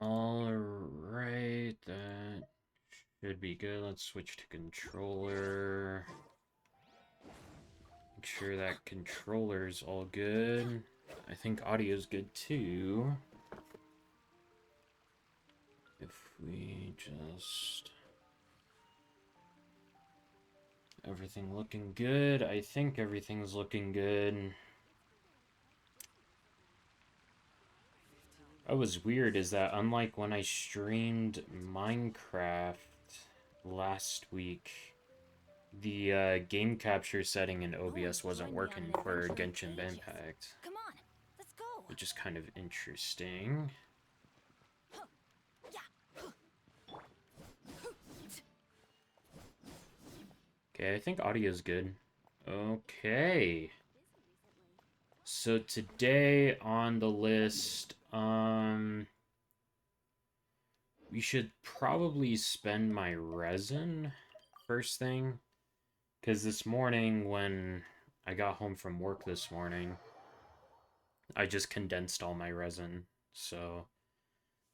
Alright, that should be good. Let's switch to controller. Make sure that controller's all good. I think audio's good too. If we just... Everything looking good. I think everything's looking good. What was weird is that unlike when I streamed Minecraft last week, the game capture setting in OBS wasn't working for Genshin Impact, Come on, let's go. which is kind of interesting. Okay, I think audio's good. Okay. So today on the list, we should probably spend my resin first thing. Because this morning, when I got home from work this morning, I just condensed all my resin. So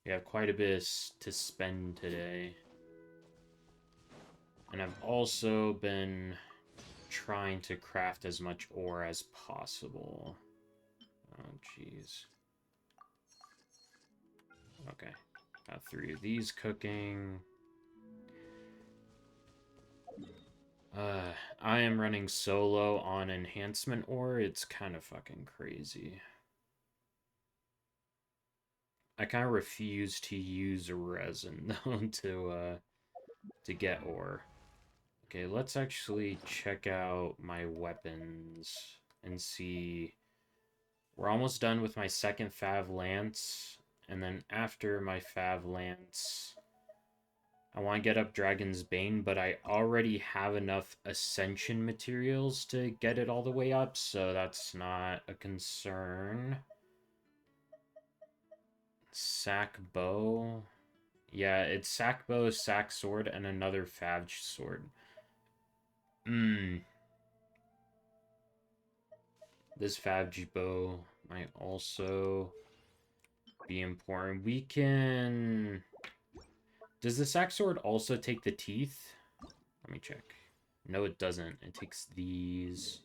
we have quite a bit to spend today. And I've also been trying to craft as much ore as possible. Oh, jeez. Okay. Got 3 of these cooking. I am running solo on enhancement ore. It's kind of fucking crazy. I kind of refuse to use resin, though, to get ore. Okay, let's actually check out my weapons and see. We're almost done with my second Fav Lance, and then after my Fav Lance, I want to get up Dragon's Bane, but I already have enough Ascension materials to get it all the way up, so that's not a concern. Sack Bow. Yeah, it's Sack Bow, Sack Sword, and another Fav Sword. This Fav Bow might also be important. We can... Does the Sack Sword also take the teeth? Let me check. No, it doesn't. It takes these.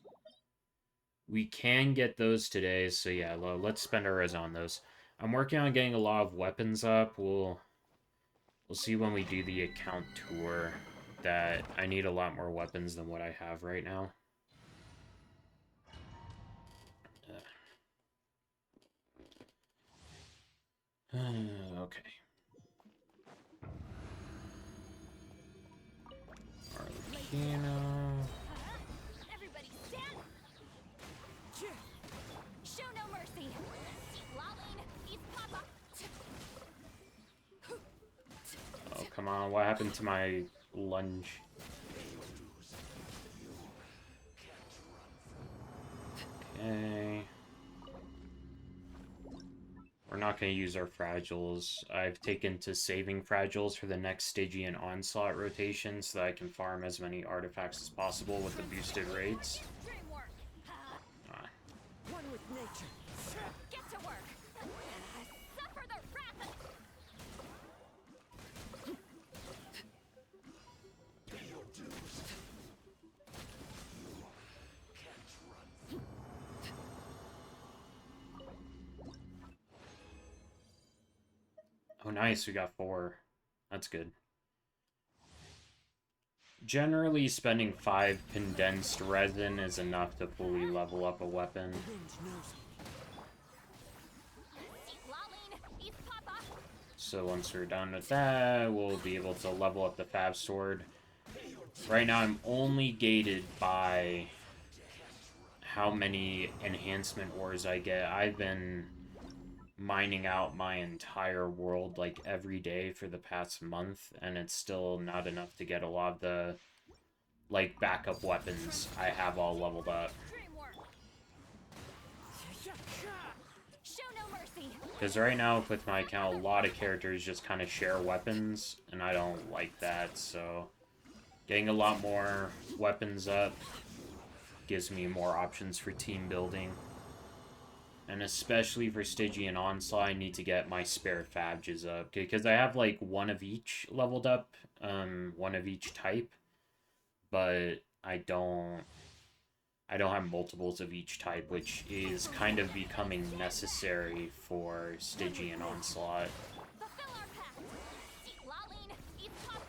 We can get those today, so yeah, let's spend our res on those. I'm working on getting a lot of weapons up. We'll see when we do the account tour that I need a lot more weapons than what I have right now. Okay. Arlecchino. Everybody stand. Show no mercy. Lolling, eat Papa. Oh, come on. What happened to my lunge? Okay. We're not going to use our Fragiles. I've taken to saving Fragiles for the next Stygian Onslaught rotation so that I can farm as many artifacts as possible with the boosted rates. One with nature. Get to work. Suffer the wrath. Oh, nice. We got 4. That's good. Generally, spending 5 condensed resin is enough to fully level up a weapon. So once we're done with that, we'll be able to level up the Fab Sword. Right now, I'm only gated by how many enhancement ores I get. I've been mining out my entire world like every day for the past month, and it's still not enough to get a lot of the like backup weapons I have all leveled up. Because right now with my account, a lot of characters just kind of share weapons, and I don't like that, so getting a lot more weapons up gives me more options for team building. And especially for Stygian Onslaught, I need to get my spare Fabges up. Because I have, like, one of each leveled up. One of each type. But I don't have multiples of each type, which is kind of becoming necessary for Stygian Onslaught. Fulfill our pact. Laline, eat pop.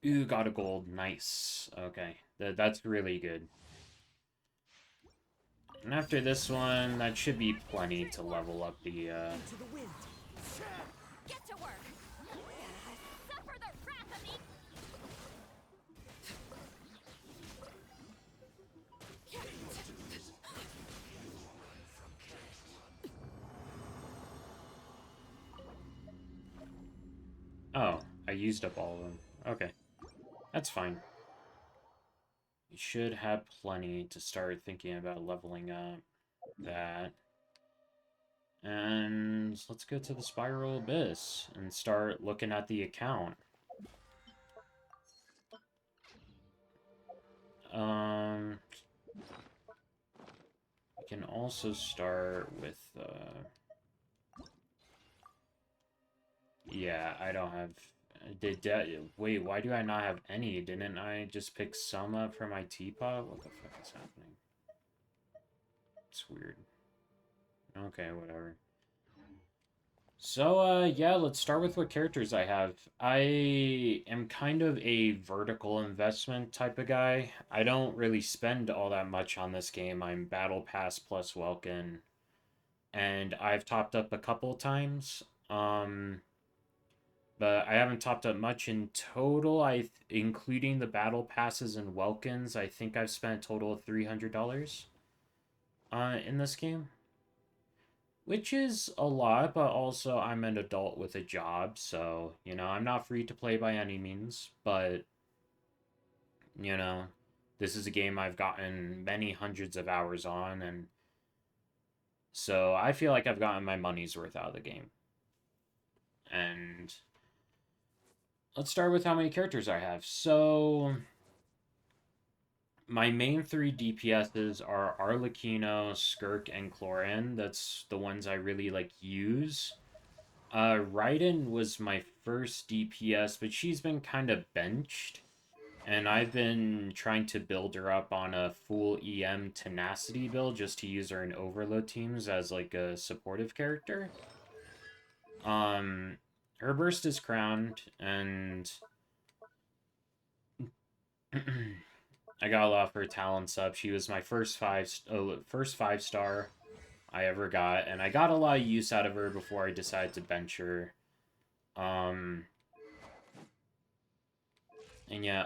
Ooh, got a gold. Nice. Okay. That's really good. And after this one, that should be plenty to level up the, Into the wind. Get to work. Suffer the wrath of me. Oh, I used up all of them. Okay. That's fine. You should have plenty to start thinking about leveling up that. And let's go to the Spiral Abyss and start looking at the account. We can also start with, yeah, I don't have... Wait, why do I not have any? Didn't I just pick some up for my teapot? What the fuck is happening? It's weird. Okay, whatever. So, yeah, let's start with what characters I have. I am kind of a vertical investment type of guy. I don't really spend all that much on this game. I'm Battle Pass plus Welkin, and I've topped up a couple times. But I haven't topped up much in total. Including the battle passes and Welkins, I think I've spent a total of $300 in this game, which is a lot. But also, I'm an adult with a job, so I'm not free to play by any means. But you know, this is a game I've gotten many hundreds of hours on, and so I feel like I've gotten my money's worth out of the game. And let's start with how many characters I have. So, my main three DPSs are Arlecchino, Skirk, and Cloran. That's the ones I really use. Raiden was my first DPS, but she's been kind of benched. And I've been trying to build her up on a full EM tenacity build just to use her in overload teams as like a supportive character. Her burst is crowned, and I got a lot of her talents up. She was my first five star I ever got, and I got a lot of use out of her before I decided to bench her. And yeah,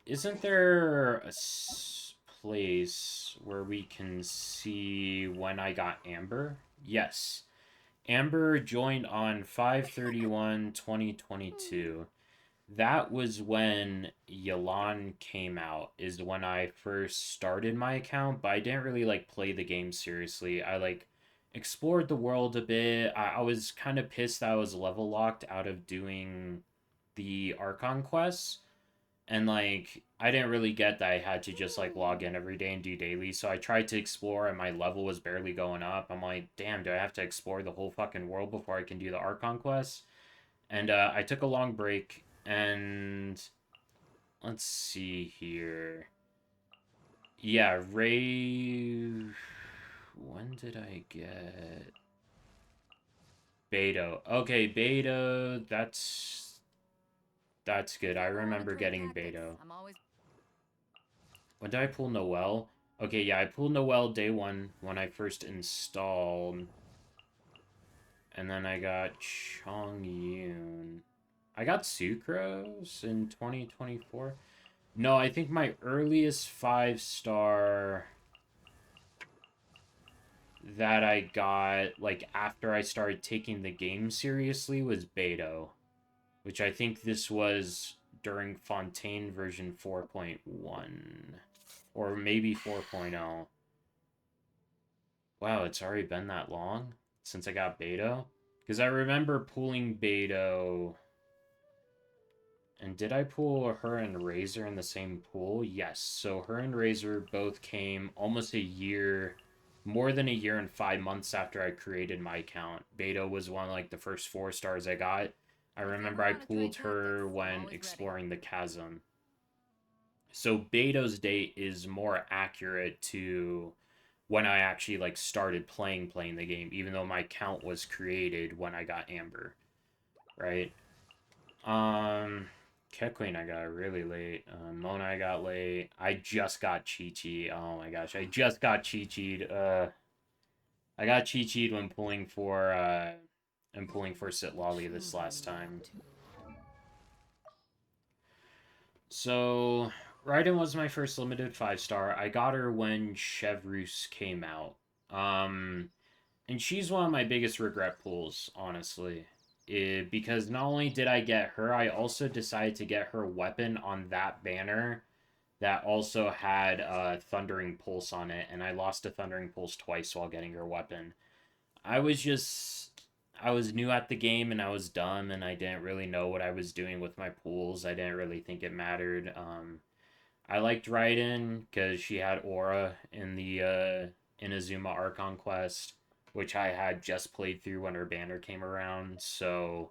isn't there a place where we can see when I got Amber? Yes. Amber joined on 5/31/2022. That was when Yelan came out, is when I first started my account, but I didn't really play the game seriously. I explored the world a bit. I was kind of pissed that I was level locked out of doing the Archon quests. And I didn't really get that I had to just log in every day and do daily. So I tried to explore and my level was barely going up. I'm like, damn, do I have to explore the whole fucking world before I can do the Archon quests? And I took a long break, and let's see here. Yeah, Ray. When did I get Beto? Okay, Beto. That's good. I remember getting Beto. I'm always When did I pull Noel? Okay, yeah, I pulled Noel day one when I first installed. And then I got Chong Yun. I got Sucrose in 2024. No, I think my earliest 5-star that I got, after I started taking the game seriously was Beto. Which I think this was during Fontaine version 4.1. Or maybe 4.0. Wow, it's already been that long since I got Beto? Because I remember pulling Beto. And did I pull her and Razor in the same pool? Yes. So her and Razor both came almost a year, more than a year and 5 months after I created my account. Beto was one of like the first 4 stars I got. I If you remember ever I want to trade pulled her tactics, I'm when always ready. exploring the chasm. So Beto's date is more accurate to when I actually like started playing the game, even though my account was created when I got Amber, right? Um, Cat Queen I got really late. Mona I got late. I just got Chi Chi. Oh my gosh, I just got Chi Chi. I got Chi Chi when pulling for and pulling for Sitlali this Children last love time. to. So Raiden was my first limited 5 star. I got her when Chevreuse came out. Um, and she's one of my biggest regret pulls, honestly. Because not only did I get her, I also decided to get her weapon on that banner that also had a Thundering Pulse on it, and I lost a Thundering Pulse twice while getting her weapon. I was just. I was new at the game and I was dumb and I didn't really know what I was doing with my pools. I didn't really think it mattered. I liked Raiden because she had aura in the Inazuma Archon quest, which I had just played through when her banner came around. So,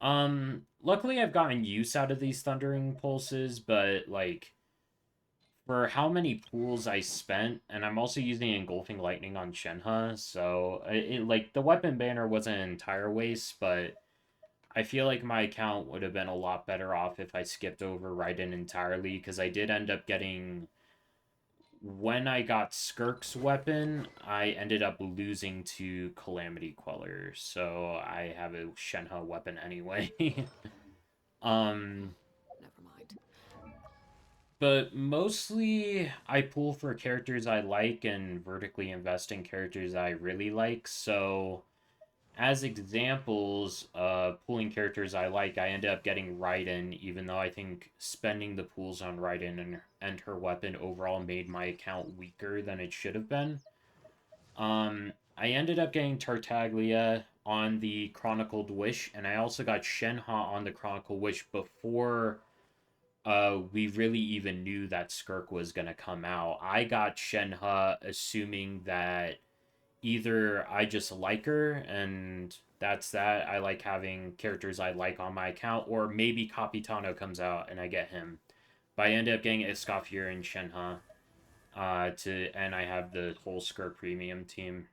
luckily I've gotten use out of these thundering pulses, but like for how many pools I spent, and I'm also using engulfing lightning on Shenhe, so like the weapon banner wasn't an entire waste, but I feel like my account would have been a lot better off if I skipped over Raiden entirely because I did end up getting. When I got Skirk's weapon, I ended up losing to Calamity Queller, so I have a Shenhe weapon anyway. um, Never mind. but mostly I pull for characters I like and vertically invest in characters I really like, so as examples of pooling characters I like, I ended up getting Raiden, even though I think spending the pools on Raiden and her weapon overall made my account weaker than it should have been. I ended up getting Tartaglia on the Chronicled Wish, and I also got Shenhe on the Chronicled Wish before we really even knew that Skirk was gonna come out. I got Shenhe assuming that either I just like her and that's that. I like having characters I like on my account, or maybe Capitano comes out and I get him. But I end up getting Escoffier and Shenhe. And I have the whole Skirk premium team.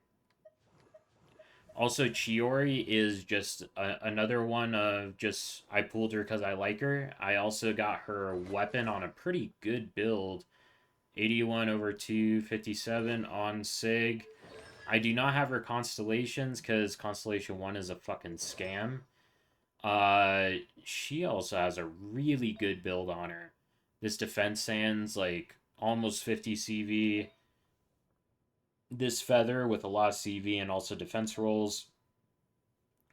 Also, Chiori is just another one of just I pulled her because I like her. I also got her weapon on a pretty good build, 81 over 257 on Sig. I do not have her constellations because Constellation 1 is a fucking scam. She also has a really good build on her. This defense sands like almost 50 CV. This feather with a lot of CV and also defense rolls.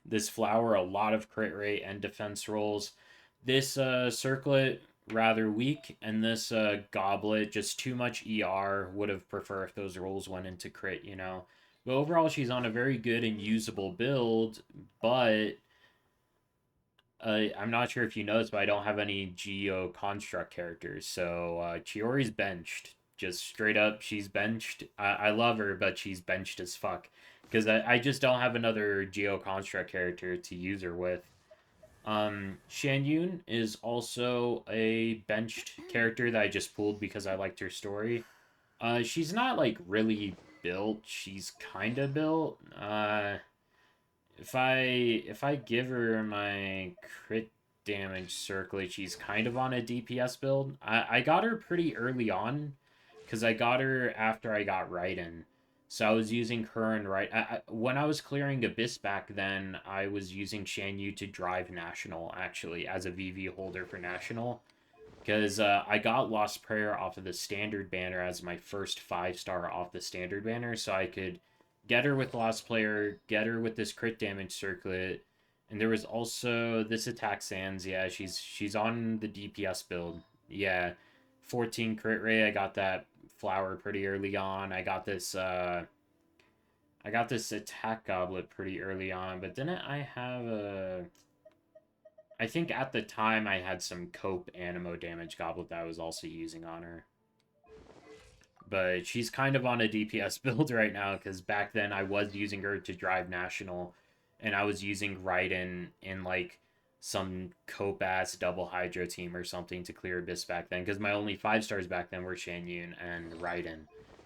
This flower, a lot of crit rate and defense rolls. This circlet, rather weak. And this goblet, just too much ER. Would have preferred if those rolls went into crit, you know. But overall, she's on a very good and usable build. But I'm not sure if you noticed, but I don't have any Geo construct characters. So Chiori's benched. Just straight up, she's benched. I love her, but she's benched as fuck. Because I just don't have another Geo construct character to use her with. Shan Yun is also a benched character that I just pulled because I liked her story. She's not like really built. She's kind of built. If I give her my crit damage circlet, she's kind of on a DPS build. I got her pretty early on because I got her after I got Raiden. So I was using her and when I was clearing Abyss back then, I was using Shan Yu to drive National actually as a VV holder for National. Because I got Lost Prayer off of the standard banner as my first 5 star off the standard banner, so I could get her with Lost Player, get her with this crit damage circlet, and there was also this attack sands. Yeah, she's on the DPS build. Yeah, 14 crit rate. I got that flower pretty early on. I got this. I got this attack goblet pretty early on, but didn't I have a... I think at the time I had some cope animo damage goblet that I was also using on her. But she's kind of on a DPS build right now, because back then I was using her to drive national, and I was using Raiden in like some cope ass double hydro team or something to clear Abyss back then, because my only 5 stars back then were Shan Yun and Raiden.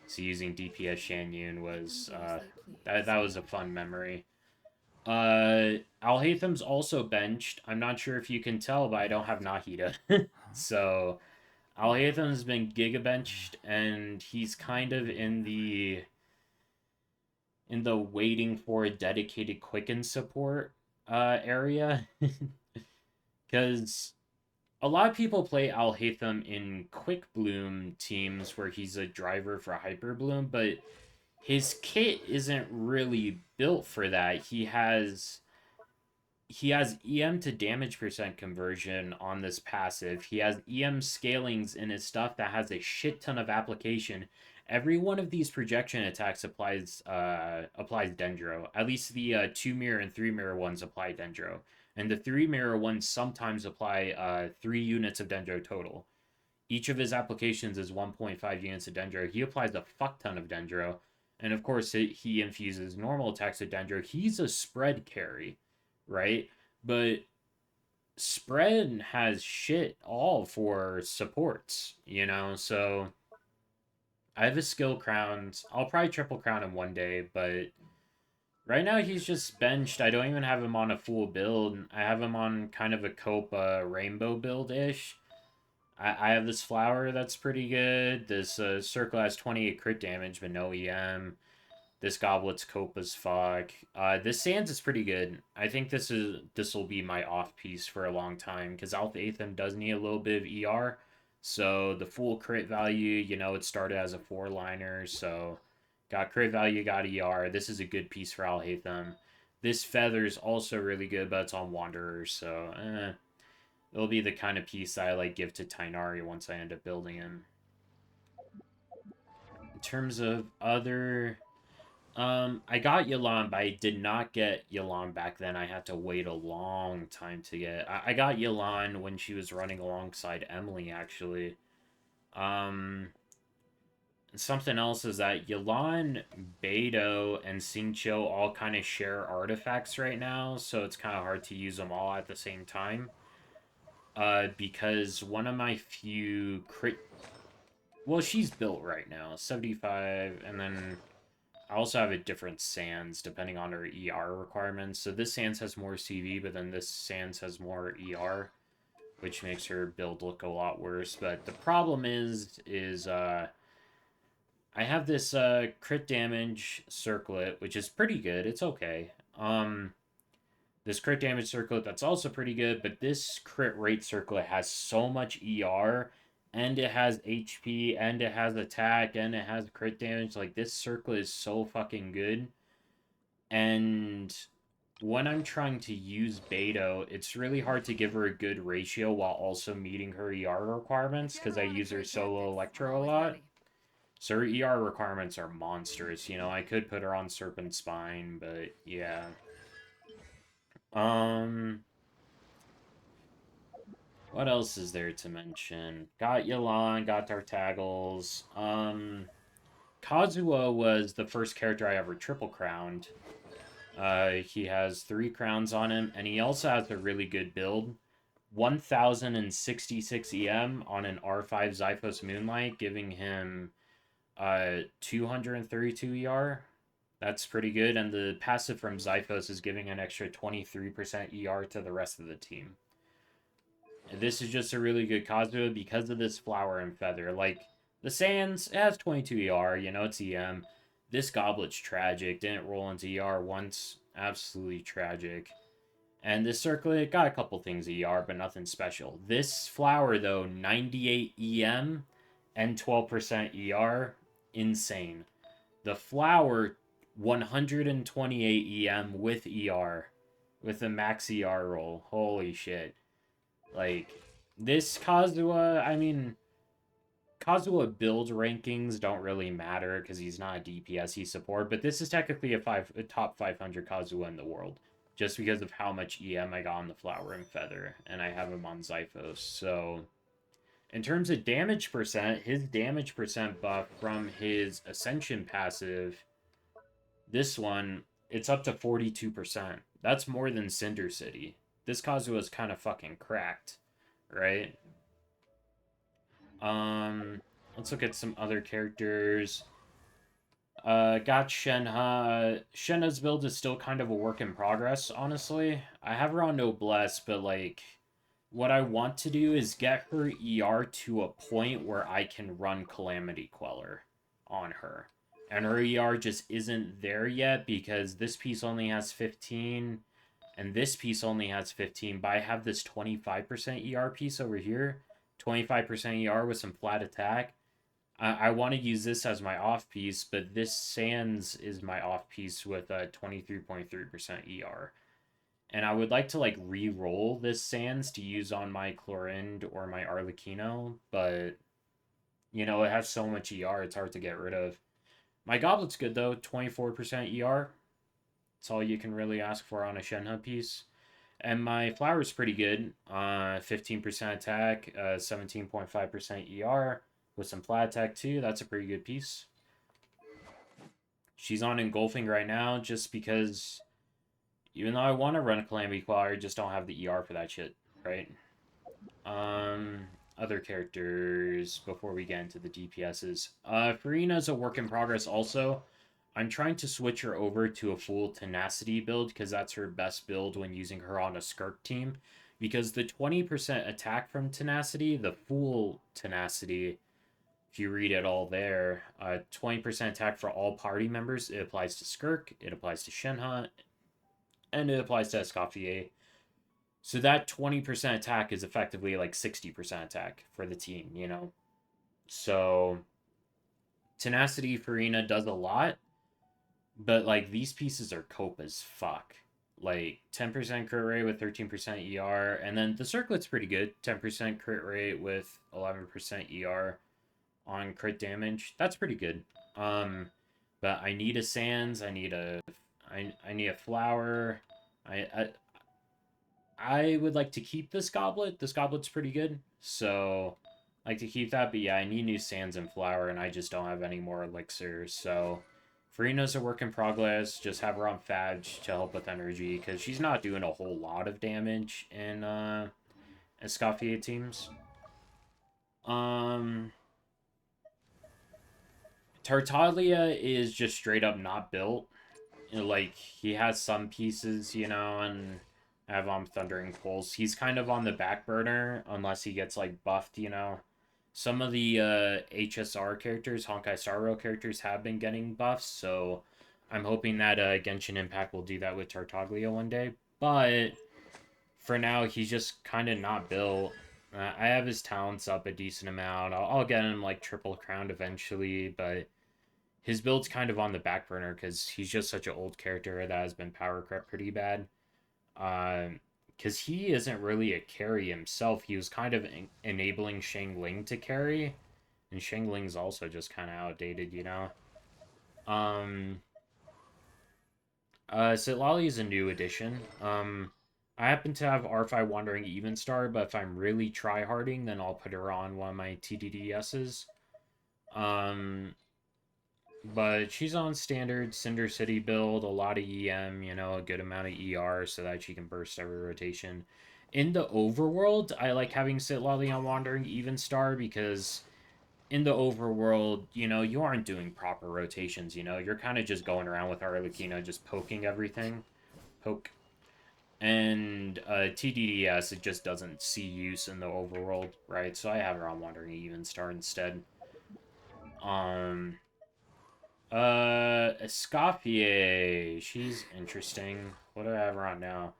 So using DPS Shan Yun Come was do as they please. that was a fun memory. Alhatham's also benched. I'm not sure if you can tell, but I don't have Nahida. So Alhatham's been giga benched, and he's kind of in the waiting for a dedicated quicken support area. Because a lot of people play Alhatham in quick bloom teams where he's a driver for hyper bloom, but his kit isn't really built for that. He has EM to damage percent conversion on this passive. He has EM scalings in his stuff that has a shit ton of application. Every one of these projection attacks applies Dendro. At least the 2 mirror and 3 mirror ones apply Dendro. And the 3 mirror ones sometimes apply 3 units of Dendro total. Each of his applications is 1.5 units of Dendro. He applies a fuck ton of Dendro. And of course, he infuses normal attacks with Dendro. He's a spread carry, right? But spread has shit all for supports, you know? So I have a skill crowned. I'll probably triple crown him one day, but right now he's just benched. I don't even have him on a full build. I have him on kind of a cope rainbow build ish. I have this flower that's pretty good. This circle has 28 crit damage, but no EM. This goblet's cope as fuck. This sands is pretty good. I think this will be my off piece for a long time, because Alpha Aetham does need a little bit of ER. So the full crit value, it started as a 4-liner, so got crit value, got ER. This is a good piece for Alhatham. This feather's also really good, but it's on Wanderers, so it'll be the kind of piece I like give to Tainari once I end up building him. In terms of other I got Yelan, but I did not get Yelan back then. I had to wait a long time to get. I got Yelan when she was running alongside Emily, actually. Um, Something else is that Yelan, Beidou, and Xingqiu all kind of share artifacts right now, so it's kind of hard to use them all at the same time. Because one of my few crit. Well, she's built right now, 75, and then I also have a different Sans depending on her ER requirements. So this Sans has more CV, but then this Sans has more ER, which makes her build look a lot worse. But the problem is I have this crit damage circlet, which is pretty good. It's okay. This crit damage circlet that's also pretty good, but this crit rate circlet has so much ER, and it has HP, and it has attack, and it has crit damage. Like, this circlet is so fucking good. And when I'm trying to use Beidou, it's really hard to give her a good ratio while also meeting her ER requirements, because I use her solo Electro a lot. Ready. So her ER requirements are monstrous. I could put her on Serpent Spine, but yeah. What else is there to mention? Got Yelan, got Tartaggles. Kazuo was the first character I ever triple crowned. He has 3 crowns on him, and he also has a really good build. 1066 EM on an R5 Zyphos Moonlight, giving him 232 ER. That's pretty good, and the passive from Zyphos is giving an extra 23% ER to the rest of the team. And this is just a really good Kazuo because of this flower and feather. Like, the Sands, it has 22 ER, it's EM. This Goblet's tragic. Didn't roll into ER once. Absolutely tragic. And this Circlet got a couple things ER, but nothing special. This flower, though, 98 EM and 12% ER. Insane. The flower, 128 EM with ER. With a max ER roll. Holy shit. Like, this Kazuha, I mean, Kazuha build rankings don't really matter because he's not a DPS, support, but this is technically a top 500 Kazuha in the world, just because of how much EM I got on the Flower and Feather, and I have him on Zyphos. So, in terms of damage percent, his damage percent buff from his Ascension passive, this one, it's up to 42%. That's more than Cinder City. This Kazuha is kind of fucking cracked, right? Um, let's look at some other characters. Got Shenhe. Shenhe's build is still kind of a work in progress, honestly. I have her on Noblesse, but like, what I want to do is get her ER to a point where I can run Calamity Queller on her. And her ER just isn't there yet because this piece only has 15 and this piece only has 15, but I have this 25% ER piece over here, 25% ER with some flat attack. I want to use this as my off piece, but this Sands is my off piece with a 23.3% ER. And I would like to like re-roll this Sands to use on my Clorind or my Arlecchino, but you know, it has so much ER, it's hard to get rid of. My Goblet's good though, 24% ER. That's all you can really ask for on a Shenhe piece. And my Flower's pretty good. 15% attack, 17.5% ER with some flat attack too. That's a pretty good piece. She's on Engulfing right now just because even though I want to run a Calamity Queller, I just don't have the ER for that shit, right? Other characters before we get into the DPSs. Farina's a work in progress also. I'm trying to switch her over to a full Tenacity build because that's her best build when using her on a Skirk team. Because the 20% attack from Tenacity, the full Tenacity, if you read it all there, 20% attack for all party members. It applies to Skirk, it applies to Shenhe, and it applies to Escoffier. So that 20% attack is effectively like 60% attack for the team, you know? So Tenacity Farina does a lot, but like these pieces are cope as fuck. Like 10% crit rate with 13% ER, and then the circlet's pretty good. 10% crit rate with 11% ER on crit damage. That's pretty good. But I need a Sands. I need a Flower. I I would like to keep this goblet. This goblet's pretty good, so I like to keep that. But yeah, I need new Sands and Flower, and I just don't have any more elixirs. So Farina's a work in progress. Just have her on Fadge to help with energy because she's not doing a whole lot of damage in Escoffier teams. Um, Tartaglia is just straight up not built. You know, like he has some pieces, you know, and I have Thundering Pulse. He's kind of on the back burner unless he gets like buffed, you know. Some of the HSR characters, Honkai Star Rail characters, have been getting buffs, so I'm hoping that Genshin Impact will do that with Tartaglia one day. But for now, he's just kind of not built. I have his talents up a decent amount. I'll get him like triple crowned eventually, but his build's kind of on the back burner because he's just such an old character that has been power crept pretty bad. Because he isn't really a carry himself. He was kind of enabling Shang Ling to carry, and Shang Ling's also just kind of outdated, you know. Um, Sitlali is a new addition. I happen to have R5 Wandering Even Star, but if I'm really tryharding, then I'll put her on one of my TDDSs. Um, But she's on standard Cinder City build, a lot of EM, you know, a good amount of ER so that she can burst every rotation. In the overworld, I like having Sitlali on Wandering Even Star because in the overworld, you know, you aren't doing proper rotations, you know, you're kind of just going around with Arlecchino, just poking everything. Poke. And TDDS, it just doesn't see use in the overworld, right? So I have her on Wandering Even Star instead. Um, Escoffier. She's interesting. What do I have her on now?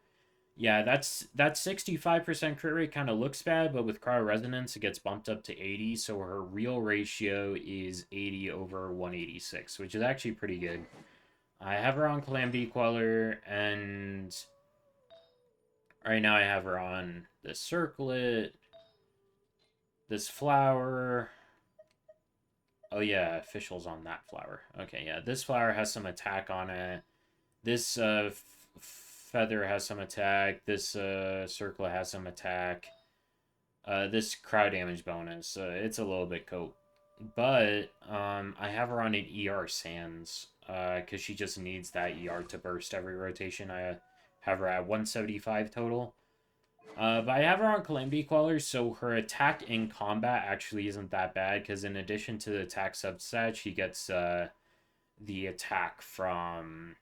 Yeah, that 65% crit rate kind of looks bad, but with cryo resonance, it gets bumped up to 80, so her real ratio is 80 over 186, which is actually pretty good. I have her on Calamity Queller, and right now I have her on this Circlet, this Flower, Oh yeah, officials on that flower. Okay, yeah, this flower has some attack on it. This feather has some attack. This circle has some attack. This crowd damage bonus. It's a little bit cope. But I have her on an ER Sands because she just needs that ER to burst every rotation. I have her at 175 total. But I have her on Calamity Queller, so her attack in combat actually isn't that bad because in addition to the attack substat, she gets the attack from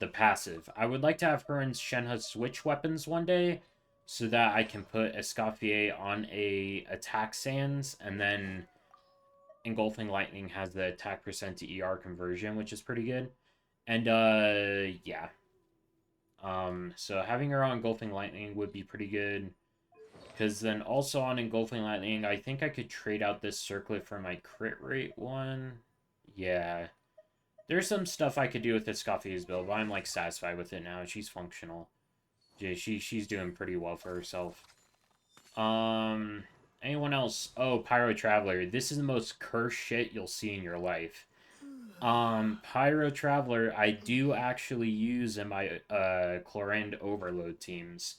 the passive. I would like to have her and Shenhe switch weapons one day so that I can put Escoffier on a attack Sands and then Engulfing Lightning has the attack percent to ER conversion, which is pretty good. And yeah. So having her on Engulfing Lightning would be pretty good. Because then also on Engulfing Lightning, I think I could trade out this Circlet for my crit rate one. Yeah. There's some stuff I could do with this Scoffy's build, but I'm like satisfied with it now. She's functional. Yeah, she's doing pretty well for herself. Anyone else? Oh, Pyro Traveler. This is the most cursed shit you'll see in your life. Pyro Traveler, I do actually use in my Chlorinde Overload teams.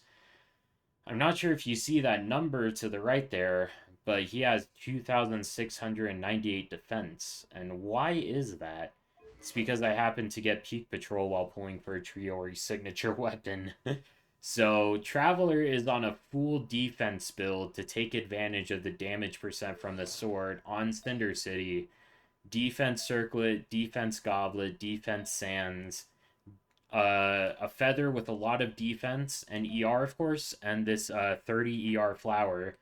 I'm not sure if you see that number to the right there, but he has 2,698 defense. And why is that? It's because I happen to get Peak Patrol while pulling for a Triori signature weapon. So, Traveler is on a full defense build to take advantage of the damage percent from the sword on Cinder City. Defense Circlet, Defense Goblet, Defense Sands, a Feather with a lot of defense, and ER, of course, and this 30 ER Flower.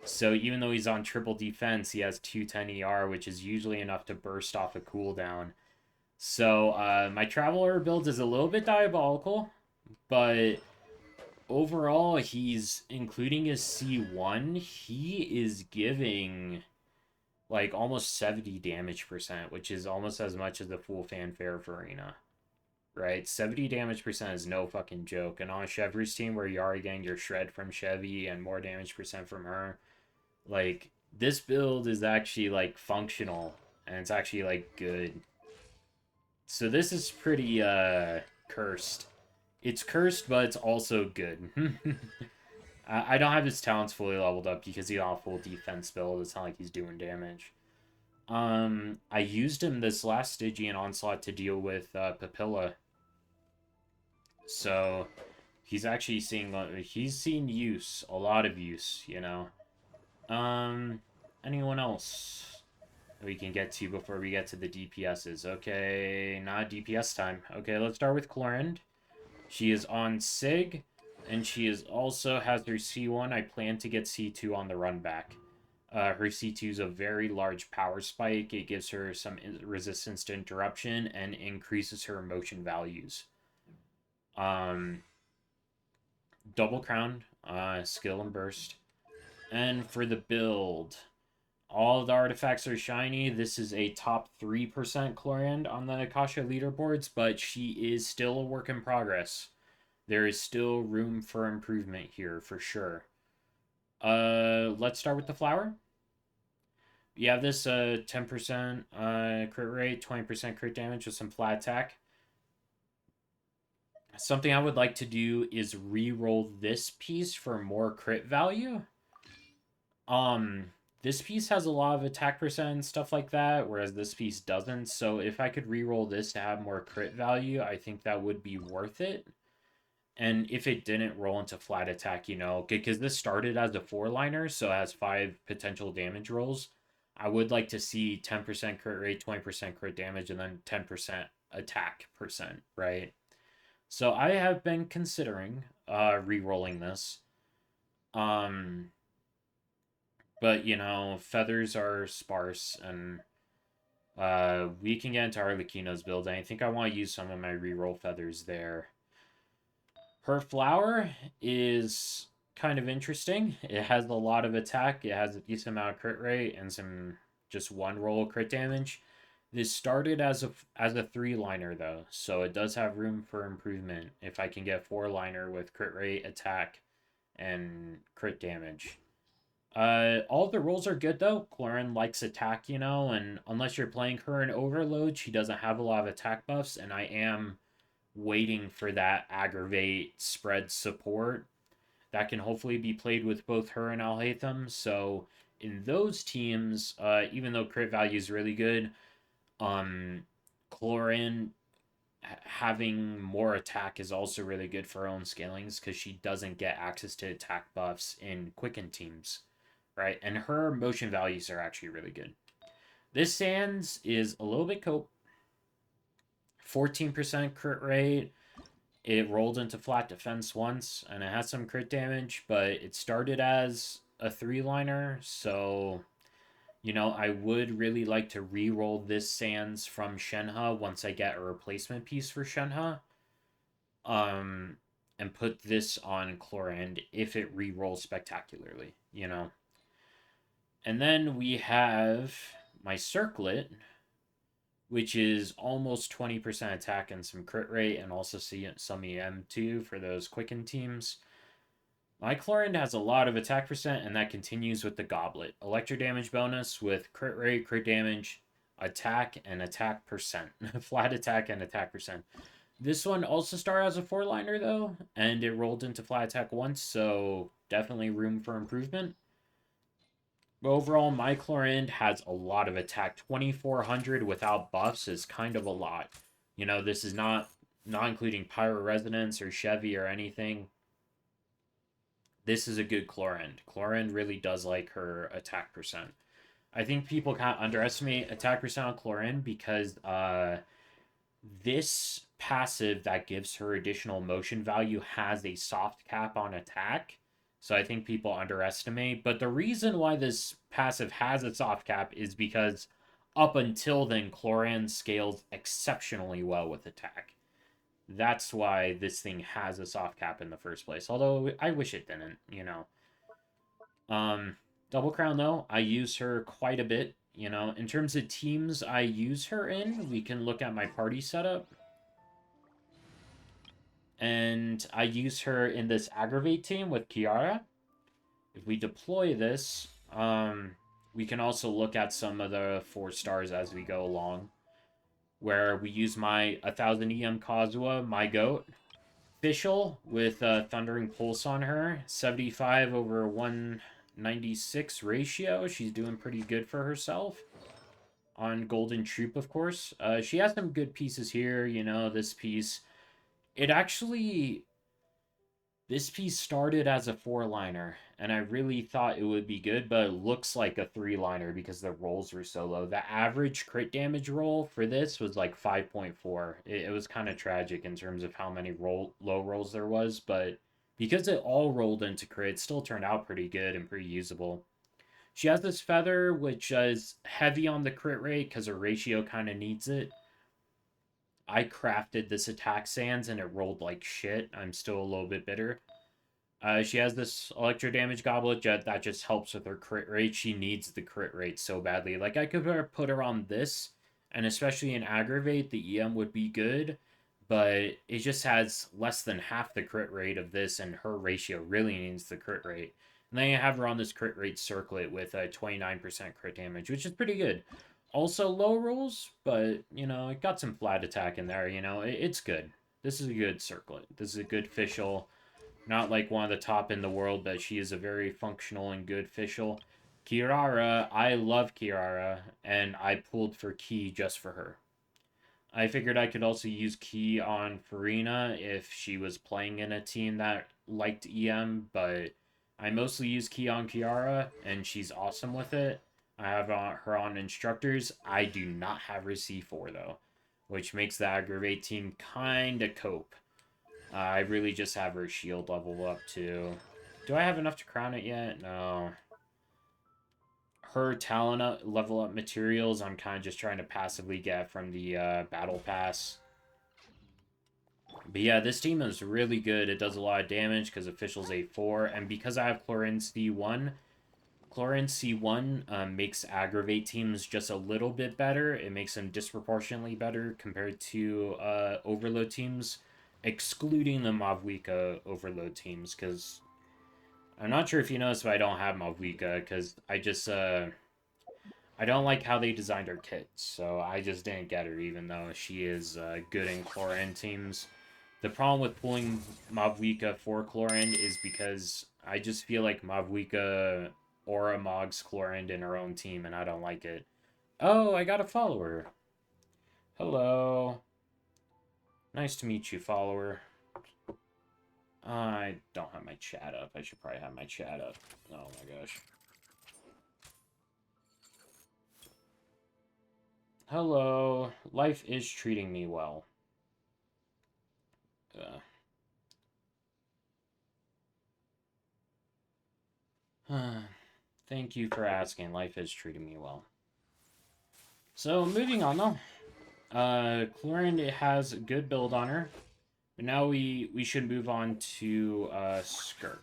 So, even though he's on triple defense, he has 210 ER, which is usually enough to burst off a cooldown. So, my Traveler build is a little bit diabolical, but overall, he's including his C1, he is giving like almost 70 damage percent, which is almost as much as the full fanfare of Arena. Right? 70 damage percent is no fucking joke. And on Chevry's team where you are getting your shred from Chevy and more damage percent from her, like this build is actually like functional and it's actually like good. So this is pretty cursed. It's cursed, but it's also good. I don't have his talents fully leveled up because he's on a full defense build. It's not like he's doing damage. I used him this last Stygian Onslaught to deal with Papilla. So he's actually seeing use, a lot of use, you know. Anyone else we can get to before we get to the DPSs? Okay, not DPS time. Okay, let's start with Chlorinde. She is on Sig, and she is also has her C1. I plan to get C2 on the run back. Her C2 is a very large power spike. It gives her some resistance to interruption and increases her emotion values. Double crown, skill and burst. And for the build, all of the artifacts are shiny. This is a top 3% Chlorinde on the Akasha leaderboards, but she is still a work in progress. There is still room for improvement here, for sure. Let's start with the flower. You have this 10% crit rate, 20% crit damage with some flat attack. Something I would like to do is re-roll this piece for more crit value. This piece has a lot of attack percent and stuff like that, whereas this piece doesn't. So if I could re-roll this to have more crit value, I think that would be worth it. And if it didn't roll into flat attack, you know, because this started as a 4-liner, so it has 5 potential damage rolls. I would like to see 10% crit rate, 20% crit damage, and then 10% attack percent, right? So I have been considering re-rolling this. But, you know, feathers are sparse, and we can get into Arlecchino's build, and I think I want to use some of my re-roll feathers there. Her flower is kind of interesting. It has a lot of attack. It has a decent amount of crit rate and some just one roll crit damage. This started as a 3-liner though, so it does have room for improvement if I can get 4-liner with crit rate, attack, and crit damage. All the roles are good though. Clorin likes attack, you know, and unless you're playing her in Overload, she doesn't have a lot of attack buffs, and I am waiting for that aggravate spread support that can hopefully be played with both her and Alhaitham. So in those teams, even though crit value is really good, um, Clorin having more attack is also really good for her own scalings because she doesn't get access to attack buffs in quicken teams, right? And her motion values are actually really good. This Sans is a little bit cope. 14% crit rate. It rolled into flat defense once, and it had some crit damage, but it started as a three-liner, so I would really like to re-roll this Sans from Shenhe once I get a replacement piece for Shenhe. And put this on Chlorand if it re-rolls spectacularly. And then we have my Circlet, which is almost 20% attack and some crit rate, and also some EM too for those quicken teams. My Chlorand has a lot of attack percent, and that continues with the Goblet. Electro damage bonus with crit rate, crit damage, attack, and attack percent. Flat attack and attack percent. This one also started as a four-liner, though, and it rolled into flat attack once, so definitely room for improvement. But overall, my Chlorand has a lot of attack. 2,400 without buffs is kind of a lot. This is not including Pyro Resonance or Chevy or anything. This is a good Chlorand. Chlorand really does like her attack percent. I think people kind of underestimate attack percent on Chlorand because this passive that gives her additional motion value has a soft cap on attack. So I think people underestimate. But the reason why this passive has a soft cap is because up until then, Chlorand scales exceptionally well with attack. That's why this thing has a soft cap in the first place. Although I wish it didn't. Um, Double Crown though, I use her quite a bit. In terms of teams I use her in, we can look at my party setup. And I use her in this aggravate team with Kiara. If we deploy this, we can also look at some of the 4 stars as we go along, where we use my 1000 EM Kazuha, my goat, Fischl with Thundering Pulse on her, 75 over 196 ratio. She's doing pretty good for herself. On Golden Troop, of course. She has some good pieces here, this piece. It actually This piece started as a 4-liner, and I really thought it would be good, but it looks like a 3-liner because the rolls were so low. The average crit damage roll for this was like 5.4. It was kind of tragic in terms of how many low rolls there was, but because it all rolled into crit, it still turned out pretty good and pretty usable. She has this feather, which is heavy on the crit rate because her ratio kind of needs it. I crafted this attack Sans and it rolled like shit. I'm still a little bit bitter. She has this electro damage goblet that just helps with her crit rate. She needs the crit rate so badly. Like, I could put her on this, and especially in aggravate, the EM would be good, but it just has less than half the crit rate of this, and her ratio really needs the crit rate. And then you have her on this crit rate circlet with a 29% crit damage, which is pretty good. Also low rolls, but, it got some flat attack in there, it's good. This is a good circlet. This is a good Fischl. Not like one of the top in the world, but she is a very functional and good Fischl. Kirara, I love Kirara, and I pulled for Ki just for her. I figured I could also use Ki on Farina if she was playing in a team that liked EM, but I mostly use Ki on Kiara, and she's awesome with it. I have her on instructors. I do not have her C4 though, which makes the aggravate team kinda cope. I really just have her shield level up too. Do I have enough to crown it yet? No. Her talent level up materials, I'm kind of just trying to passively get from the battle pass. But yeah, this team is really good. It does a lot of damage because Official's A4. And because I have Chlorine C1, Chlorine C1 makes aggravate teams just a little bit better. It makes them disproportionately better compared to overload teams, excluding the Mavwika overload teams, because I'm not sure if you noticed, but I don't have Malvika because I don't like how they designed her kit, so I just didn't get her, even though she is good in Chlorine teams. The problem with pulling Mavwika for Chlorine is because I just feel like Mavwika Aura Mogs Chlorine in her own team, and I don't like it. Oh, I got a follower. Hello. Nice to meet you, follower. I don't have my chat up. I should probably have my chat up. Oh my gosh. Hello. Life is treating me well. Thank you for asking. Life is treating me well. So, moving on though. Chlorine has a good build on her. But now we should move on to Skirk.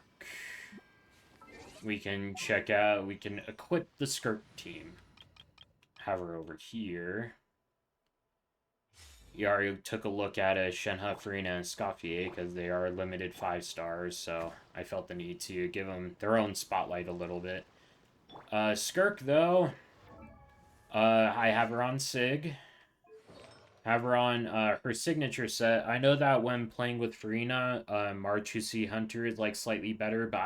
We can equip the Skirk team. Have her over here. You already took a look at Shenhe, Farina, and Scoffier because they are limited 5 stars, so I felt the need to give them their own spotlight a little bit. Skirk, though, I have her on Sig. Have her on her signature set. I know that when playing with Farina, Marchusi Hunter is like slightly better, but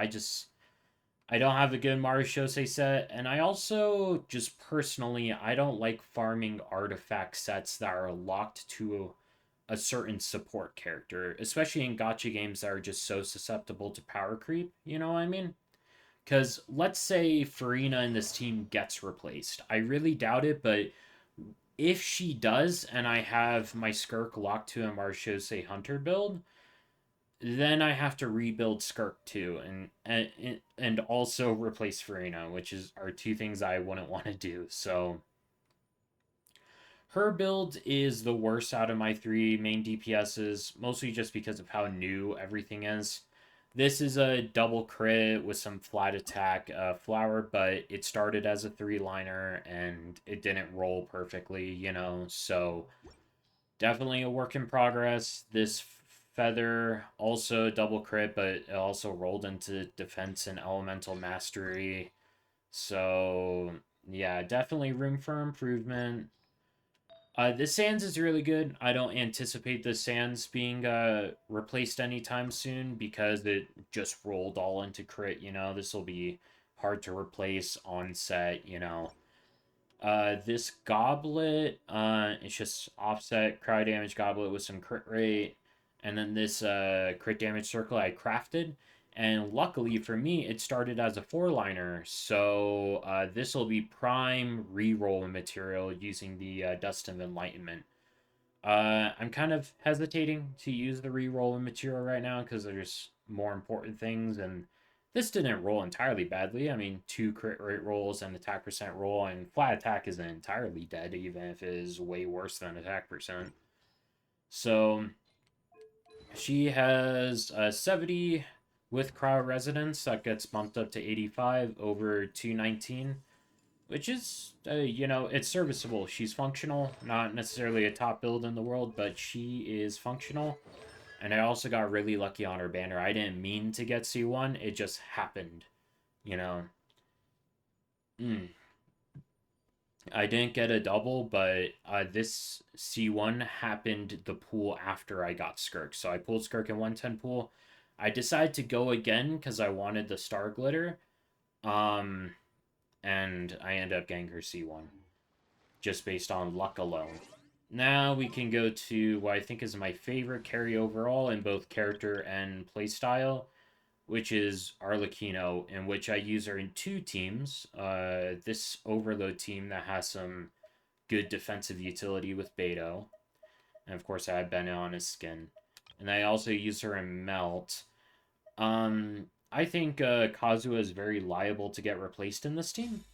I don't have a good Marishose set, and I also just personally I don't like farming artifact sets that are locked to a certain support character, especially in gotcha games that are just so susceptible to power creep. You know what I mean? Because let's say Farina in this team gets replaced. I really doubt it, but if she does, and I have my Skirk locked to a Marchose Hunter build, then I have to rebuild Skirk too, and also replace Farina, which are two things I wouldn't want to do. So her build is the worst out of my 3 main DPSs, mostly just because of how new everything is. This is a double crit with some flat attack flower, but it started as a 3-liner and it didn't roll perfectly, so definitely a work in progress. This feather also double crit, but it also rolled into defense and elemental mastery. So yeah, definitely room for improvement. The Sands is really good. I don't anticipate the Sands being replaced anytime soon because it just rolled all into crit. This will be hard to replace on set. This goblet, it's just offset cry damage goblet with some crit rate, and then this crit damage circle I crafted. And luckily for me, it started as a 4-liner, so this will be prime reroll material using the Dust of Enlightenment. I'm kind of hesitating to use the reroll material right now because there's more important things, and this didn't roll entirely badly. I mean, 2 crit rate rolls and attack percent roll, and flat attack isn't entirely dead, even if it is way worse than attack percent. So she has 70 with cryo resonance that gets bumped up to 85 over 219, which is it's serviceable. She's functional, not necessarily a top build in the world, but she is functional. And I also got really lucky on her banner. I didn't mean to get C1, it just happened, you know. Mm. I didn't get a double, but this C1 happened the pool after I got Skirk. So I pulled Skirk in 110 pool. I decided to go again because I wanted the Star Glitter. Um, and I ended up getting her C1 just based on luck alone. Now we can go to what I think is my favorite carry overall in both character and playstyle, which is Arlecchino, in which I use her in 2 teams. This Overload team that has some good defensive utility with Beto. And of course, I have Bennett on his skin. And I also use her in Melt. I think Kazuha is very liable to get replaced in this team.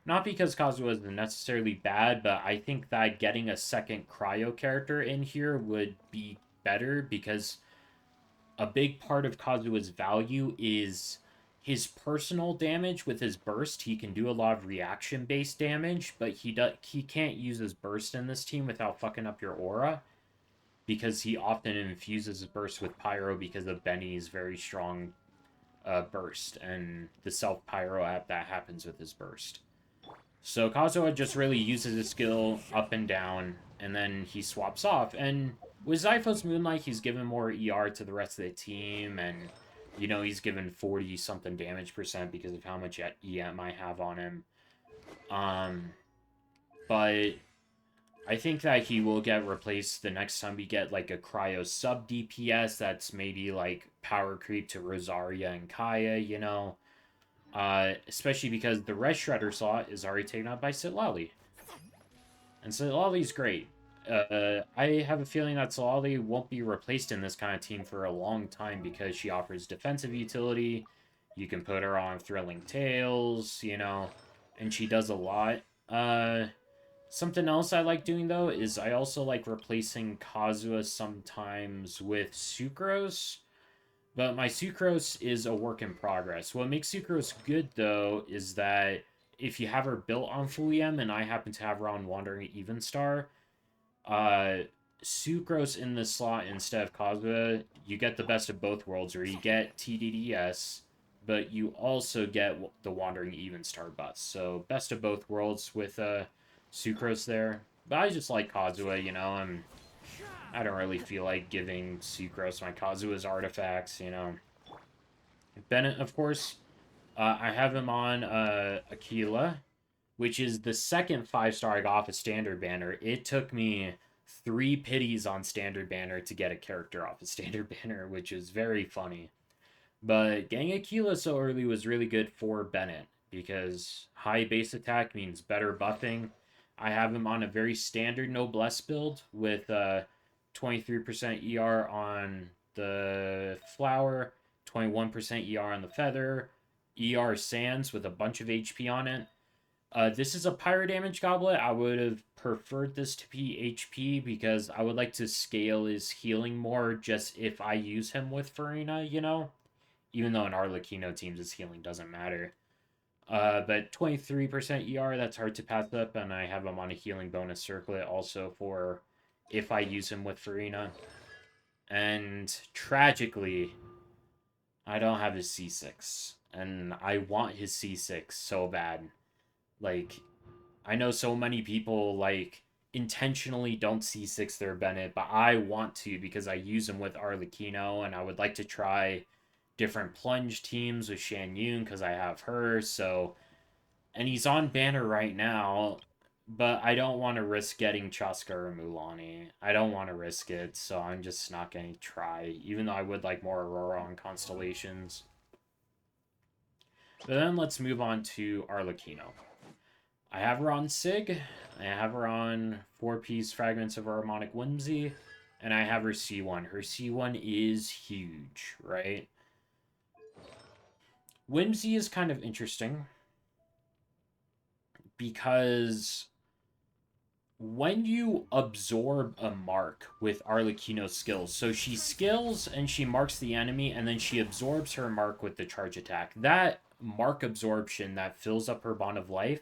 Not because Kazuha is necessarily bad, but I think that getting a second cryo character in here would be better because a big part of Kazuha's value is his personal damage with his burst. He can do a lot of reaction based damage, but he can't use his burst in this team without fucking up your aura. because he often infuses his burst with Pyro because of Benny's very strong burst and the self Pyro app that happens with his burst. So Kazuha just really uses his skill up and down, and then he swaps off. And with Zypho's Moonlight, he's given more ER to the rest of the team, and he's given 40 something damage percent because of how much EM I have on him. But I think that he will get replaced the next time we get like a cryo sub DPS that's maybe like power creep to Rosaria and Kaya. Especially because the Red Shredder slot is already taken up by Sitlali. And Sitlali's great. I have a feeling that Sitlali won't be replaced in this kind of team for a long time because she offers defensive utility. You can put her on Thrilling Tales, and she does a lot. Something else I like doing, though, is I also like replacing Kazuha sometimes with Sucrose. But my Sucrose is a work in progress. What makes Sucrose good, though, is that if you have her built on Full EM, and I happen to have her on Wandering Evenstar, uh, Sucrose in this slot instead of Kazuha, you get the best of both worlds, where you get TDDS, but you also get the Wandering Evenstar buffs. So, best of both worlds with Sucrose there. But I just like Kazuha, I don't really feel like giving Sucrose my Kazuha's artifacts, Bennett, of course, I have him on Aquila, which is the second 5-star I got off a standard banner. It took me 3 pities on standard banner to get a character off a standard banner, which is very funny. But getting Aquila so early was really good for Bennett because high base attack means better buffing. I have him on a very standard Noblesse build with 23% ER on the flower, 21% ER on the feather, ER sands with a bunch of HP on it. This is a pyro damage goblet. I would have preferred this to be HP because I would like to scale his healing more just if I use him with Farina, Even though in Arlecchino teams his healing doesn't matter. But 23% ER, that's hard to pass up, and I have him on a healing bonus circlet also for if I use him with Farina. And tragically, I don't have his C6. And I want his C6 so bad. Like, I know so many people, intentionally don't C6 their Bennett, but I want to because I use him with Arlecchino, and I would like to try different plunge teams with Shan Yun because I have her, so... And he's on banner right now, but I don't want to risk getting Chaska or Mulani. I don't want to risk it, so I'm just not going to try, even though I would like more Aurora on Constellations. But then let's move on to Arlecchino. I have her on Sig, I have her on 4-piece Fragments of Harmonic Whimsy, and I have her C1. Her C1 is huge, right? Whimsy is kind of interesting because when you absorb a mark with Arlecchino's skills, so she skills and she marks the enemy, and then she absorbs her mark with the charge attack. That mark absorption that fills up her Bond of Life,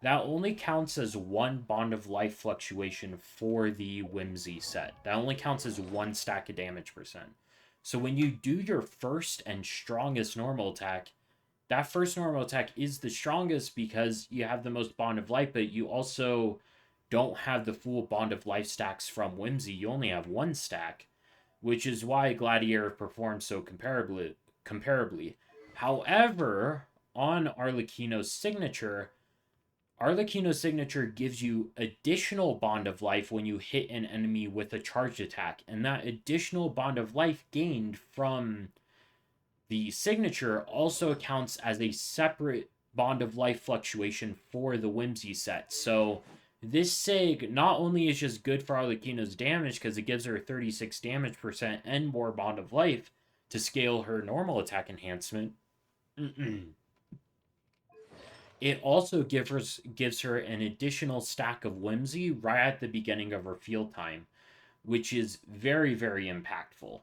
that only counts as 1 Bond of Life fluctuation for the Whimsy set. That only counts as 1 stack of damage percent. So when you do your first and strongest normal attack, that first normal attack is the strongest because you have the most Bond of Life, but you also don't have the full Bond of Life stacks from Whimsy. You only have 1 stack, which is why Gladiator performs so comparably. However, on Arlecchino's signature gives you additional Bond of Life when you hit an enemy with a charged attack, and that additional Bond of Life gained from the signature also counts as a separate Bond of Life fluctuation for the Whimsy set. So this Sig not only is just good for Arlecchino's damage because it gives her 36 damage percent and more Bond of Life to scale her normal attack enhancement. It also gives her an additional stack of Whimsy right at the beginning of her field time, which is very, very impactful.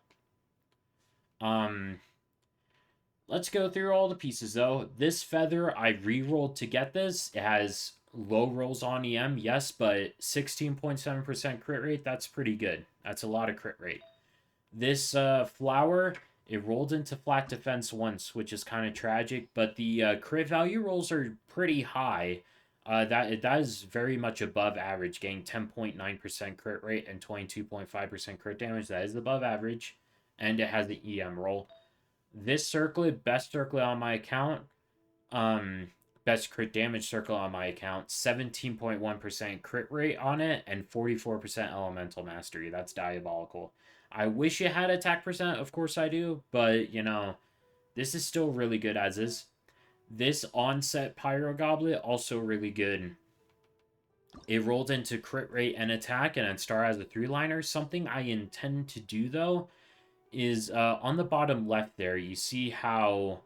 Let's go through all the pieces, though. This feather, I rerolled to get this. It has low rolls on EM, yes, but 16.7% crit rate, that's pretty good. That's a lot of crit rate. This flower, it rolled into flat defense once, which is kind of tragic, but the crit value rolls are pretty high. That is very much above average, getting 10.9% crit rate and 22.5% crit damage. That is above average, and it has the EM roll. This circlet, best circlet on my account, um, best crit damage circle on my account, 17.1% crit rate on it, and 44% elemental mastery. That's diabolical. I wish it had attack percent, of course I do, but you know, this is still really good as is. This onset pyro goblet also really good. It rolled into crit rate and attack, and then star as a 3-liner. Something I intend to do though is on the bottom left there, you see how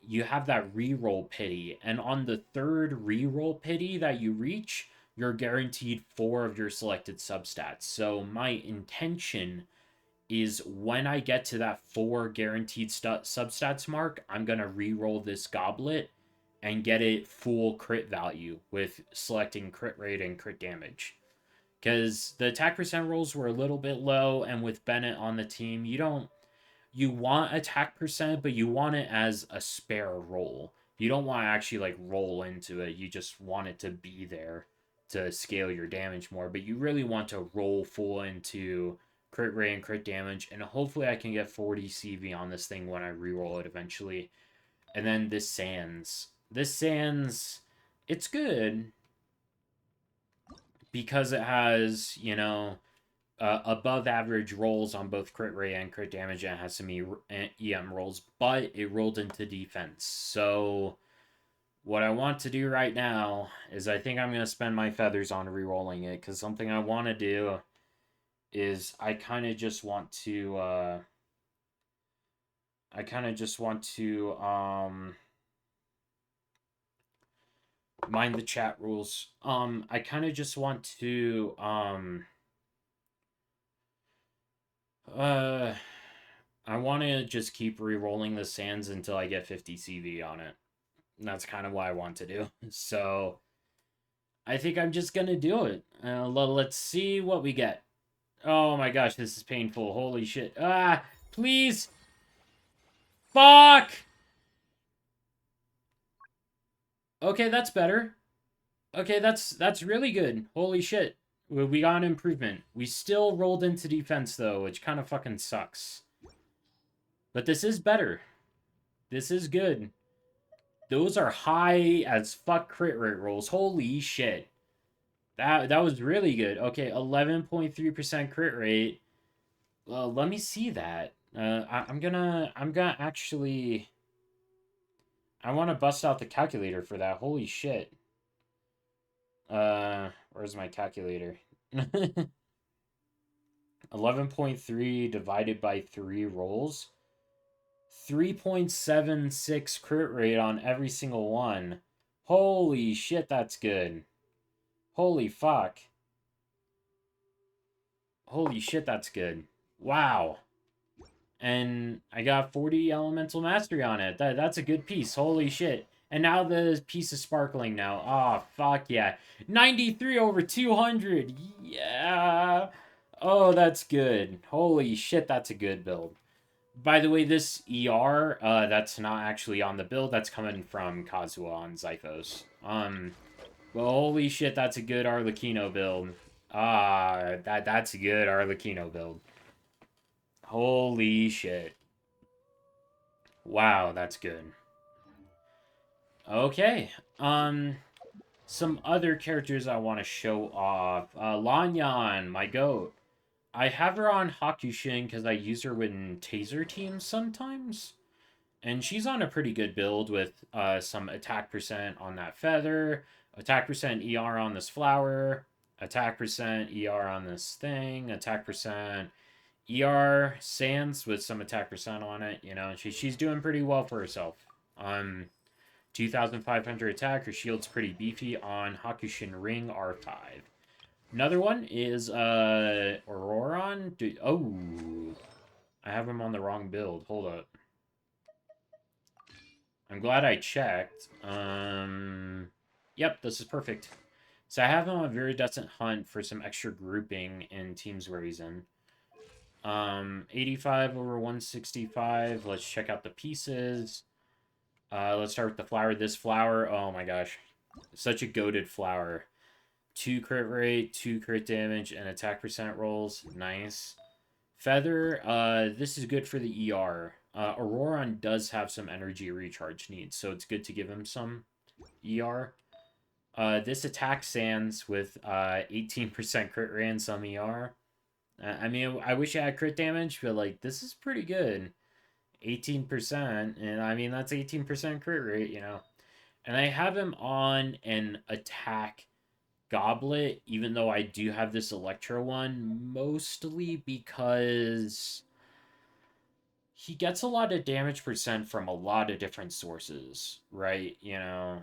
you have that reroll pity, and on the third reroll pity that you reach, you're guaranteed 4 of your selected substats. So my intention is when I get to that 4 guaranteed substats mark, I'm gonna reroll this goblet and get it full crit value with selecting crit rate and crit damage. Because the attack percent rolls were a little bit low, and with Bennett on the team, you want attack percent, but you want it as a spare roll. You don't want to actually like roll into it. You just want it to be there to scale your damage more. But you really want to roll full into crit rate and crit damage. And hopefully I can get 40 CV on this thing when I reroll it eventually. And then this Sands. This Sands, it's good because it has, you know, above average rolls on both crit rate and crit damage, and it has some EM rolls, but it rolled into defense. So what I want to do right now is I think I'm going to spend my feathers on re-rolling it, because something I want to do is I kind of just want to mind the chat rules. I kind of just want to uh I want to just keep re-rolling the sands until I get 50 CV on it. And that's kind of what I want to do. So I think I'm just gonna do it. Let's see what we get. Oh my gosh, this is painful. Holy shit. Ah, please. Fuck. Okay, that's better. Okay, that's really good. Holy shit. We got an improvement. We still rolled into defense though, which kind of fucking sucks. But this is better. This is good. Those are high as fuck crit rate rolls. Holy shit. That was really good. Okay, 11.3% crit rate. Let me see that. I'm gonna actually. I want to bust out the calculator for that. Holy shit. Where's my calculator? 11.3 divided by 3 rolls. 3.76 crit rate on every single one. Holy shit, that's good. Holy fuck. Holy shit, that's good. Wow. And I got 40 elemental mastery on it. That's a good piece. Holy shit. And now the piece is sparkling now. Oh, fuck yeah. 93 over 200. Yeah. Oh, that's good. Holy shit, that's a good build. By the way, this ER, that's not actually on the build. That's coming from Kazuha on Zyphos. Well, holy shit, that's a good Arlecchino build. That's a good Arlecchino build. Holy shit. Wow, that's good. Okay. Some other characters I want to show off. Lanyan, my goat. I have her on Hakushin because I use her in taser teams sometimes. And she's on a pretty good build with some attack percent on that feather, attack percent ER on this flower, attack percent ER on this thing, attack percent ER Sands with some attack percent on it. You know, she's doing pretty well for herself. 2,500 attack. Her shield's pretty beefy on Hakushin Ring R5. Another one is Auroron. Oh, I have him on the wrong build. Hold up. I'm glad I checked. Yep, this is perfect. So I have him on a very decent hunt for some extra grouping in teams where he's in. 85 over 165. Let's check out the pieces. Let's start with the flower. This flower, oh my gosh. Such a goated flower. 2 crit rate, 2 crit damage, and attack percent rolls. Nice. Feather, this is good for the ER. Auroron does have some energy recharge needs, so it's good to give him some ER. This attack sands with 18% crit rate and some ER. I mean, I wish I had crit damage, but like this is pretty good. 18%, and I mean that's 18% crit rate, you know. And I have him on an attack goblet, even though I do have this Electro one, mostly because he gets a lot of damage percent from a lot of different sources, right? You know,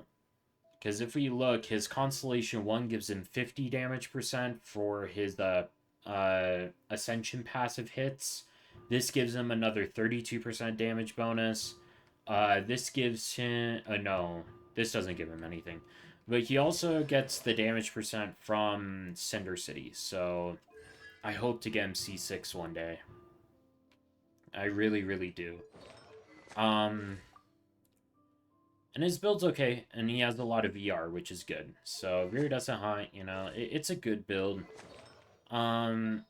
because if we look, his Constellation 1 gives him 50 damage percent for his Ascension passive hits. This gives him another 32% damage bonus. This gives him. No, this doesn't give him anything. But he also gets the damage percent from Cinder City. So I hope to get him C6 one day. I really, really do. Um, And his build's okay, and he has a lot of ER, which is good. So Viridescent Hunt, you know, it's a good build. Um,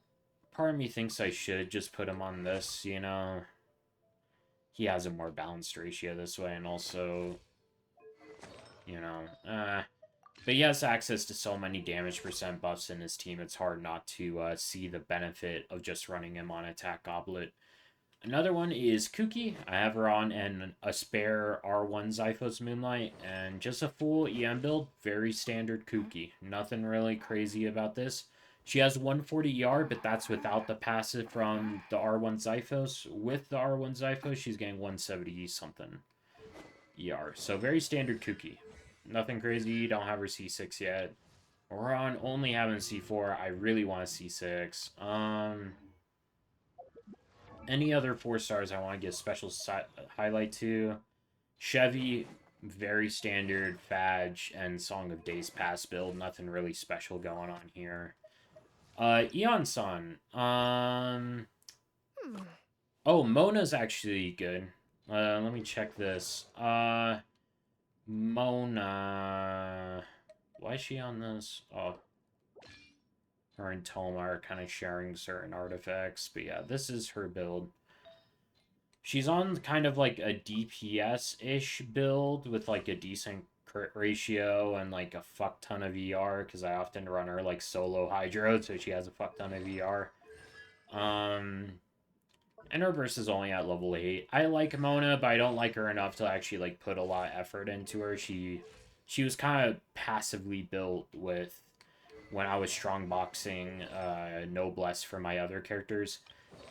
Part of me thinks I should just put him on this, you know. He has a more balanced ratio this way, and also, you know, but he has access to so many damage percent buffs in his team, it's hard not to see the benefit of just running him on Attack Goblet. Another one is Kuki. I have her on and a spare R1 Zyphos Moonlight and just a full EM build. Very standard Kuki. Nothing really crazy about this. She has 140 ER, but that's without the passive from the R1 Zyphos. With the R1 Zyphos, she's getting 170 something ER. So very standard Kuki. Nothing crazy. Don't have her C6 yet. We're on only having C4. I really want a C6. Any other 4 stars I want to give special highlight to? Chevy, very standard Fadge and Song of Days Past build. Nothing really special going on here. Eon-san. Oh, Mona's actually good. Let me check this. Mona. Why is she on this? Oh, her and Toma are kind of sharing certain artifacts. But yeah, this is her build. She's on kind of like a DPS-ish build with like a decent crit ratio and like a fuck ton of ER because I often run her like solo Hydro, so she has a fuck ton of ER. And her burst is only at level 8. I like Mona, but I don't like her enough to actually like put a lot of effort into her. She was kind of passively built with when I was strong boxing Noblesse for my other characters.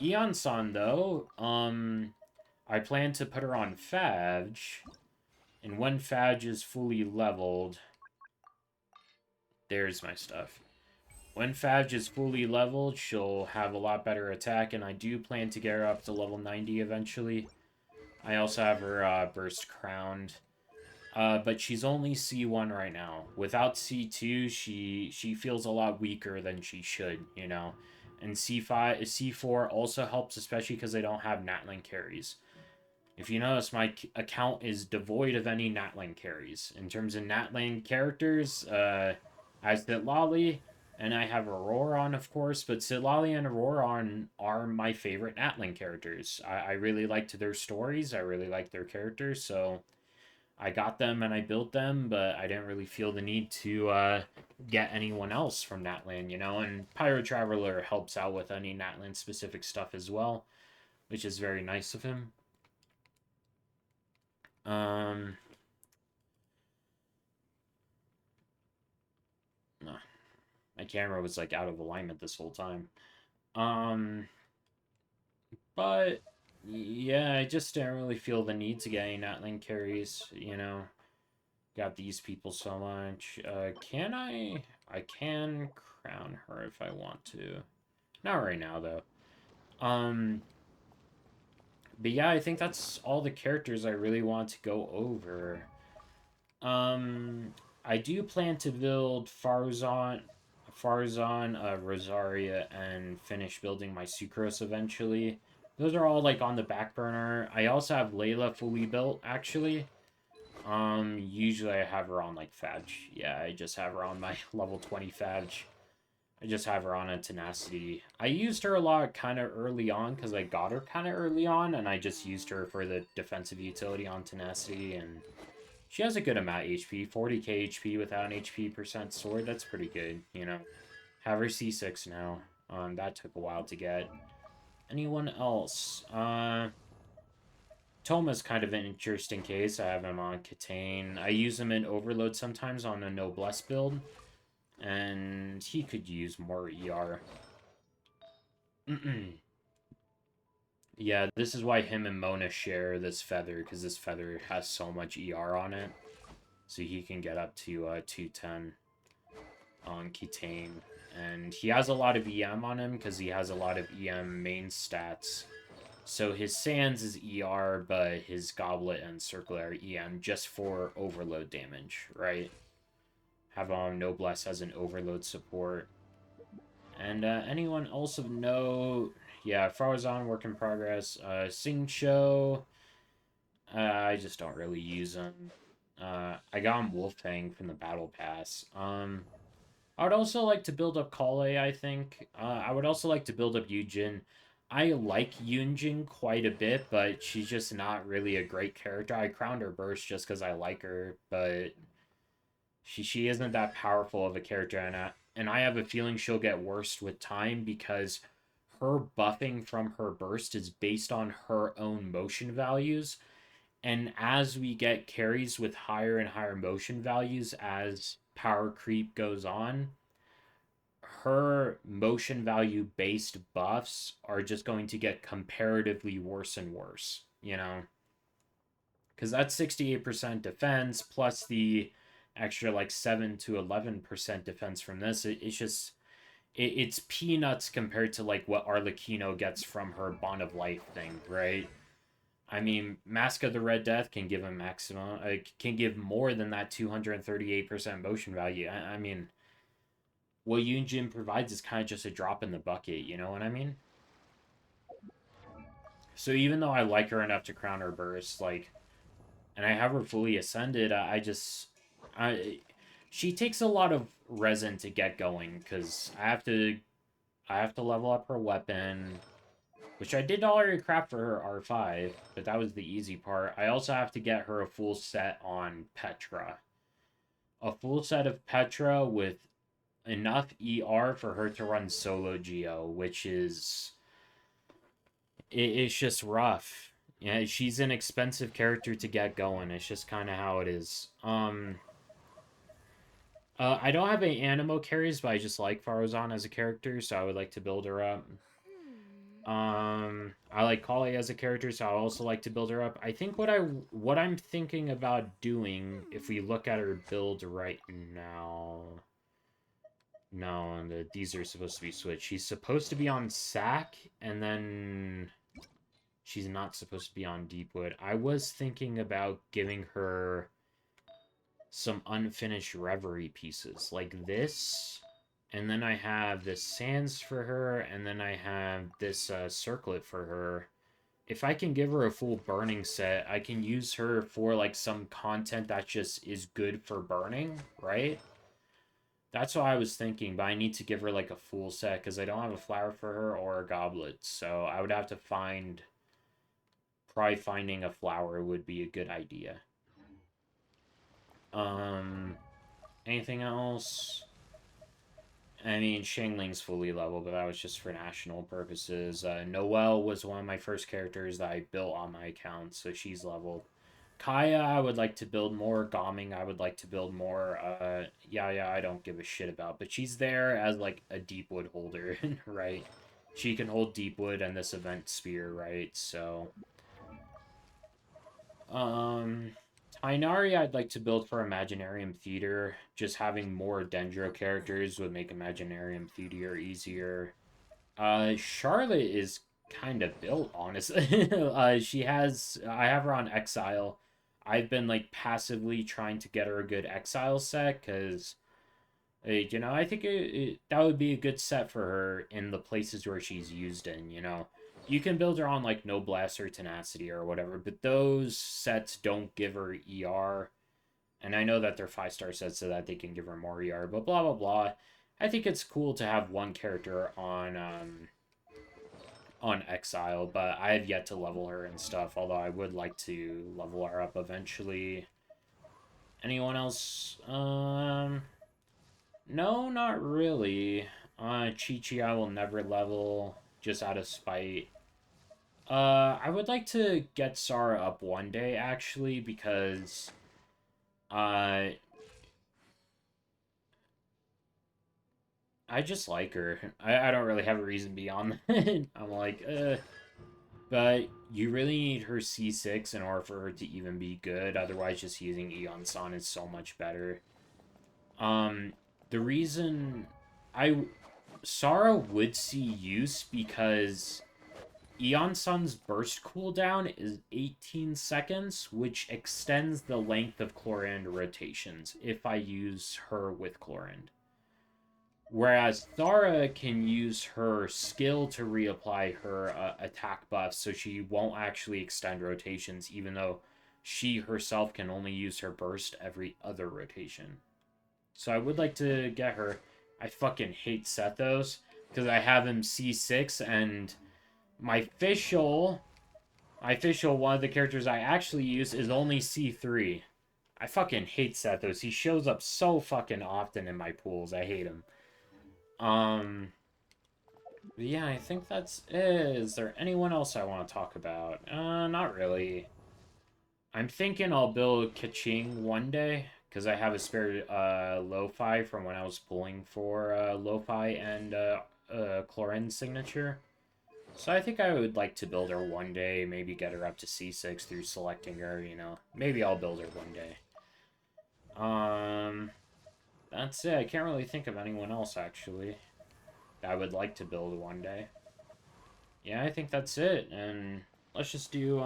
Eon-san though, I plan to put her on Fadge, and when Fadge is fully leveled, there's my stuff. When Fadge is fully leveled, she'll have a lot better attack, and I do plan to get her up to level 90 eventually. I also have her burst crowned. But she's only C1 right now. Without C2, she feels a lot weaker than she should, you know. And C5, C4 also helps, especially because they don't have Natlan carries. If you notice, my account is devoid of any Natlan carries. In terms of Natlan characters, I have Sitlali, and I have Auroron, of course, but Sitlali and Auroron are my favorite Natlan characters. I really liked their stories, I really liked their characters, so I got them and I built them, but I didn't really feel the need to get anyone else from Natlan, you know, and Pyro Traveler helps out with any Natlan specific stuff as well, which is very nice of him. Um, no, my camera was like out of alignment this whole time. Um, but yeah, I just didn't really feel the need to get any Natlan carries, you know. Got these people so much. Can I? I can crown her if I want to. Not right now though. But yeah, I think that's all the characters I really want to go over. Um, I do plan to build Farzan, Rosaria, and finish building my Sucrose eventually. Those are all like on the back burner. I also have Layla fully built actually. Usually I have her on like Fadge. Yeah, I just have her on my level 20 Fadge. I just have her on a Tenacity. I used her a lot kind of early on because I got her kind of early on, and I just used her for the defensive utility on Tenacity, and she has a good amount of HP. 40k HP without an HP percent sword, that's pretty good, you know. Have her C6 now. That took a while to get. Anyone else? Toma's kind of an interesting case. I have him on Catane. I use him in Overload sometimes on a Noblesse build. And he could use more ER. Yeah, this is why him and Mona share this feather, because this feather has so much ER on it. So he can get up to 210 on Kitane. And he has a lot of EM on him, because he has a lot of EM main stats. So his Sands is ER, but his Goblet and Circle are EM just for overload damage, right? Have Noblesse as an overload support. And anyone else of note? Yeah, Farzan, work in progress. Sing Cho, I just don't really use him. I got him Wolfang from the Battle Pass. I would also like to build up Kale, I think. I would also like to build up Yujin. I like Yunjin quite a bit, but she's just not really a great character. I crowned her Burst just because I like her, but she isn't that powerful of a character, and I have a feeling she'll get worse with time because her buffing from her burst is based on her own motion values. And as we get carries with higher and higher motion values as power creep goes on, her motion value based buffs are just going to get comparatively worse and worse, you know? Because that's 68% defense plus the extra like 7 to 11% defense from this. It's just it's peanuts compared to like what Arlecchino gets from her Bond of Life thing, right? I mean, Mask of the Red Death can give a maximum, can give more than that 238% motion value. I mean, what Yunjin provides is kind of just a drop in the bucket, you know what I mean? So even though I like her enough to crown her burst, like, and I have her fully ascended, I she takes a lot of resin to get going because I have to level up her weapon, which I did already craft for her R5, but that was the easy part. I also have to get her a full set on Petra. A full set of Petra with enough ER for her to run solo Geo, which is it's just rough. Yeah, she's an expensive character to get going. It's just kind of how it is. I don't have any Animo carries, but I just like Farazan as a character, so I would like to build her up. Hmm. I like Kali as a character, so I also like to build her up. I think what I'm thinking about doing, if we look at her build right now, no, these are supposed to be switched. She's supposed to be on Sack, and then she's not supposed to be on Deepwood. I was thinking about giving her some unfinished Reverie pieces, like this. And then I have this Sands for her, and then I have this Circlet for her. If I can give her a full burning set, I can use her for like some content that just is good for burning, right? That's what I was thinking, but I need to give her like a full set because I don't have a flower for her or a goblet. So I would have to probably finding a flower would be a good idea. Um, anything else? I mean, Shangling's fully level, but that was just for national purposes. Noelle was one of my first characters that I built on my account, so she's leveled. Kaya, I would like to build more. Gaming, I would like to build more. Yeah, I don't give a shit about, but she's there as like a Deepwood holder, right? She can hold Deepwood and this event spear, right? So, um, Tainari, I'd like to build for Imaginarium Theater. Just having more Dendro characters would make Imaginarium Theater easier. Charlotte is kind of built, honestly. I have her on Exile. I've been like passively trying to get her a good exile set because you know, I think that would be a good set for her in the places where she's used in, you know. You can build her on like Noblesse or Tenacity or whatever, but those sets don't give her ER. And I know that they're 5-star sets so that they can give her more ER, but blah blah blah. I think it's cool to have one character on Exile, but I have yet to level her and stuff, although I would like to level her up eventually. Anyone else? No, not really. Chi-Chi I will never level, just out of spite. I would like to get Sara up one day, actually, because, uh, I just like her. I don't really have a reason beyond that. I'm like, but you really need her C6 in order for her to even be good, otherwise just using Eon San is so much better. The reason I Sara would see use because Eon Sun's burst cooldown is 18 seconds, which extends the length of Chlorinde rotations if I use her with Chlorinde. Whereas Thara can use her skill to reapply her attack buffs, so she won't actually extend rotations, even though she herself can only use her burst every other rotation. So I would like to get her. I fucking hate Sethos because I have him C6 and my official, one of the characters I actually use is only C3. I fucking hate Sethos. He shows up so fucking often in my pools. I hate him. Yeah, I think that's it. Is there anyone else I want to talk about? Not really. I'm thinking I'll build Kaching one day, because I have a spare lo-fi from when I was pulling for lo-fi and Chlorine signature. So I think I would like to build her one day, maybe get her up to C6 through selecting her, you know. Maybe I'll build her one day. That's it. I can't really think of anyone else, actually, that I would like to build one day. Yeah, I think that's it, and let's just do,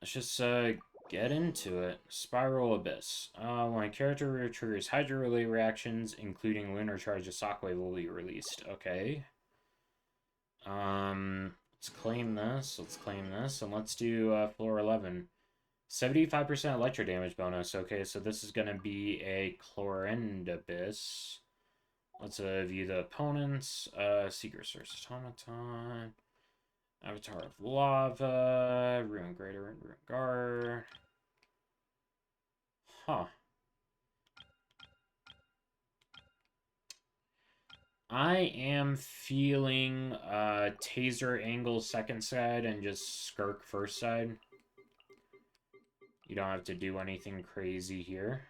let's just get into it. Spiral Abyss. When a character triggers Hydro Relay reactions, including Lunar Charge, a Shockwave will be released. Okay. Let's claim this. Let's claim this, and let's do floor 11. 75% electro damage bonus. Okay, so this is gonna be a Chlorinde Abyss. Let's view the opponents. Seeker Source Automaton. Avatar of Lava, Ruin Greater, and Ruin Guard. Huh. I am feeling Taser Angle second side and just Skirk first side. You don't have to do anything crazy here.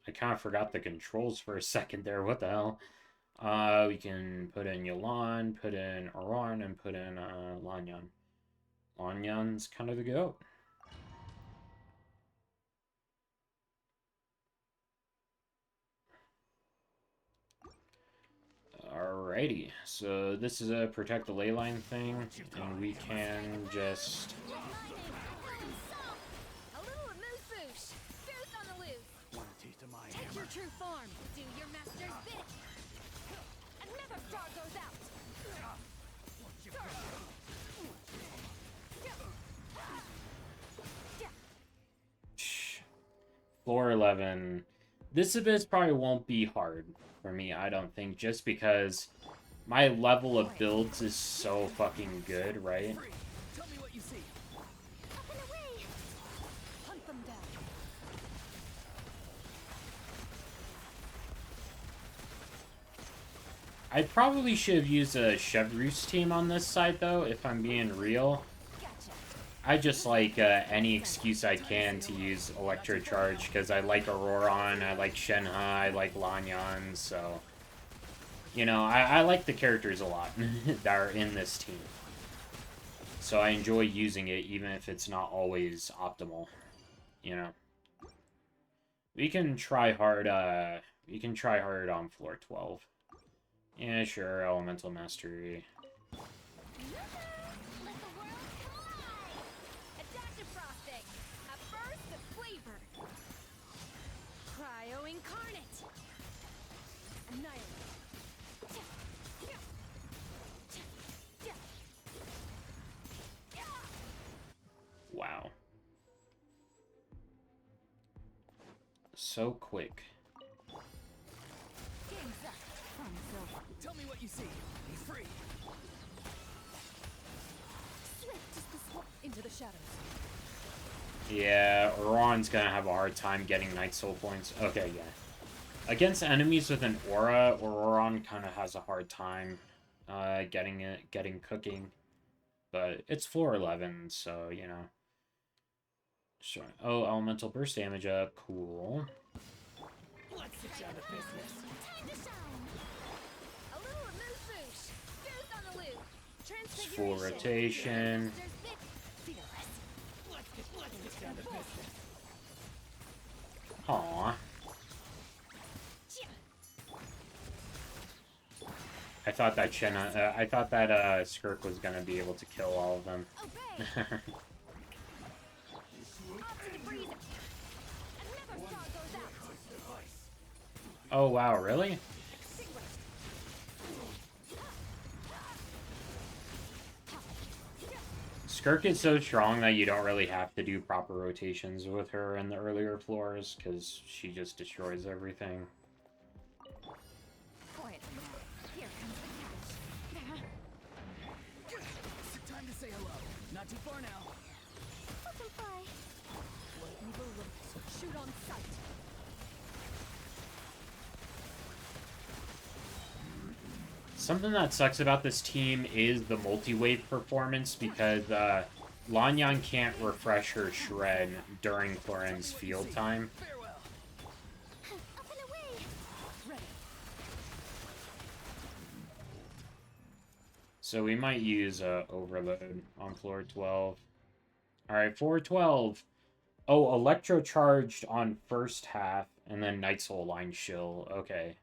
I kind of forgot the controls for a second there. What the hell? We can put in Yelan, put in Aran, and put in Lanyan. Lanyan's kind of the goat. Alrighty, so this is a protect the ley line thing, and we can just... A little amuse-bouche. Boost on the loose. Take your true form. Do your master's bidding. Another star goes out. Floor 11. This abyss probably won't be hard for me, I don't think, just because my level of builds is so fucking good, right? Tell me what you see. Up and away. Hunt them down. I probably should have used a Chevreuse team on this side, though, if I'm being real. I just like any excuse I can to use Electro Charge, because I like Auroron, I like Shenhe, I like Lanyan, so... You know, I like the characters a lot that are in this team. So I enjoy using it even if it's not always optimal, you know. We can try hard on floor 12. Yeah, sure, elemental mastery. Let the world collide! Adaptive frosting! A burst of flavor! Cryo incarnate! Annihilate! Wow. So quick. Tell me what you see. He's free. Swift as the swap into the shadows. Yeah, Oron's gonna have a hard time getting Night Soul points. Okay, yeah. Against enemies with an aura, Oron kind of has a hard time getting cooking. But it's floor 11, so, you know. Sure. Oh, elemental burst damage up. Cool. Let's get down to business. Time to shine! A little amuse-bouche! Goose on the loop! It's full rotation. Let's get down to business. Aww. I thought that Skirk was gonna be able to kill all of them. Oh wow, really? Skirk is so strong that you don't really have to do proper rotations with her in the earlier floors, because she just destroys everything. Time to say hello. Not too far now. Shoot on sight. Something that sucks about this team is the multi-wave performance, because Lanyan can't refresh her shred during Floren's field time. Farewell. Up and away. Ready. So we might use Overload on floor 12. Alright, floor 12. Oh, Electro charged on first half, and then Night Soul line shill. Okay.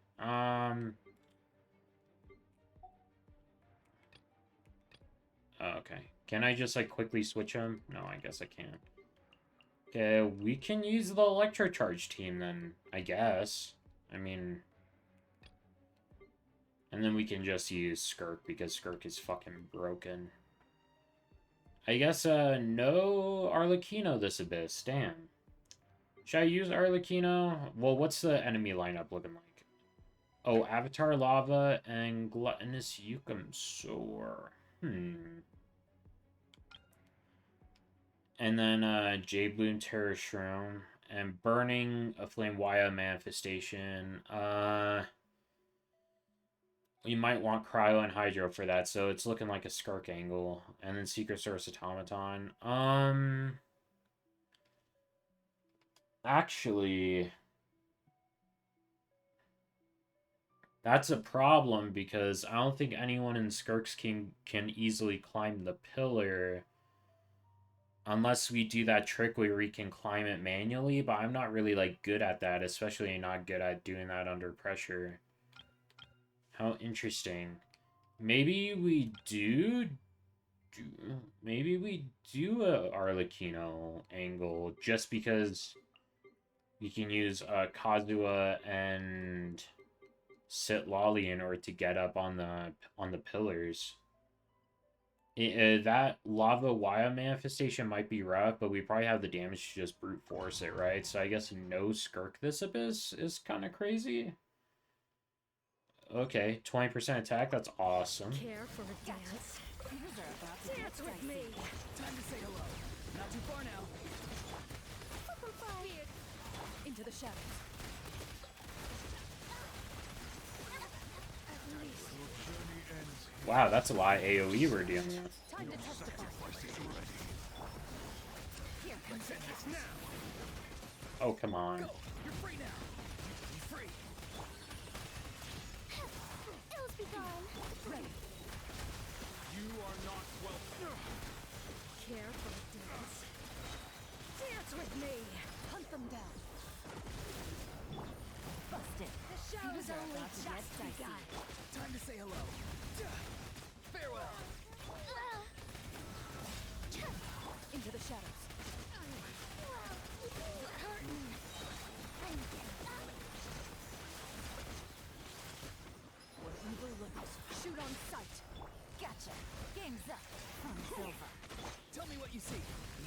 Okay. Can I just, like, quickly switch them? No, I guess I can't. Okay, we can use the Electro Charge team then, I guess. I mean... And then we can just use Skirk, because Skirk is fucking broken. I guess, no Arlecchino this Abyss. Damn. Should I use Arlecchino? Well, what's the enemy lineup looking like? Oh, Avatar Lava and Gluttonous Yukumsor. And then, Jade Bloom Terror Shroom. And Burning a Flame Waya Manifestation. We might want Cryo and Hydro for that, so it's looking like a Skirk angle. And then Secret Source Automaton. Actually... That's a problem, because I don't think anyone in Skirk's can easily climb the pillar. Unless we do that trick where we can climb it manually, but I'm not really, like, good at that, especially not good at doing that under pressure. How interesting. Maybe we do a Arlecchino angle, just because we can use Kazuha and Sitlali in order to get up on the pillars. That Lava Waya manifestation might be rough, but we probably have the damage to just brute force it, right? So I guess no Skirk this Abyss is kind of crazy. Okay, 20% attack, that's awesome. Care for a dance? Dance with me. Time to say hello. Not too far now. Into the shadows. Wow, that's a lot of AoE we're dealing with. Time to testify. Here comes the catch. Oh, come on. Go. You're free now. He's free. Ills be gone. Ready. You are not welcome. Care for a dance? Dance with me! Hunt them down. Busted. The show's only just begun. Time to say hello. Farewell. Into the shadows. The curtain. Where evil lurks. Shoot on sight. Gotcha. Game's up. It's over. Tell me what you see.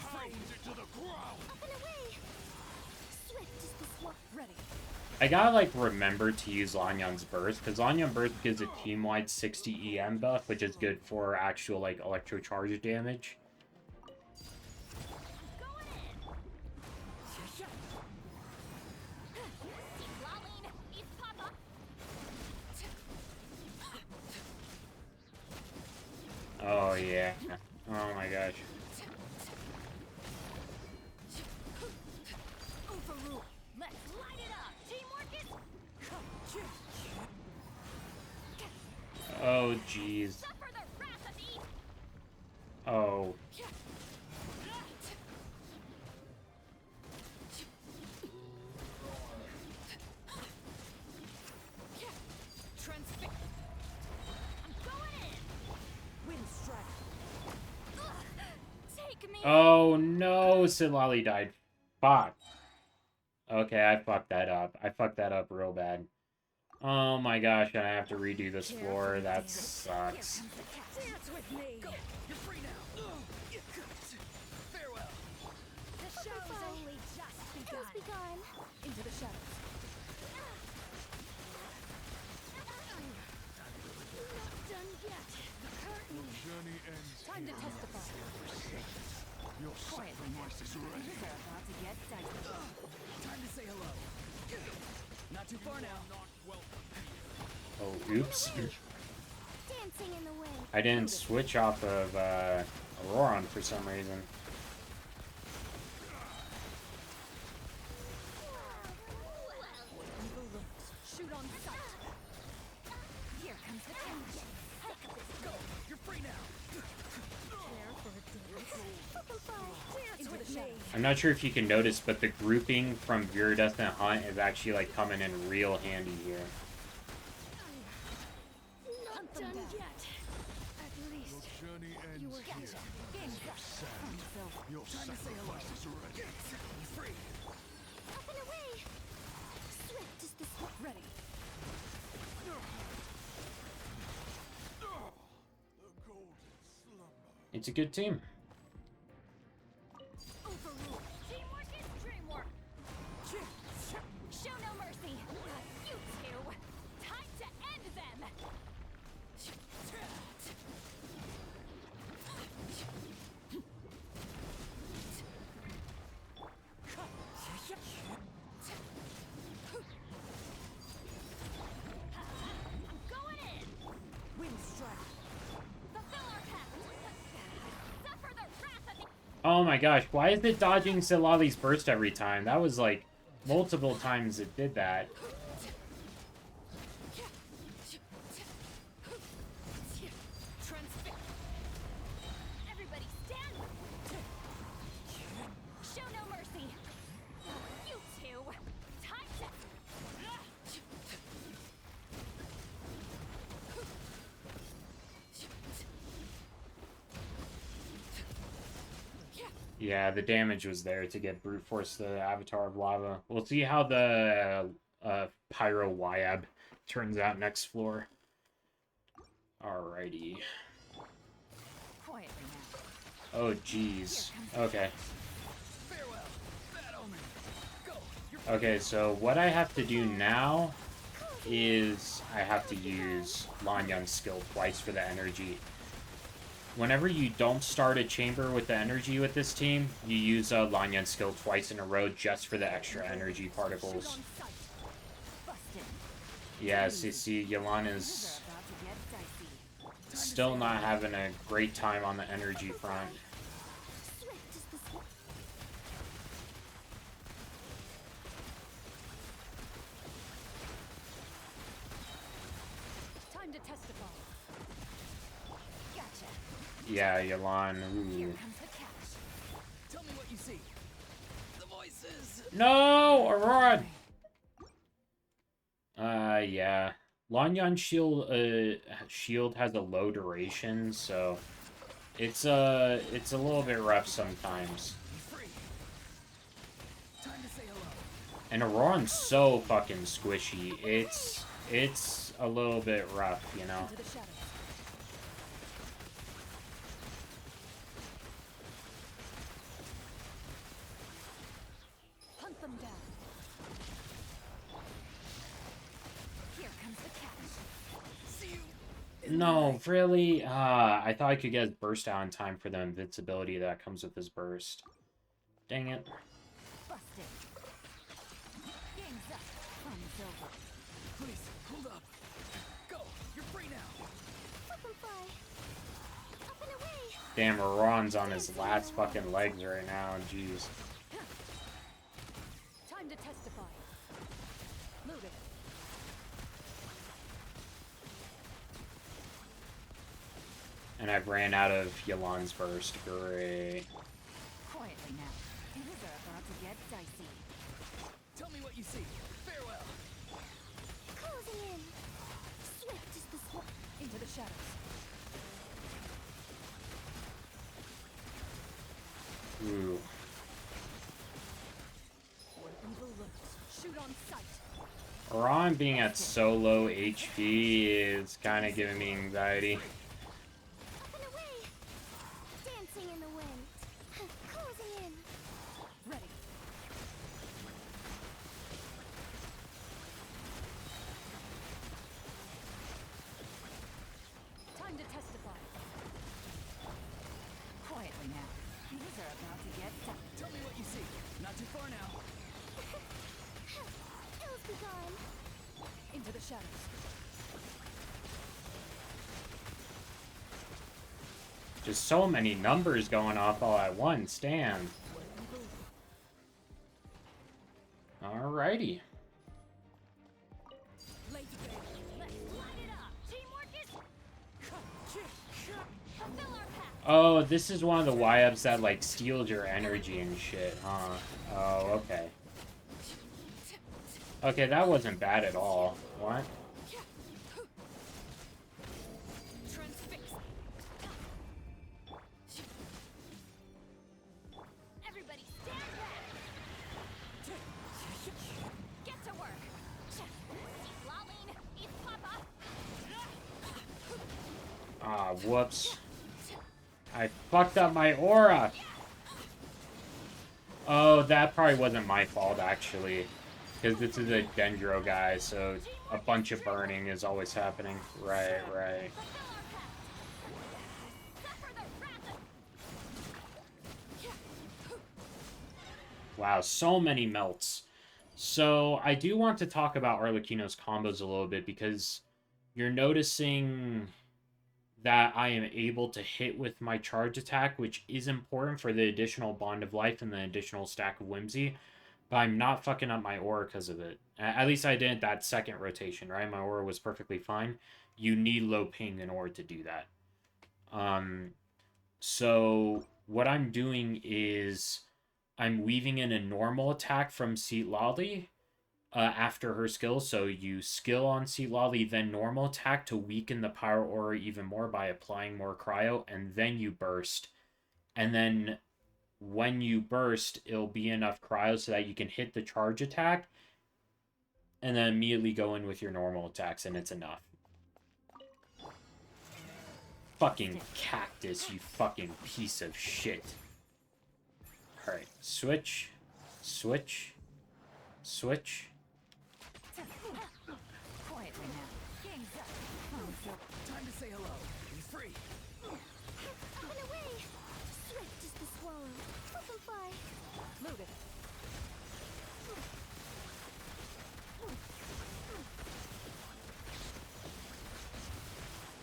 Pound it to the ground. Up and away. Swift is the swap. Ready. I gotta, like, remember to use Lanyan's Burst, because Lanyan Burst gives a team-wide 60 EM buff, which is good for actual, like, electrocharge damage. Going in. See Lolene. Eat Papa. Oh, yeah. Oh, my gosh. Overrule. Let's light it up. Teamwork is Oh, jeez. suffer the wrath of Eve. Oh. Transfix. I'm going in. Wind strike. Take me. Oh, no. Silali died. Fuck. Okay, I fucked that up. I fucked that up real bad. Oh my gosh, and I have to redo this floor. That sucks. Dance with me. Go. You're free now. Farewell. The show's Bye-bye. only just Has begun. begun. Into the shadows. Not done yet. The curtain. Journey ends Time to here. testify. Your sacrifice is ready. Things are about to get dicey. Time to say hello. Not too far now. Oh, oops. Dancing in the wind. I didn't switch off of Auroron for some reason. Evil looks. Shoot on sight. Here comes the challenge. Go. You're free now. Care for a dance? Dance Into the shadows. I'm not sure if you can notice, but the grouping from Viridescent Hunt is actually like coming in real handy here. Not done yet. At Your least. journey ends You were here. Game's up. Fun silver. Your Time to say hello. sacrifice is ready. Free. Up and away. Swift is the swap. Ready. The golden slumber. It's a good team. Overrule. Teamwork is dreamwork. Show no mercy. You two. Time to end them. I'm going in. Wind strike. Fulfill our pact. Suffer the wrath of the Oh my gosh, why is it dodging Silali's burst every time? That was like multiple times it did that. Transfix. Everybody stand. Show no mercy. You two. Time to. Yeah, the damage was there to get brute force the Avatar of Lava. We'll see how the Pyro Wyab turns out next floor. Alrighty. Quietly now. Oh, jeez. Okay. Farewell. Bad omen. Go. You're Okay, so what I have to do now is I have to use Lanyan's skill twice for the energy. Whenever you don't start a chamber with the energy with this team, you use Lanyan's skill twice in a row just for the extra energy Shoot particles. on sight. Busted. Yes, you see, Yelan Things is are about to get dicey. still not having a great time on the energy front. Swift is the swap. Time to testify. Gotcha. Yeah, Yelan. Here Ooh. comes the cat. No, Aurora. Yeah. Lanyan shield has a low duration, so it's a little bit rough sometimes. Be free. Time to say hello. And Auron's so fucking squishy. It's a little bit rough, you know. Into the shadows. Hunt them down. Here comes the catch. See you. No, really? I thought I could get his burst out in time for the invincibility that comes with his burst. Dang it. Busted. Game's up. Fun's over. Please, hold up. Go. You're free now. Up and fly. Up and away. Damn, Auron's on his last fucking legs right now. Jeez. Time to testify. Move it. And I've ran out of Yelan's burst. Great. Quietly now. Things are about to get dicey. Tell me what you see. Farewell. Closing in. Swift is the swan. Into the shadows. Ooh. Where evil lurks. Shoot on sight. Auron being at so low HP is kind of giving me anxiety. Up and away. Dancing in the wind. Closing in. Ready. Time to testify. Quietly now. Things are about to get dicey. Tell me what you see. Not too far now. Ills be gone. Into the shadows. Just so many numbers going off all at once. Damn. Alrighty. Late game. Let's light it up. Teamwork is fulfill our path. Oh, this is one of the Y-ups that, like, steals your energy and shit, huh? Oh, okay. Okay, that wasn't bad at all. What? Transfix. Everybody stand back. Get to work. Laline, eat Papa. Ah, whoops. I fucked up my aura! Oh, that probably wasn't my fault, actually. Because this is a Dendro guy, so a bunch of burning is always happening. Right, right. Suffer the wrath of Wow, so many melts. So, I do want to talk about Arlecchino's combos a little bit, because you're noticing that I am able to hit with my charge attack, which is important for the additional Bond of Life and the additional stack of Whimsy, but I'm not fucking up my aura because of it. At least I didn't that second rotation, right? My aura was perfectly fine. You need low ping in order to do that. So what I'm doing is I'm weaving in a normal attack from Citlali after her skill. So you skill on Citlali, then normal attack to weaken the power aura even more by applying more cryo, and then you burst. And then when you burst, it'll be enough cryo so that you can hit the charge attack and then immediately go in with your normal attacks, and it's enough. Fucking cactus, you fucking piece of shit. Alright, switch, switch, switch. Quietly now. Game's up. Fun's over. Time to say hello. Be free. up and away. Swift is the swallow. Up and fly. Move it.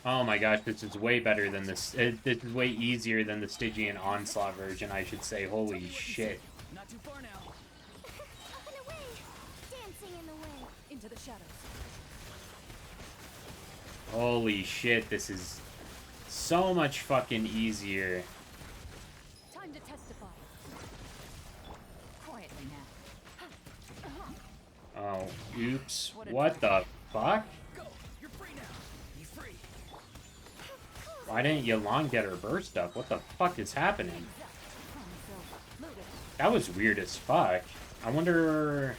Oh my gosh, this is way better than this. This is way easier than the Stygian Onslaught version, I should say. Holy shit. Not too far now. Up and away. Dancing in the wind. Into the shadows. Holy shit, this is so much fucking easier. Time to testify. Quietly now. Oh, oops. What the fuck? Go! You're free now! Be free! Why didn't Yelan get her burst up? What the fuck is happening? That was weird as fuck. I wonder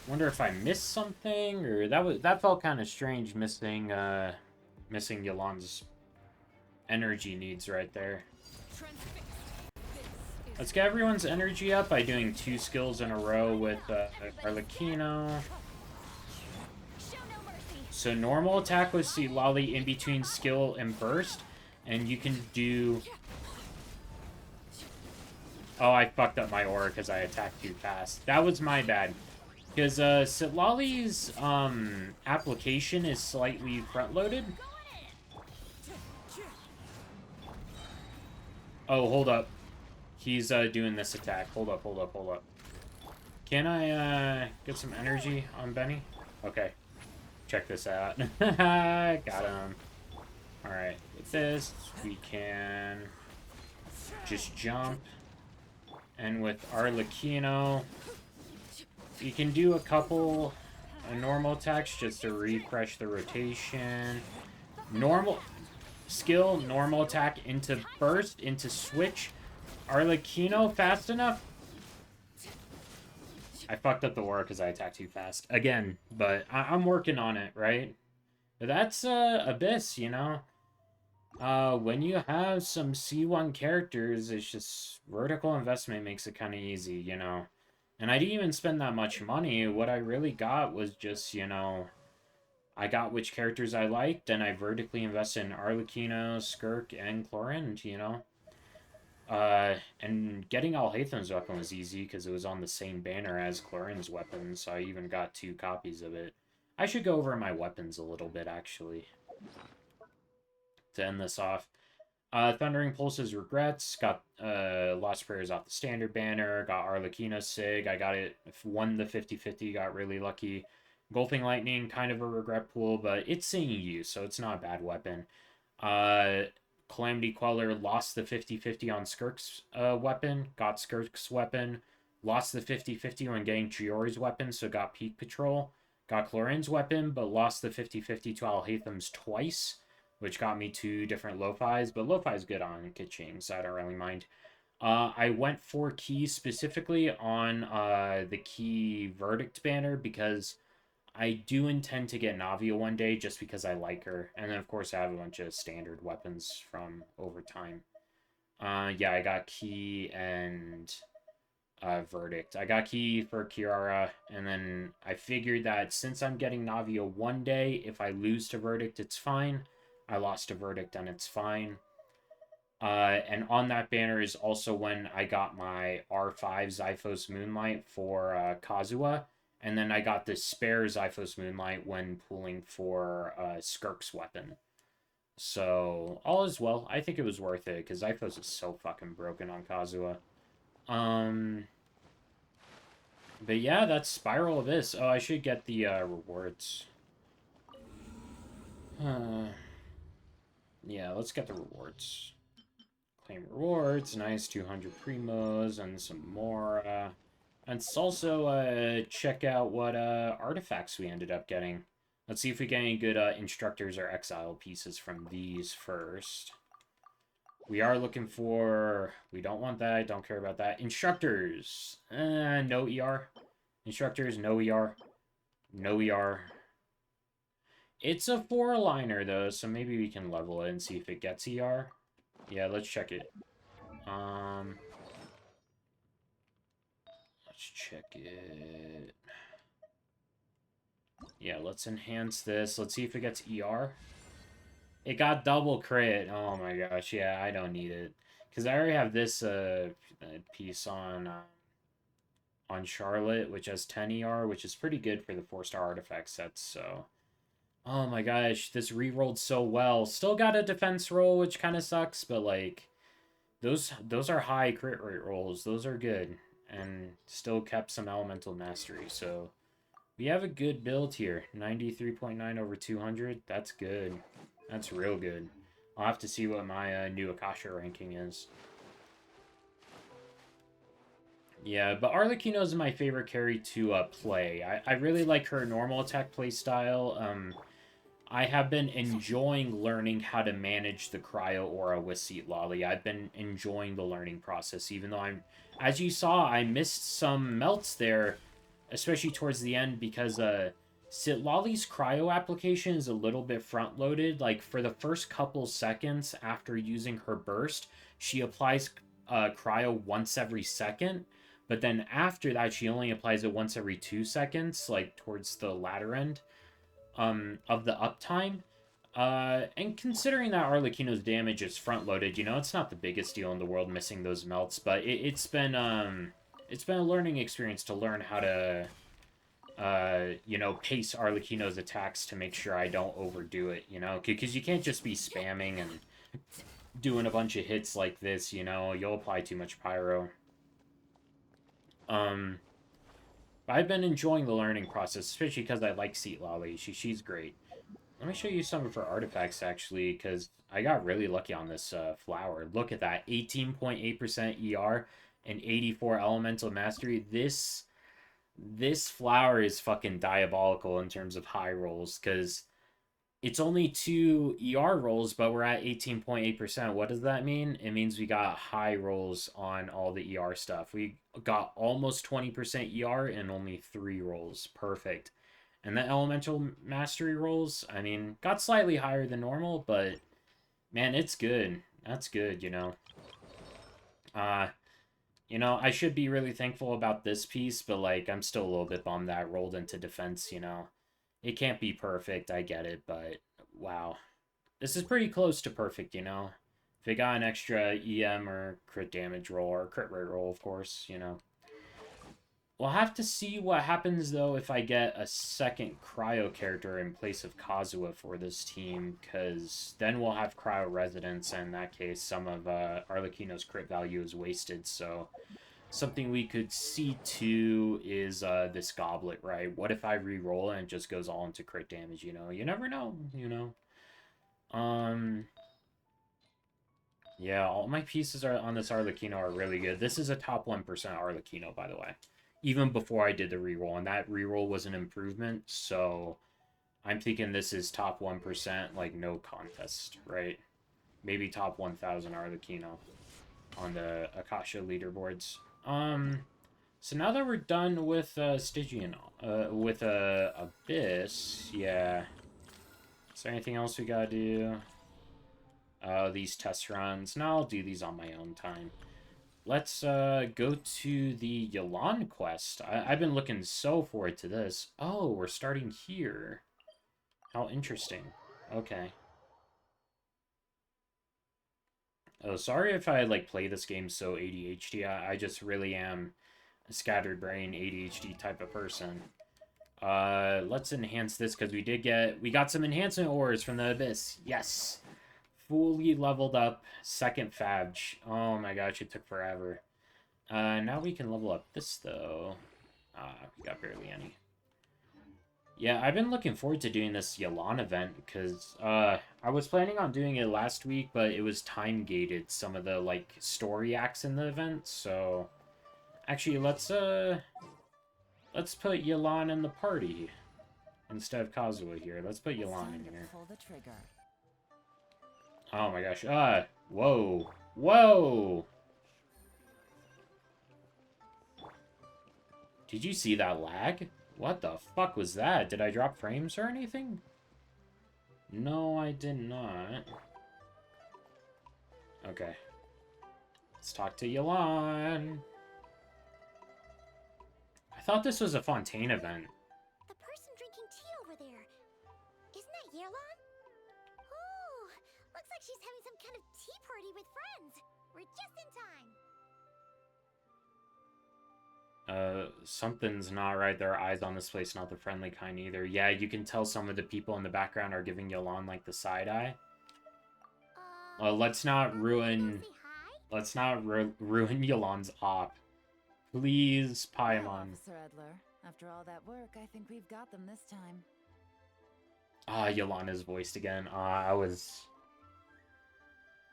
if I missed something, or that felt kind of strange, missing Yelan's energy needs right there. Let's get everyone's energy up by doing 2 skills in a row with Arlecchino. So normal attack was see Lolly in between skill and burst, and you can do... Oh, I fucked up my aura because I attacked too fast. That was my bad. Because Sitlali's application is slightly front-loaded. Oh, hold up. He's doing this attack. Hold up. Can I get some energy on Benny? Okay. Check this out. Got him. Alright, with this, we can just jump. And with Arlecchino, you can do a couple normal attacks just to refresh the rotation. Normal skill, normal attack into burst, into switch. Arlecchino fast enough? I fucked up the aura because I attacked too fast. Again, but I'm working on it, right? But that's Abyss, you know? When you have some C1 characters, it's just vertical investment makes it kind of easy, you know? And I didn't even spend that much money. What I really got was just, you know, I got which characters I liked, and I vertically invested in Arlecchino, Skirk, and Chlorinde, you know? And getting Alhaitham's weapon was easy because it was on the same banner as Clorinde's weapon, so I even got 2 copies of it. I should go over my weapons a little bit, actually, to end this off. Thundering Pulse's Regrets, got Lost Prayers off the standard banner, got Arlecchino Sig, I got it, won the 50-50, got really lucky. Engulfing Lightning, kind of a regret pool, but it's seeing use, so it's not a bad weapon. Calamity Queller lost the 50-50 on Skirk's weapon, got Skirk's weapon, lost the 50-50 when getting Chiori's weapon, so got Peak Patrol, got Clorinde's weapon, but lost the 50-50 to Alhaitham's twice, which got me 2 different Lo-Fis, but Lo-Fi's good on Kitching, so I don't really mind. I went for Key specifically on the Key Verdict banner because I do intend to get Navia one day just because I like her. And then, of course, I have a bunch of standard weapons from over time. Yeah, I got Key and Verdict. I got Key for Kiara, and then I figured that since I'm getting Navia one day, if I lose to Verdict, it's fine. I lost to Verdict, and it's fine. And on that banner is also when I got my R5 Zyphos Moonlight for Kazuha. And then I got this spare Zyphos Moonlight when pooling for Skirk's weapon. So, all is well. I think it was worth it, because Zyphos is so fucking broken on Kazuha. But yeah, that's Spiral Abyss. Oh, I should get the rewards. Yeah, let's get the rewards. Claim rewards. Nice, 200 primos and some more. And let's also check out what artifacts we ended up getting. Let's see if we get any good instructors or exile pieces from these first. We are looking for... We don't want that. Don't care about that. Instructors. No ER. Instructors, no ER. No ER. It's a 4-liner, though, so maybe we can level it and see if it gets ER. Yeah, let's check it. Let's check it. Yeah, let's enhance this. Let's see if it gets ER. It got double crit. Oh my gosh, yeah, I don't need it. Because I already have this piece on Charlotte, which has 10 ER, which is pretty good for the 4-star artifact sets, so... Oh my gosh, this re-rolled so well. Still got a defense roll, which kind of sucks, but like... Those are high crit rate rolls. Those are good. And still kept some elemental mastery, so... We have a good build here. 93.9 over 200. That's good. That's real good. I'll have to see what my new Akasha ranking is. Yeah, but Arlecchino's my favorite carry to play. I really like her normal attack play style. I have been enjoying learning how to manage the Cryo Aura with Seat Lolly. I've been enjoying the learning process, even though as you saw, I missed some melts there, especially towards the end, because Sitlali's cryo application is a little bit front loaded. Like for the first couple seconds after using her burst, she applies cryo once every second. But then after that, she only applies it once every 2 seconds, like towards the latter end of the uptime. And considering that Arlecchino's damage is front loaded, you know, it's not the biggest deal in the world missing those melts, but it's been a learning experience to learn how to you know, pace Arlecchino's attacks to make sure I don't overdo it, you know? Because you can't just be spamming and doing a bunch of hits like this, you know? You'll apply too much pyro. I've been enjoying the learning process, especially because I like Seat Lolly. She's great. Let me show you some of her artifacts, actually, because I got really lucky on this flower. Look at that. 18.8% ER and 84 Elemental Mastery. This flower is fucking diabolical in terms of high rolls, because it's only 2 ER rolls, but we're at 18.8%. What does that mean? It means we got high rolls on all the ER stuff. We got almost 20% ER and only 3 rolls. Perfect. And the Elemental Mastery rolls, I mean, got slightly higher than normal, but man, it's good. That's good, you know. You know, I should be really thankful about this piece, but, like, I'm still a little bit bummed that I rolled into defense, you know. It can't be perfect, I get it, but, wow. This is pretty close to perfect, you know. If it got an extra EM or crit damage roll, or crit rate roll, of course, you know. We'll have to see what happens, though, if I get a second Cryo character in place of Kazuha for this team, because then we'll have Cryo Residence, and in that case, some of Arlecchino's crit value is wasted, so something we could see, too, is this Goblet, right? What if I re-roll and it just goes all into crit damage, you know? You never know, you know? Yeah, all my pieces are on this Arlecchino are really good. This is a top 1% Arlecchino, by the way. Even before I did the reroll, and that reroll was an improvement, so I'm thinking this is top 1%, like, no contest, right? Maybe top 1,000 Arlecchino on the Akasha leaderboards. So now that we're done with Stygian, with Abyss, yeah. Is there anything else we gotta do? These test runs. No, I'll do these on my own time. Let's go to the Yelan quest. I've been looking so forward to this. Oh, we're starting here. How interesting. Okay. Oh, sorry if I, like, play this game so ADHD. I just really am a scattered brain ADHD type of person. Let's enhance this, because we got some enhancement ores from the Abyss. Yes! Fully leveled up second Fabj. Oh my gosh, it took forever. Now we can level up this, though. We got barely any. Yeah, I've been looking forward to doing this Yelan event, because, I was planning on doing it last week, but it was time-gated, some of the, like, story acts in the event, so... Actually, let's put Yelan in the party, instead of Kazuha here. Let's put Yelan in here. Pull the trigger. Oh my gosh. Whoa. Whoa! Did you see that lag? What the fuck was that? Did I drop frames or anything? No, I did not. Okay. Let's talk to Yelan. I thought this was a Fontaine event. The person drinking tea over there. Isn't that Yelan? Ooh, looks like she's having some kind of tea party with friends. We're just in time. Something's not right. There are eyes on this place, not the friendly kind either. Yeah, you can tell some of the people in the background are giving Yelan, like, the side eye. Let's not ruin... Say hi? Let's not ruin Yelan's op. Please, Paimon. Officer Edler, after all that work, I think we've got them this time. Yelan is voiced again.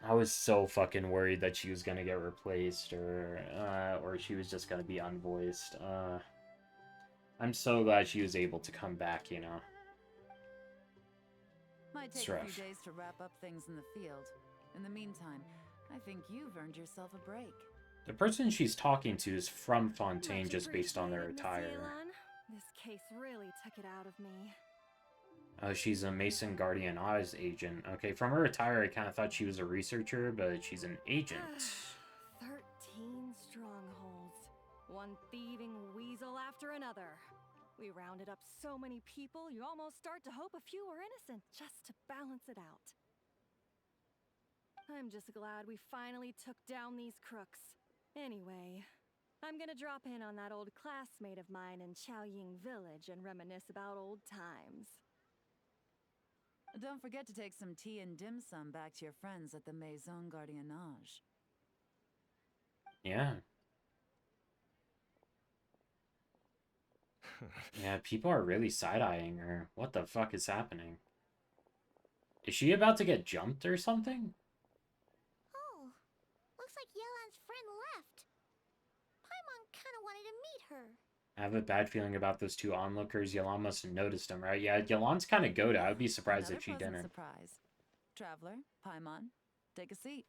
I was so fucking worried that she was gonna get replaced or she was just gonna be unvoiced. I'm so glad she was able to come back, you know. Might It's take a few rough. days to wrap up things in the field. In the meantime, I think you've earned yourself a break. The person she's talking to is from Fontaine Much just based on their appreciated, Miss attire. Yelan. This case really took it out of me. She's a Mason Guardian Oz agent. Okay, from her attire, I kind of thought she was a researcher, but she's an agent. 13 strongholds. One thieving weasel after another. We rounded up so many people, you almost start to hope a few were innocent, just to balance it out. I'm just glad we finally took down these crooks. Anyway, I'm gonna drop in on that old classmate of mine in Chaoying Village and reminisce about old times. Don't forget to take some tea and dim sum back to your friends at the Maison Gardiennage. Yeah. Yeah, people are really side-eyeing her. What the fuck is happening? Is she about to get jumped or something? Oh, looks like Yelan's friend left. Paimon kinda wanted to meet her. I have a bad feeling about those two onlookers. Yelan must have noticed them, right? Yeah, Yelan's kind of goated. I would be surprised Another if she pleasant didn't. surprise. Traveler, Paimon, take a seat.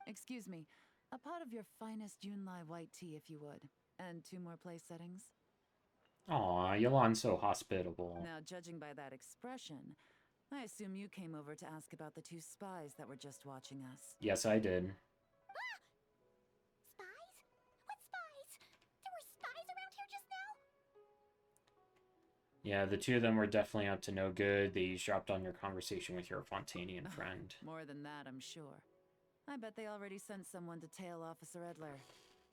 Excuse me, a pot of your finest Yunlai white tea, if you would. And 2 more place settings. Aw, Yelan's so hospitable. Now, judging by that expression, I assume you came over to ask about the 2 spies that were just watching us. Yes, I did. Spies? What spies? There were spies around here just now? Yeah, the two of them were definitely up to no good. They eavesdropped on your conversation with your Fontanian friend. More than that, I'm sure. I bet they already sent someone to tail Officer Edler.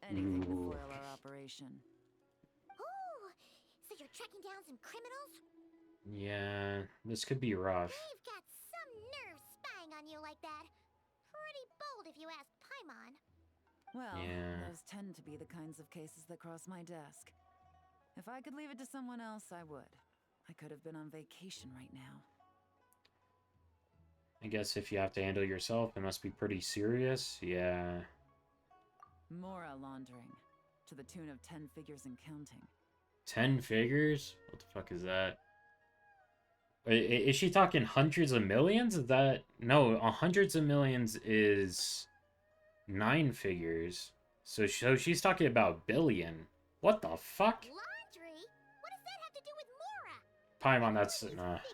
Anything to Ooh. foil our operation. Oh, so you're tracking down some criminals? Yeah, this could be rough. They've got some nerve spying on you like that. Pretty bold if you ask Paimon. Well, Yeah. those tend to be the kinds of cases that cross my desk. If I could leave it to someone else, I would. I could have been on vacation right now. I guess if you have to handle it yourself, it must be pretty serious. Yeah. Mora laundering. To the tune of 10 figures and counting. 10 figures? What the fuck is that? Is she talking hundreds of millions? Is that... No, hundreds of millions is 9 figures. So she's talking about billion. What the fuck? Laundry? What does that have to do with Mora? Paimon, that's... These Nah. figures.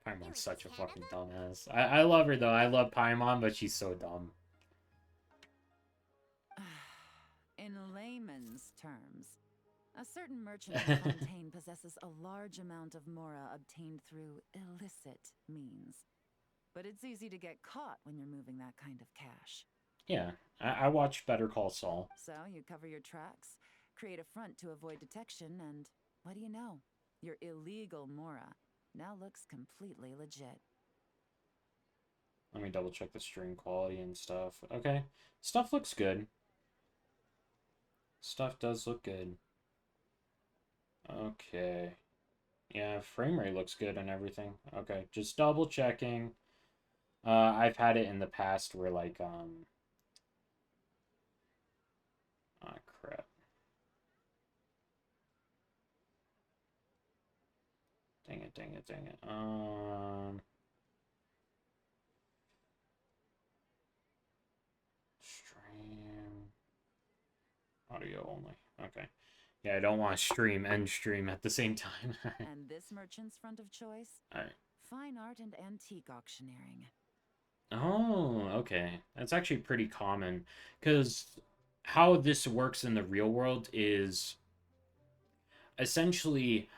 Paimon's such a fucking dumbass. I love her, though. I love Paimon, but she's so dumb. In layman's terms, a certain merchant in Fontaine possesses a large amount of Mora obtained through illicit means. But it's easy to get caught when you're moving that kind of cash. Yeah, I watched Better Call Saul. So you cover your tracks, create a front to avoid detection, and what do you know? Your illegal Mora now looks completely legit. Let me double check the stream quality and stuff. Okay, stuff looks good. Stuff does look good. Okay. Yeah, frame rate looks good and everything. Okay, just double checking. I've had it in the past where like ah, crap. Dang it, dang it, dang it. Stream audio only. Okay. Yeah, I don't want to stream and stream at the same time. And this merchant's front of choice? Alright. Fine art and antique auctioneering. Oh, okay. That's actually pretty common. Because how this works in the real world is essentially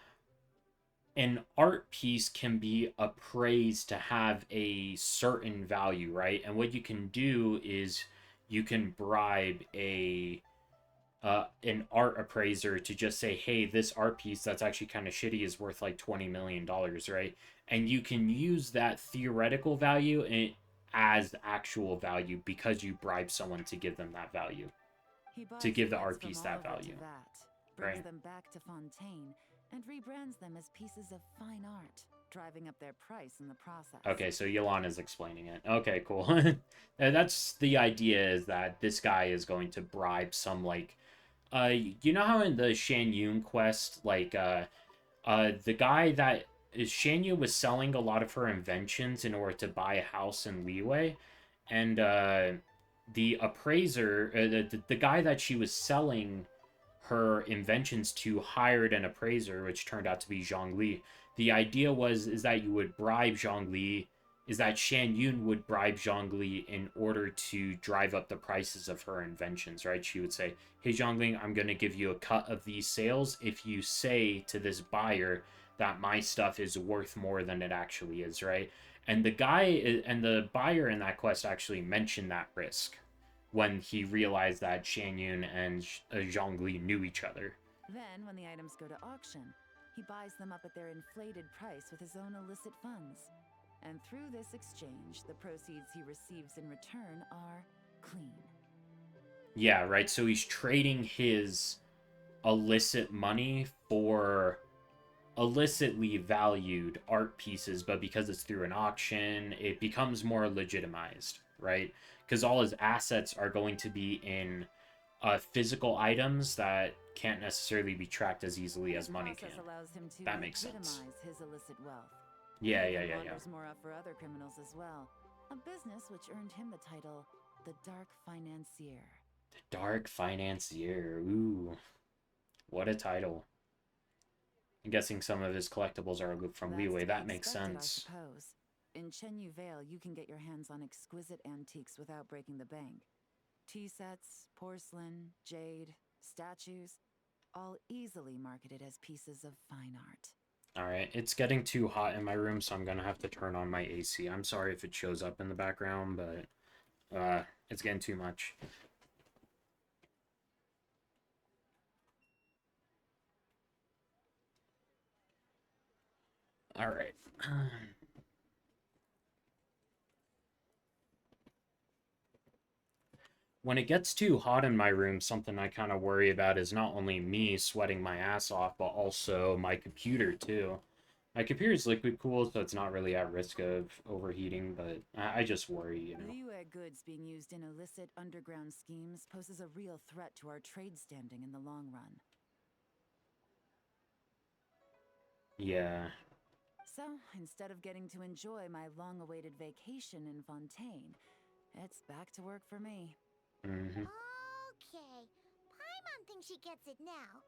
an art piece can be appraised to have a certain value, right? And what you can do is you can bribe an art appraiser to just say, hey, this art piece that's actually kind of shitty is worth like $20 million, right? And you can use that theoretical value as actual value because you bribe someone to give them that value. He buys To give the art goods from piece that Oliver to value. that. brings Right. them back to Fontaine, and rebrands them as pieces of fine art, driving up their price in the process. Okay, so Yelan is explaining it. Okay, cool. That's the idea, is that this guy is going to bribe some, like, you know how in the Shan Yun quest, like, the guy that is Shan Yun was selling a lot of her inventions in order to buy a house in Liyue, and the appraiser, the guy that she was selling her inventions to hired an appraiser, which turned out to be Zhongli. The idea is that you would bribe Zhongli, is that Shan Yun would bribe Zhongli in order to drive up the prices of her inventions, right? She would say, "Hey Zhongli, I'm going to give you a cut of these sales if you say to this buyer that my stuff is worth more than it actually is," right? And the buyer in that quest actually mentioned that risk when he realized that Shan Yun and Zhongli knew each other. Then, when the items go to auction, he buys them up at their inflated price with his own illicit funds. And through this exchange, the proceeds he receives in return are clean. Yeah, right. So he's trading his illicit money for illicitly valued art pieces, but because it's through an auction, it becomes more legitimized, right? Because all his assets are going to be in physical items that can't necessarily be tracked as easily as money can. Allows him to That makes sense. legitimize his illicit wealth. Yeah, He yeah, even yeah, yeah. launders more up for other criminals as well. A business which earned him the title the Dark Financier. Dark Financier. Ooh, what a title. I'm guessing some of his collectibles are from That's Liyue. to be That makes expected, I sense. suppose. In Chenyu Vale, you can get your hands on exquisite antiques without breaking the bank. Tea sets, porcelain, jade, statues, all easily marketed as pieces of fine art. Alright, it's getting too hot in my room, so I'm gonna have to turn on my AC. I'm sorry if it shows up in the background, but it's getting too much. Alright. When it gets too hot in my room, something I kind of worry about is not only me sweating my ass off, but also my computer, too. My computer is liquid cooled, so it's not really at risk of overheating, but I just worry, you know. Liyue goods being used in illicit underground schemes poses a real threat to our trade standing in the long run. Yeah. So, instead of getting to enjoy my long-awaited vacation in Fontaine, it's back to work for me. Mm-hmm. Okay, Paimon thinks she gets it now.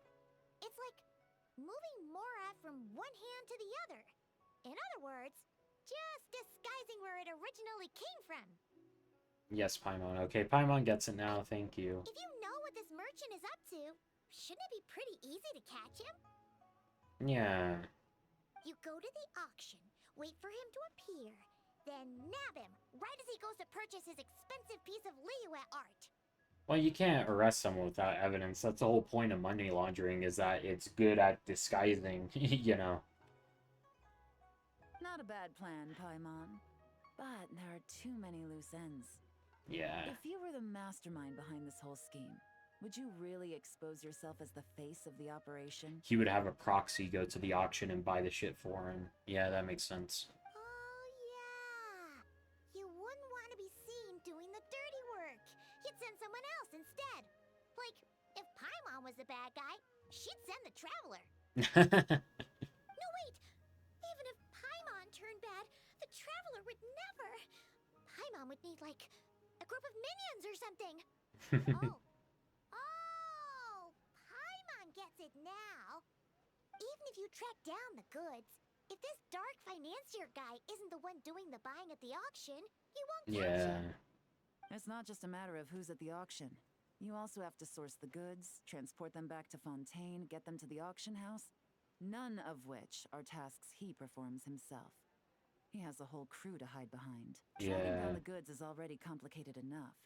It's like moving Mora from one hand to the other. In other words, just disguising where it originally came from. Yes, Paimon. Okay, Paimon gets it now. Thank you. If you know what this merchant is up to, shouldn't it be pretty easy to catch him? Yeah. You go to the auction, wait for him to appear, then nab him right as he goes to purchase his expensive piece of Liyue art. Well, you can't arrest someone without evidence. That's the whole point of money laundering, is that it's good at disguising, you know. Not a bad plan, Paimon. But there are too many loose ends. Yeah. If you were the mastermind behind this whole scheme, would you really expose yourself as the face of the operation? He would have a proxy go to the auction and buy the shit for him. Yeah, that makes sense. Oh, yeah. You wouldn't want to be seen doing the dirty work. You'd send someone else instead. Like, if Paimon was the bad guy, she'd send the Traveler. No, wait. Even if Paimon turned bad, the Traveler would never. Paimon would need, like, a group of minions or something. Oh. Oh, Paimon gets it now. Even if you track down the goods, if this Dark Financier guy isn't the one doing the buying at the auction, you won't catch Yeah. him. It's not just a matter of who's at the auction. You also have to source the goods, transport them back to Fontaine, get them to the auction house, none of which are tasks he performs himself. He has a whole crew to hide behind. Tracking Yeah. down the goods is already complicated enough.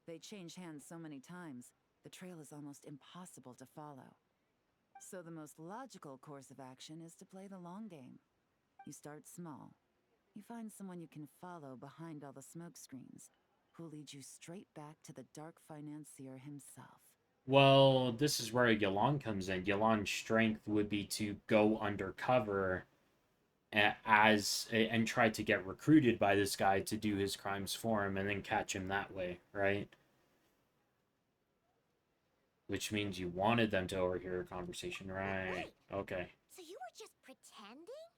They change hands so many times, the trail is almost impossible to follow. So the most logical course of action is to play the long game. You start small. You find someone you can follow behind all the smoke screens, who'll lead you straight back to the Dark Financier himself. Well, this is where Yelan comes in. Yelan's strength would be to go undercover and try to get recruited by this guy to do his crimes for him and then catch him that way, right? Which means you wanted them to overhear a conversation, right? Okay. So you were just pretending?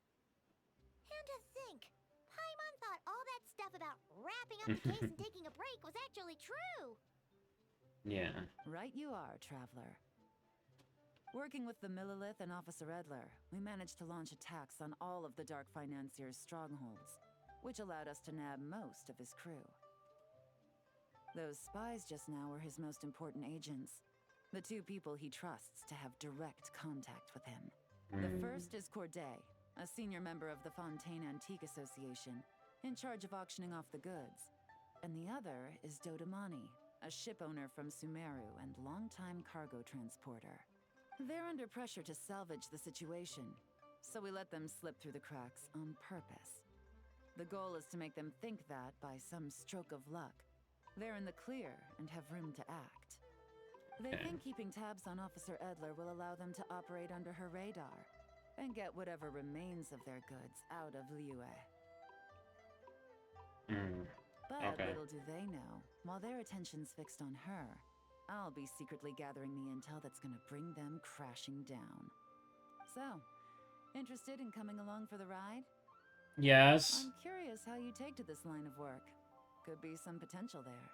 And to think, Paimon thought all that stuff about wrapping up the case and taking a break was actually true. Yeah. Right you are, Traveler. Working with the Millilith and Officer Edler, we managed to launch attacks on all of the Dark Financier's strongholds, which allowed us to nab most of his crew. Those spies just now were his most important agents, the two people he trusts to have direct contact with him. The first is Corday, a senior member of the Fontaine Antique Association, in charge of auctioning off the goods. And the other is Dodamani, a ship owner from Sumeru and longtime cargo transporter. They're under pressure to salvage the situation, so we let them slip through the cracks on purpose. The goal is to make them think that, by some stroke of luck, they're in the clear and have room to act. They think keeping tabs on Officer Edler will allow them to operate under her radar and get whatever remains of their goods out of Liyue. But little do they know, while their attention's fixed on her, I'll be secretly gathering the intel that's gonna bring them crashing down. So, interested in coming along for the ride? Yes. I'm curious how you take to this line of work. Could be some potential there.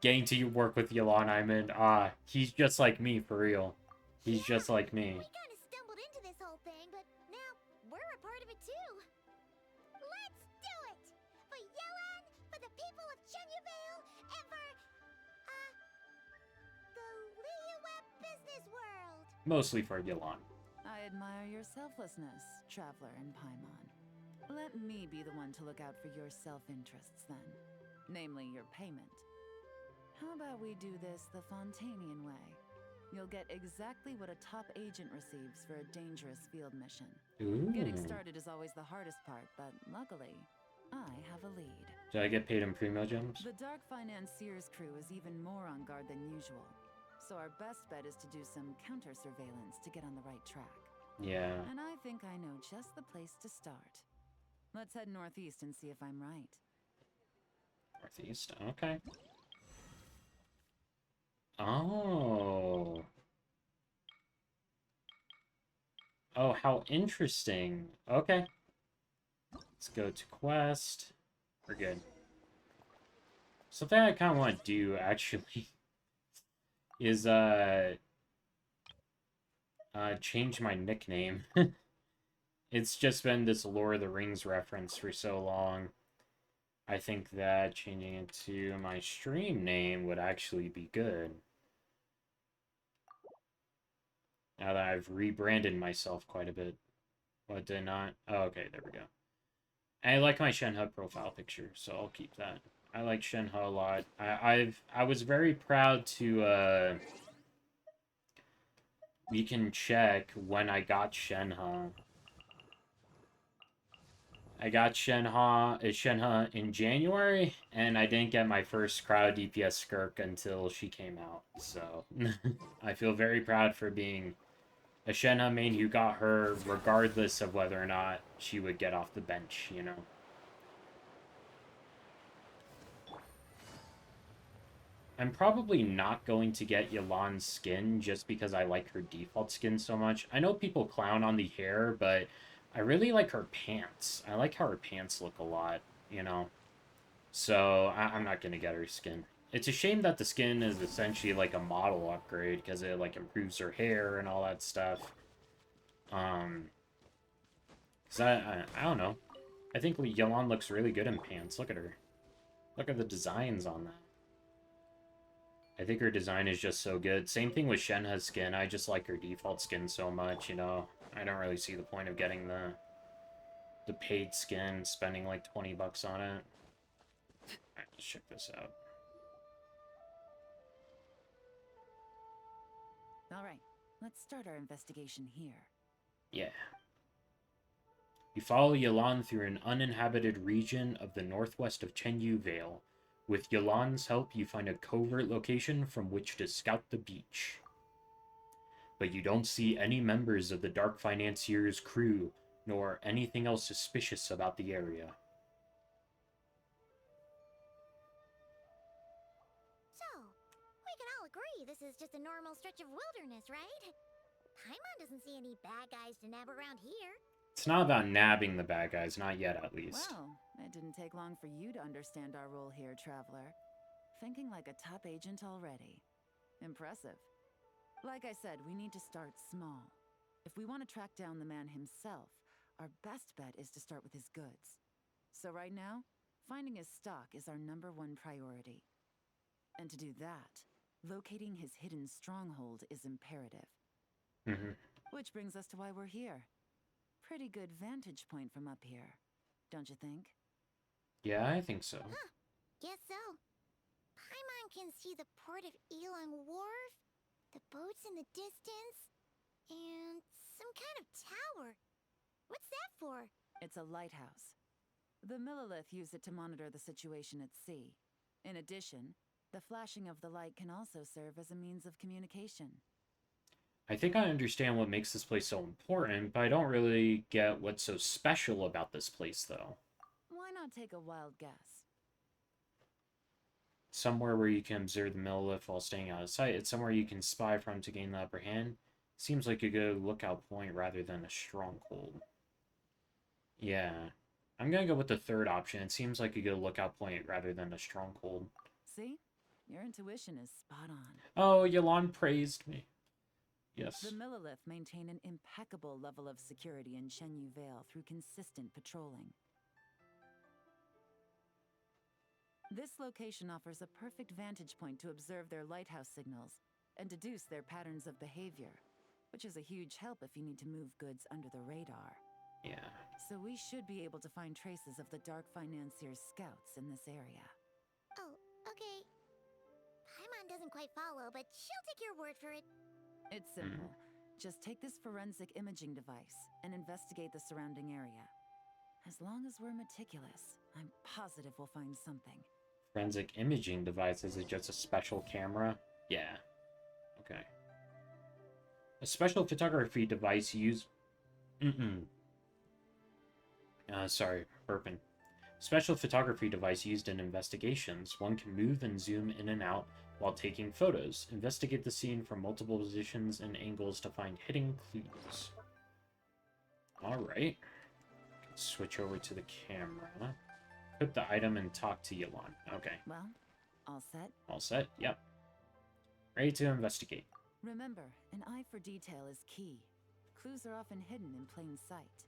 Getting to work with Yelan, he's just like me, for real. He's just like me. We kind of stumbled into this whole thing, but now we're a part of it too. Let's do it! For Yelan, for the people of Chenyavale, and for, the Liyue business world. Mostly for Yelan. I admire your selflessness, Traveler and Paimon. Let me be the one to look out for your self-interests then. Namely, your payment. How about we do this the Fontainian way? You'll get exactly what a top agent receives for a dangerous field mission. Ooh. Getting started is always the hardest part, but luckily, I have a lead. Do I get paid in primo gems? The Dark Financier's crew is even more on guard than usual, so our best bet is to do some counter-surveillance to get on the right track. Yeah. And I think I know just the place to start. Let's head northeast and see if I'm right. Northeast, okay. Oh. Oh, how interesting. Okay. Let's go to quest. We're good. Something I kind of want to do, actually, is, change my nickname. It's just been this Lord of the Rings reference for so long. I think that changing it to my stream name would actually be good. Now that I've rebranded myself quite a bit. What, did I not? Oh, okay, there we go. And I like my Shenhe profile picture, so I'll keep that. I like Shenhe a lot. I was very proud to, we can check when I got Shenhe. I got Shenhe in January, and I didn't get my first crowd DPS Skirk until she came out. So, I feel very proud for being a Shenhe main who got her regardless of whether or not she would get off the bench, you know? I'm probably not going to get Yelan's skin just because I like her default skin so much. I know people clown on the hair, but I really like her pants. I like how her pants look a lot, you know? So, I'm not going to get her skin. It's a shame that the skin is essentially like a model upgrade, because it, like, improves her hair and all that stuff. Because I don't know. I think Yelan looks really good in pants. Look at her. Look at the designs on that. I think her design is just so good. Same thing with Shenhe's skin. I just like her default skin so much, you know? I don't really see the point of getting the paid skin, spending like 20 bucks on it. Alright, let's check this out. Alright, let's start our investigation here. Yeah. You follow Yelan through an uninhabited region of the northwest of Chenyu Vale, With Yelan's help, you find a covert location from which to scout the beach. But you don't see any members of the Dark Financier's crew, nor anything else suspicious about the area. So, we can all agree this is just a normal stretch of wilderness, right? Paimon doesn't see any bad guys to nab around here. It's not about nabbing the bad guys, not yet at least. Well, it didn't take long for you to understand our role here, Traveler. Thinking like a top agent already. Impressive. Like I said, we need to start small. If we want to track down the man himself, our best bet is to start with his goods. So right now, finding his stock is our #1 priority. And to do that, locating his hidden stronghold is imperative. Which brings us to why we're here. Pretty good vantage point from up here, don't you think? Yeah, I think so. Huh. Guess so. Paimon can see the port of Yelan Wharf, the boats in the distance, and some kind of tower. What's that for? It's a lighthouse. The Millilith use it to monitor the situation at sea. In addition, the flashing of the light can also serve as a means of communication. I think I understand what makes this place so important, but I don't really get what's so special about this place, though. Why not take a wild guess? Somewhere where you can observe the Millilith while staying out of sight. It's somewhere you can spy from to gain the upper hand. Seems like a good lookout point rather than a stronghold. Yeah. I'm gonna go with the third option. It seems like a good lookout point rather than a stronghold. See? Your intuition is spot on. Oh, Yelan praised me. Yes. The Millilith maintain an impeccable level of security in Shenyu Vale through consistent patrolling. This location offers a perfect vantage point to observe their lighthouse signals and deduce their patterns of behavior, which is a huge help if you need to move goods under the radar. Yeah. So we should be able to find traces of the Dark Financier's scouts in this area. Oh, okay. Paimon doesn't quite follow, but she'll take your word for it. It's simple. Just take this forensic imaging device and investigate the surrounding area. As long as we're meticulous, I'm positive we'll find something. Forensic imaging device, is it just a special camera? Yeah. Okay. A special photography device used... sorry, burping. Special photography device used in investigations. One can move and zoom in and out while taking photos. Investigate the scene from multiple positions and angles to find hidden clues. Alright. Switch over to the camera. Put the item and talk to Yelan. Okay. Well, all set? All set? Yep. Ready to investigate. Remember, an eye for detail is key. Clues are often hidden in plain sight.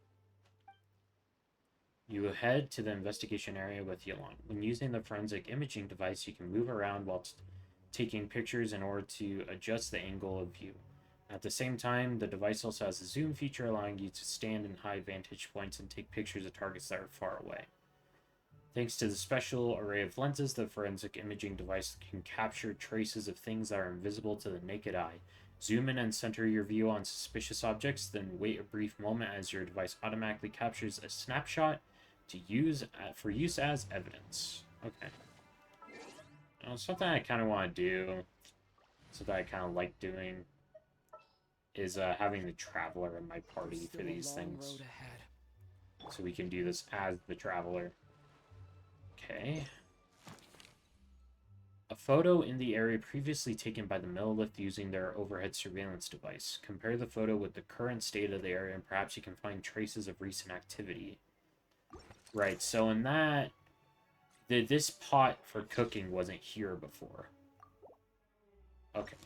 You head to the investigation area with Yelan. When using the forensic imaging device, you can move around while taking pictures in order to adjust the angle of view. At the same time, the device also has a zoom feature allowing you to stand in high vantage points and take pictures of targets that are far away. Thanks to the special array of lenses, the forensic imaging device can capture traces of things that are invisible to the naked eye. Zoom in and center your view on suspicious objects, then wait a brief moment as your device automatically captures a snapshot to use for use as evidence. Okay. Now, something I kind of want to do, something I kind of like doing, is having the Traveler in my party for these things. So we can do this as the Traveler. Okay. A photo in the area previously taken by the Millilith using their overhead surveillance device. Compare the photo with the current state of the area and perhaps you can find traces of recent activity. Right, so in that, this pot for cooking wasn't here before. Okay.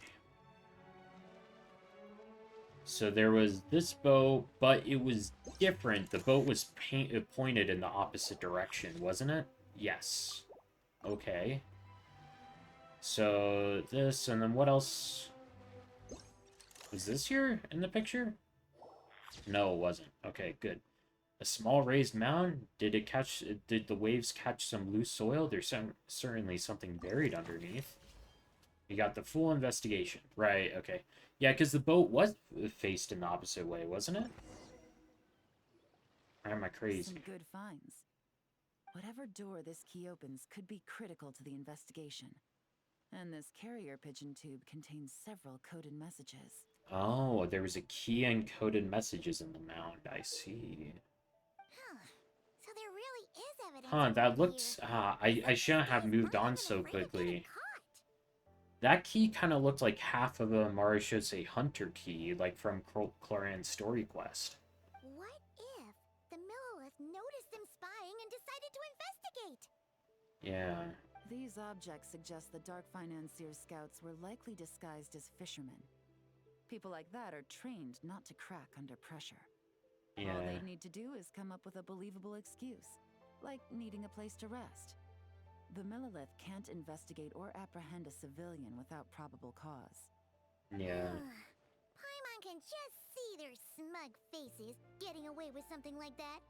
So there was this boat, but it was different. The boat was pointed in the opposite direction, wasn't it? Yes. Okay. So this, and then what else? Was this here in the picture? No, it wasn't. Okay, good. A small raised mound? Did the waves catch some loose soil? There's certainly something buried underneath. You got the full investigation. Right, okay. Yeah, because the boat was faced in the opposite way, wasn't it? Or am I crazy? Some good finds. Whatever door this key opens could be critical to the investigation. And this carrier pigeon tube contains several coded messages. Oh, there was a key and coded messages in the mound. I see. Huh. So there really is evidence Huh, around that looked... here. I It's like shouldn't these have guys moved weren't on even so afraid of getting quickly. caught. That key kind of looked like half of a Marishose Hunter key, like from Cloran's story quest. What if the Millilith noticed them spying and decided to investigate? Yeah. These objects suggest the Dark Financier scouts were likely disguised as fishermen. People like that are trained not to crack under pressure. All Yeah. they'd need to do is come up with a believable excuse, like needing a place to rest. The Millilith can't investigate or apprehend a civilian without probable cause. Yeah. Paimon can just see their smug faces getting away with something like that.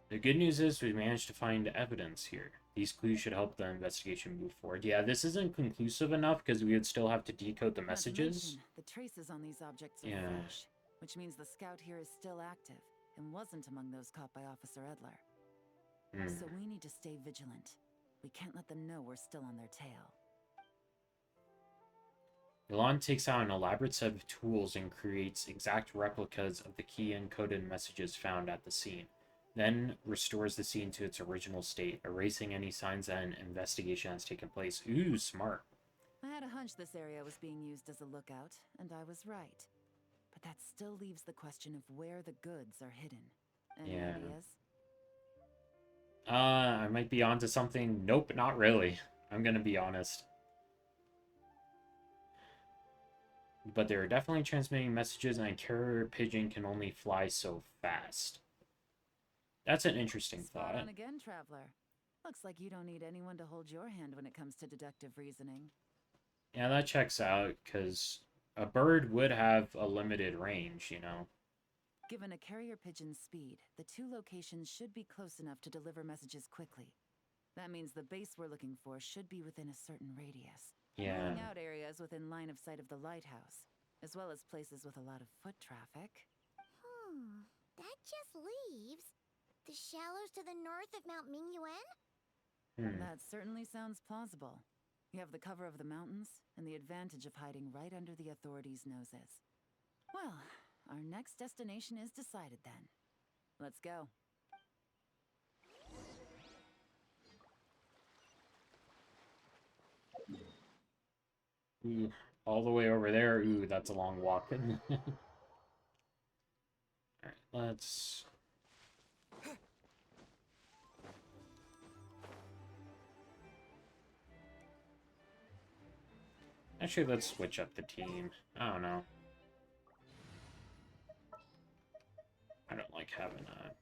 The good news is we managed to find evidence here. These clues should help the investigation move forward. Yeah, this isn't conclusive enough because we would still have to decode the Not to messages. mention, the traces on these objects are Yeah. fresh, which means the scout here is still active and wasn't among those caught by Officer Edler. Hmm. So we need to stay vigilant. We can't let them know we're still on their tail. Yelan takes out an elaborate set of tools and creates exact replicas of the key encoded messages found at the scene. Then restores the scene to its original state, erasing any signs that an investigation has taken place. Ooh, smart. I had a hunch this area was being used as a lookout, and I was right. But that still leaves the question of where the goods are hidden. Any Yeah. ideas? I might be onto something. Nope, not really. I'm gonna be honest. But they're definitely transmitting messages, and a carrier pigeon can only fly so fast. That's an interesting Spot thought. on again, Traveler. Looks like you don't need anyone to hold your hand when it comes to deductive reasoning. Yeah, that checks out, because a bird would have a limited range, you know? Given a carrier pigeon's speed, the two locations should be close enough to deliver messages quickly. That means the base we're looking for should be within a certain radius. Yeah. Ruling out areas within line of sight of the lighthouse, as well as places with a lot of foot traffic. That just leaves the shallows to the north of Mount Mingyuan? That certainly sounds plausible. You have the cover of the mountains, and the advantage of hiding right under the authorities' noses. Well, our next destination is decided then. Let's go. Ooh, all the way over there. Ooh, that's a long walk. Alright, let's... Actually, let's switch up the team. I don't know. I don't like having a...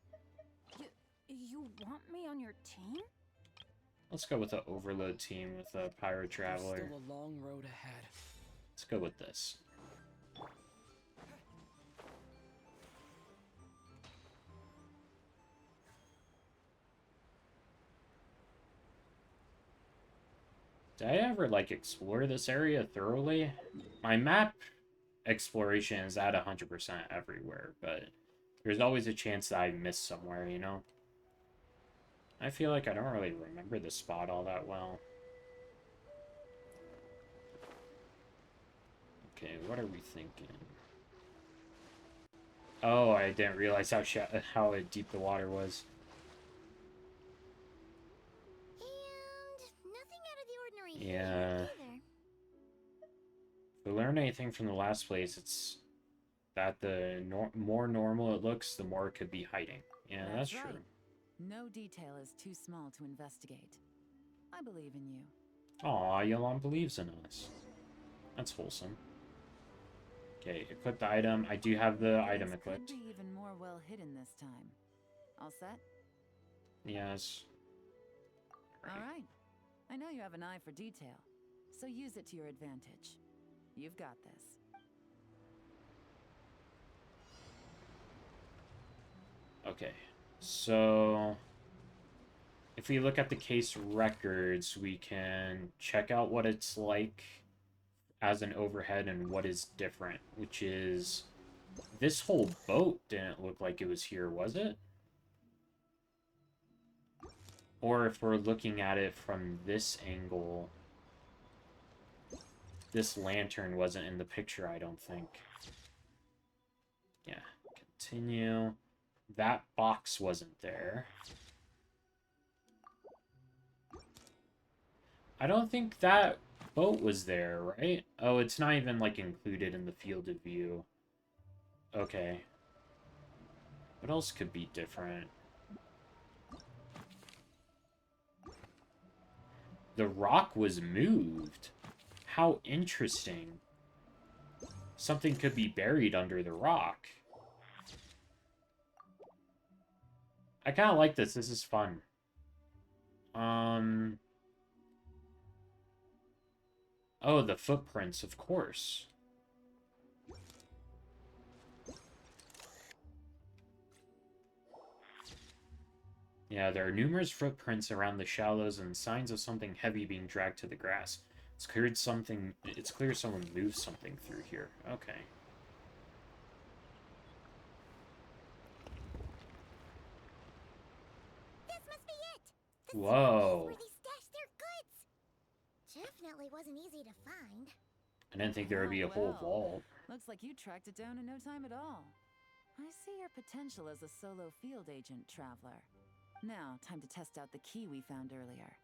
You want me on your team? Let's go with the Overload team with the Pyro Traveler. There's still a long road ahead. Let's go with this. Did I ever, like, explore this area thoroughly? My map exploration is at 100% everywhere, but there's always a chance that I missed somewhere, you know? I feel like I don't really remember the spot all that well. Okay, what are we thinking? Oh, I didn't realize how deep the water was. And nothing out of the ordinary Yeah. here either. If we learn anything from the last place, it's that the more normal it looks, the more it could be hiding. Yeah, that's true. Right. No detail is too small to investigate. I believe in you. Aw, Yelan believes in us. That's wholesome. Okay, equip the item. I do have the item Things equipped. could be even more well hidden this time. All set? Yes. All right. I know you have an eye for detail, so use it to your advantage. You've got this. Okay, so if we look at the case records, we can check out what it's like as an overhead and what is different, which is this whole boat didn't look like it was here, was it? Or if we're looking at it from this angle, this lantern wasn't in the picture, I don't think. Yeah, continue. That box wasn't there. I don't think that boat was there, right? Oh, it's not even, like, included in the field of view. Okay. What else could be different? The rock was moved. How interesting. Something could be buried under the rock. I kind of like this. This is fun. Oh, the footprints, of course. Yeah, there are numerous footprints around the shallows and signs of something heavy being dragged to the grass. It's clear someone moved something through here. Okay. This must be it! The Whoa. where they stashed their goods! Definitely wasn't easy to find. I didn't think there would be a whole vault. Looks like you tracked it down in no time at all. I see your potential as a solo field agent, Traveler. Now, time to test out the key we found earlier.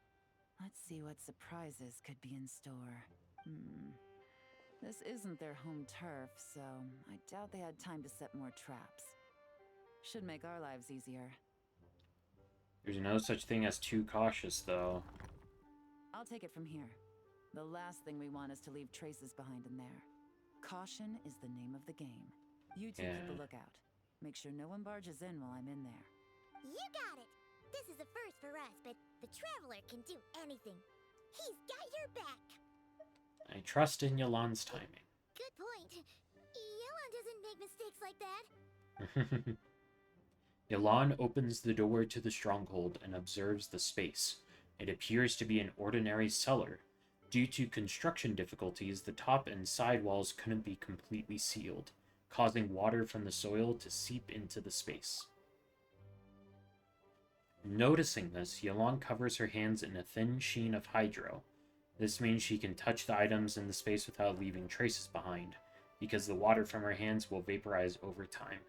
Let's see what surprises could be in store. This isn't their home turf, so I doubt they had time to set more traps. Should make our lives easier. There's no such thing as too cautious, though. I'll take it from here. The last thing we want is to leave traces behind in there. Caution is the name of the game. You two keep a lookout. Make sure no one barges in while I'm in there. You got it! This is a first for us, but the Traveler can do anything. He's got your back! I trust in Yelan's timing. Good point. Yelan doesn't make mistakes like that. Yelan opens the door to the stronghold and observes the space. It appears to be an ordinary cellar. Due to construction difficulties, the top and side walls couldn't be completely sealed, causing water from the soil to seep into the space. Noticing this, Yelan covers her hands in a thin sheen of hydro. This means she can touch the items in the space without leaving traces behind, because the water from her hands will vaporize over time.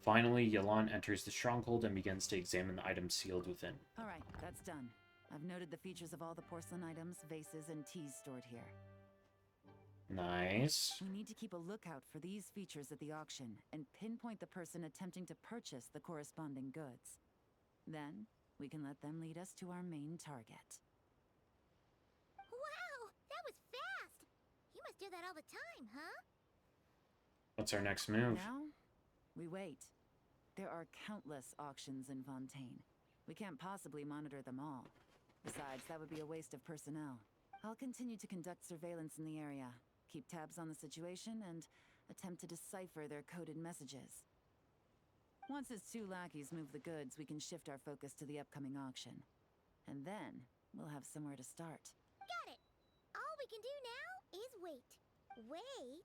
Finally, Yelan enters the stronghold and begins to examine the items sealed within. Alright, that's done. I've noted the features of all the porcelain items, vases, and teas stored here. Nice. We need to keep a lookout for these features at the auction and pinpoint the person attempting to purchase the corresponding goods. Then, we can let them lead us to our main target. Wow! That was fast! You must do that all the time, huh? What's our next move? Now, we wait. There are countless auctions in Fontaine. We can't possibly monitor them all. Besides, that would be a waste of personnel. I'll continue to conduct surveillance in the area, keep tabs on the situation, and attempt to decipher their coded messages. Once his two lackeys move the goods, we can shift our focus to the upcoming auction. And then, we'll have somewhere to start. Got it! All we can do now is wait. Wait,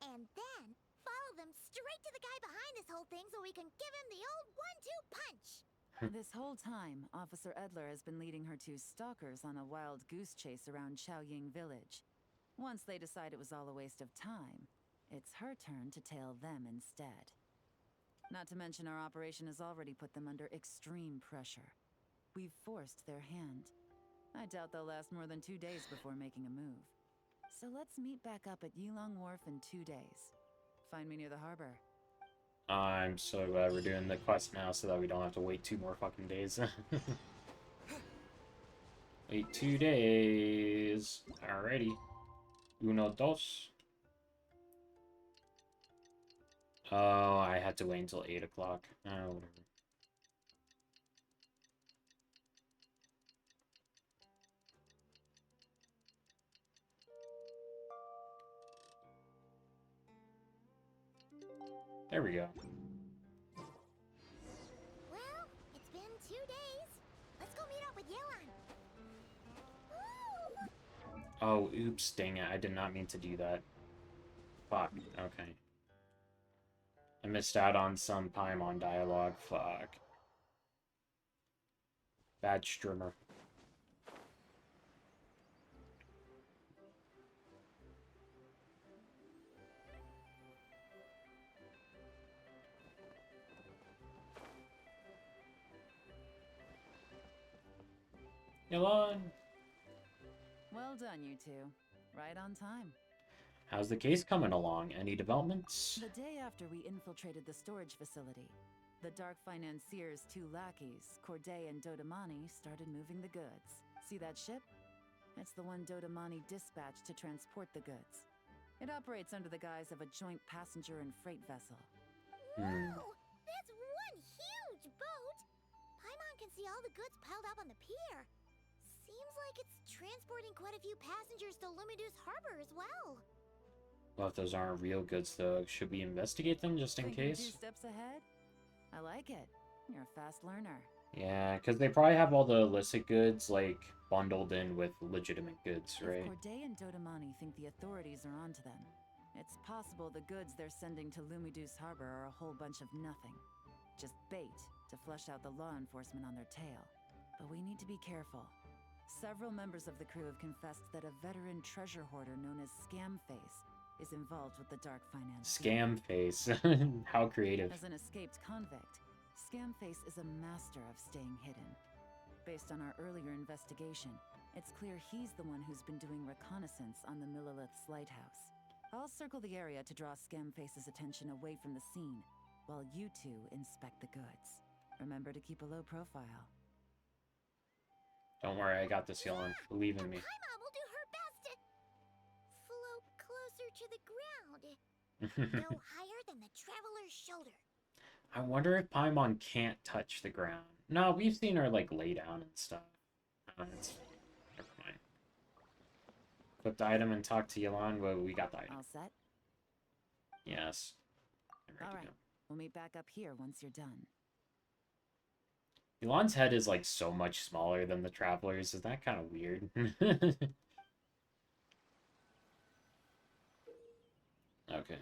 and then follow them straight to the guy behind this whole thing so we can give him the old 1-2 punch! This whole time, Officer Edler has been leading her two stalkers on a wild goose chase around Xiaoying village. Once they decide it was all a waste of time, it's her turn to tail them instead. Not to mention our operation has already put them under extreme pressure. We've forced their hand. I doubt they'll last more than 2 days before making a move. So let's meet back up at Yelan Wharf in 2 days. Find me near the harbor. I'm so glad we're doing the quest now so that we don't have to wait 2 more fucking days. Wait 2 days. Alrighty. Uno, dos. Oh, I had to wait until 8 o'clock. Oh, whatever. There we go. Well, it's been 2 days. Let's go meet up with Yelan. Woo! Oh, oops, dang it. I did not mean to do that. Fuck. Okay. I missed out on some Paimon dialogue. Fuck. Bad strimmer. Yelan! Well done, you two. Right on time. How's the case coming along? Any developments? The day after we infiltrated the storage facility, the Dark Financier's two lackeys, Corday and Dodamani, started moving the goods. See that ship? It's the one Dodamani dispatched to transport the goods. It operates under the guise of a joint passenger and freight vessel. Whoa! That's one huge boat! Paimon can see all the goods piled up on the pier. Seems like it's transporting quite a few passengers to Lumidu's harbor as well. Well, if those aren't real goods, though, should we investigate them just in Thinking case? 2 steps ahead? I like it. You're a fast learner. Yeah, because they probably have all the illicit goods, like, bundled in with legitimate goods, right? If Corday and Dodamani think the authorities are onto them, it's possible the goods they're sending to Lumidu's harbor are a whole bunch of nothing. Just bait to flush out the law enforcement on their tail. But we need to be careful. Several members of the crew have confessed that a veteran treasure hoarder known as Scamface is involved with the Dark Finance. Scam face. How creative. As an escaped convict, Scamface is a master of staying hidden. Based on our earlier investigation, it's clear he's the one who's been doing reconnaissance on the Millilith's lighthouse. I'll circle the area to draw Scamface's attention away from the scene, while you two inspect the goods. Remember to keep a low profile. Don't worry, I got this, Yelan. Believe in me. Paimon will do her best to float closer to the ground. No higher than the traveler's shoulder. I wonder if Paimon can't touch the ground. No, we've seen her, like, lay down and stuff. It's... Never mind. Equip the item and talk to Yelan. Well, we got the item. All set? Yes. I'm ready All to right. go. We'll meet back up here once you're done. Yelan's head is, like, so much smaller than the Traveler's. Is that kind of weird? Okay.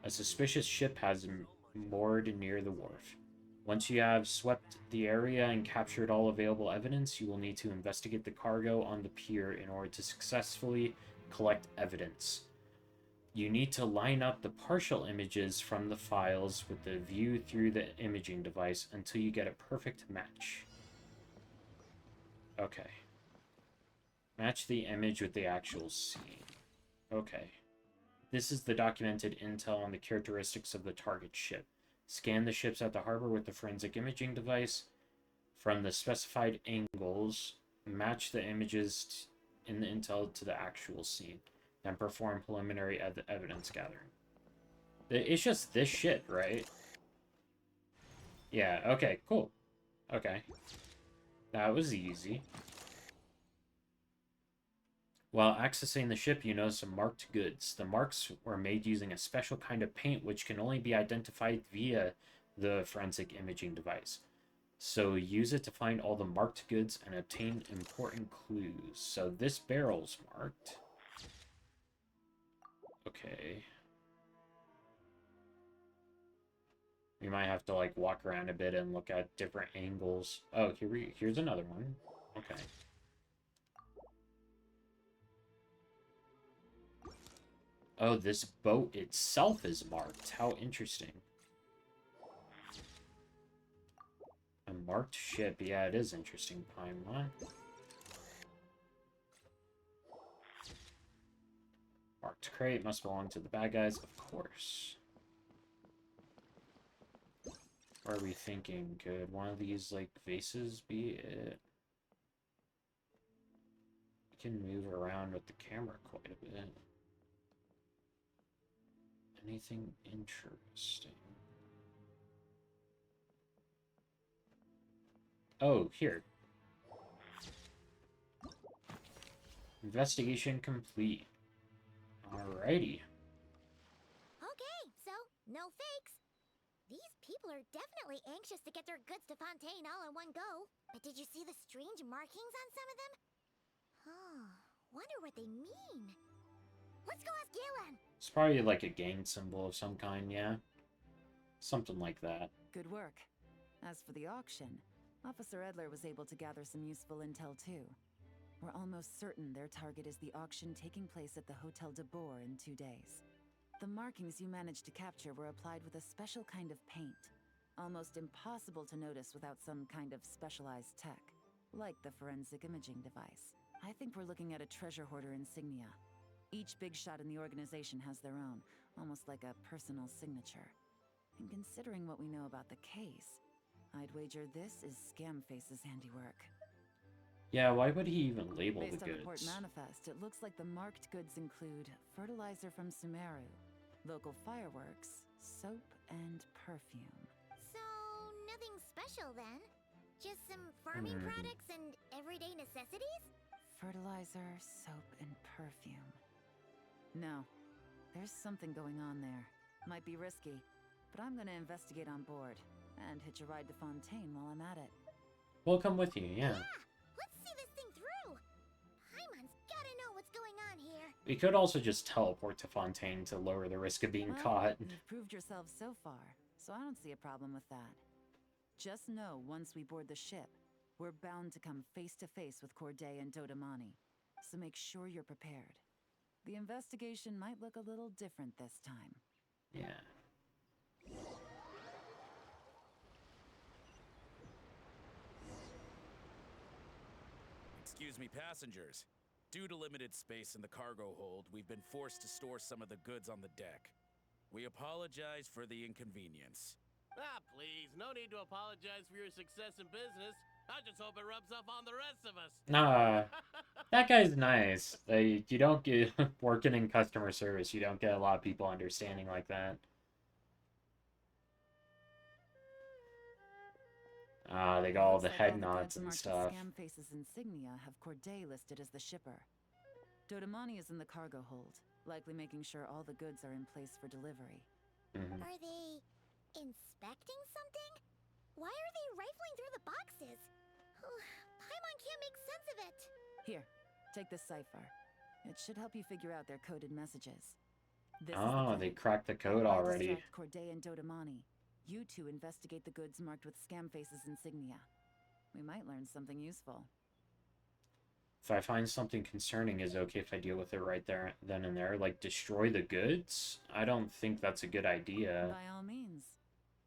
A suspicious ship has moored near the wharf. Once you have swept the area and captured all available evidence, you will need to investigate the cargo on the pier in order to successfully collect evidence. You need to line up the partial images from the files with the view through the imaging device until you get a perfect match. Okay. Match the image with the actual scene. Okay. This is the documented intel on the characteristics of the target ship. Scan the ships at the harbor with the forensic imaging device. From the specified angles, match the images in the intel to the actual scene. Then perform preliminary evidence gathering. It's just this ship, right? Yeah, okay, cool. Okay. That was easy. While accessing the ship, you notice some marked goods. The marks were made using a special kind of paint which can only be identified via the forensic imaging device. So use it to find all the marked goods and obtain important clues. So this barrel's marked. Okay. We might have to, like, walk around a bit and look at different angles. Oh, here's another one. Okay. Oh, this boat itself is marked. How interesting. A marked ship. Yeah, it is interesting, Paimon. Marked crate must belong to the bad guys, of course. What are we thinking? Could one of these, like, vases be it? We can move around with the camera quite a bit. Anything interesting? Oh, here. Investigation complete. Alrighty. Okay, so no fakes. These people are definitely anxious to get their goods to Fontaine all in one go. But did you see the strange markings on some of them? Huh, wonder what they mean. Let's go ask Yelan. It's probably like a gang symbol of some kind, yeah? Something like that. Good work. As for the auction, Officer Edler was able to gather some useful intel too. We're almost certain their target is the auction taking place at the Hotel de Boer in 2 days. The markings you managed to capture were applied with a special kind of paint. Almost impossible to notice without some kind of specialized tech, like the forensic imaging device. I think we're looking at a treasure hoarder insignia. Each big shot in the organization has their own, almost like a personal signature. And considering what we know about the case, I'd wager this is Scamface's handiwork. Yeah, why would he even label Based the on the port goods? manifest, it looks like the marked goods include fertilizer from Sumeru, local fireworks, soap, and perfume. So, nothing special then? Just some farming products and everyday necessities? Fertilizer, soap, and perfume. No, there's something going on there. Might be risky, but I'm gonna investigate on board and hitch a ride to Fontaine while I'm at it. We'll come with you, yeah. Let's see this thing through! Paimon's gotta know what's going on here. We could also just teleport to Fontaine to lower the risk of being Well, caught. You've proved yourself so far, so I don't see a problem with that. Just know once we board the ship, we're bound to come face to face with Corday and Dodamani, so make sure you're prepared. The investigation might look a little different this time. Yeah. Excuse me, passengers. Due to limited space in the cargo hold, we've been forced to store some of the goods on the deck. We apologize for the inconvenience. Ah, please, no need to apologize for your success in business. I just hope it rubs off on the rest of us. Nah, that guy's nice. Like, you don't get working in customer service. You don't get a lot of people understanding like that. They got all Looks the like head the nods goods and marked with stuff. Scamface's insignia have Corday listed as the shipper. Dodamani is in the cargo hold, likely making sure all the goods are in place for delivery. Mhm. Are they inspecting something? Why are they rifling through the boxes? Paimon can't make sense of it. Here, take this cipher. It should help you figure out their coded messages. This is the Oh, plan. they cracked the code I'll already. distract Corday and Dodamani. You two investigate the goods marked with Scamface's insignia. We might learn something useful. If I find something concerning, is it okay if I deal with it right there, then and there? Like, destroy the goods? I don't think that's a good idea. By all means.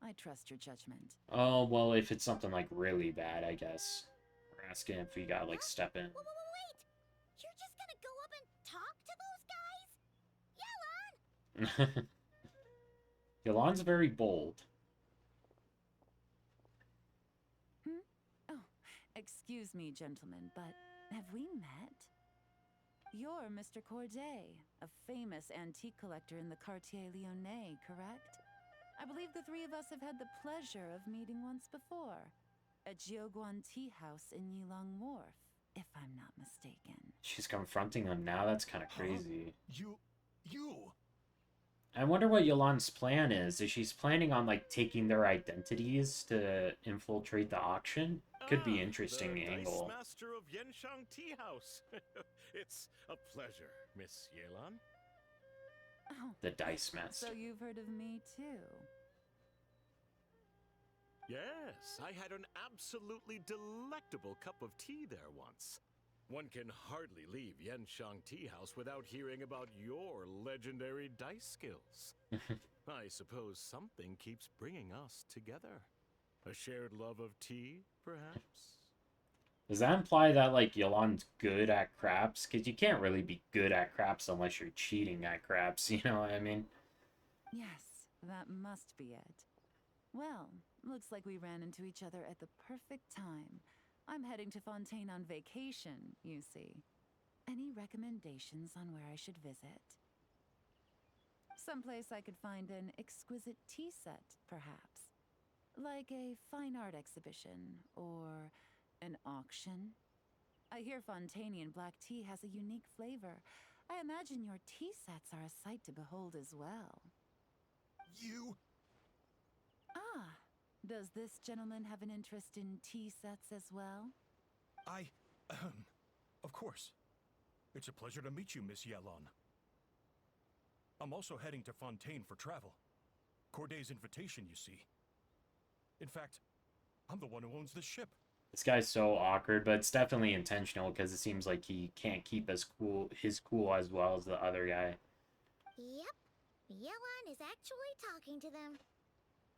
I trust your judgment. Oh, well, if it's something, like, really bad, I guess. We're asking if we gotta, like, step in. Wait! You're just gonna go up and talk to those guys? Yelan! Yelan's very bold. Oh, excuse me, gentlemen, but have we met? You're Mr. Corday, a famous antique collector in the Quartier Lyonnais, correct? I believe the three of us have had the pleasure of meeting once before. At Jiuguan Tea House in Yilong Wharf, if I'm not mistaken. She's confronting them now? That's kind of crazy. You... I wonder what Yolan's plan is. Is she's planning on, like, taking their identities to infiltrate the auction? Could be interesting the angle. Dice Master of Yenshang Tea House. It's a pleasure, Miss Yelan. Oh, The Dice Master. so you've heard of me too? Yes, I had an absolutely delectable cup of tea there once. One can hardly leave Yenshang Tea House without hearing about your legendary dice skills. I suppose something keeps bringing us together. A shared love of tea, perhaps? Does that imply that, like, Yolan's good at craps? Because you can't really be good at craps unless you're cheating at craps, you know what I mean? Yes, that must be it. Well, looks like we ran into each other at the perfect time. I'm heading to Fontaine on vacation, you see. Any recommendations on where I should visit? Someplace I could find an exquisite tea set, perhaps. Like a fine art exhibition, or an auction. I hear Fontainian black tea has a unique flavor. I imagine your tea sets are a sight to behold as well. You... Ah, does this gentleman have an interest in tea sets as well? Of course. It's a pleasure to meet you, Miss Yelan. I'm also heading to Fontaine for travel. Corday's invitation, you see. In fact, I'm the one who owns the ship. This guy's so awkward, but it's definitely intentional because it seems like he can't keep his cool as well as the other guy. Yep. Yelan is actually talking to them.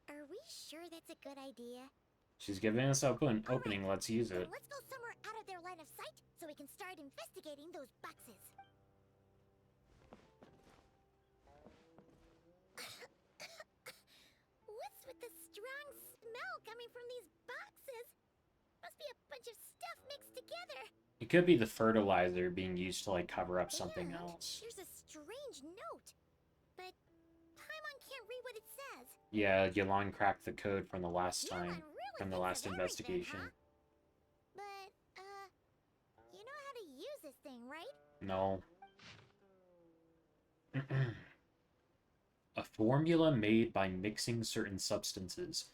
Are we sure that's a good idea? She's giving us an opening. Alright, Let's use then it. let's go somewhere out of their line of sight so we can start investigating those boxes. What's with the strong smell coming from these boxes? Must be a bunch of stuff mixed together. It could be the fertilizer being used to like cover up something And else. there's a strange note. But Paimon can't read what it says. Yeah, Yelan cracked the code from the last Yelan time, really from the thinks last of everything, investigation. huh? But, you know how to use this thing, right? No. A formula made by mixing certain substances.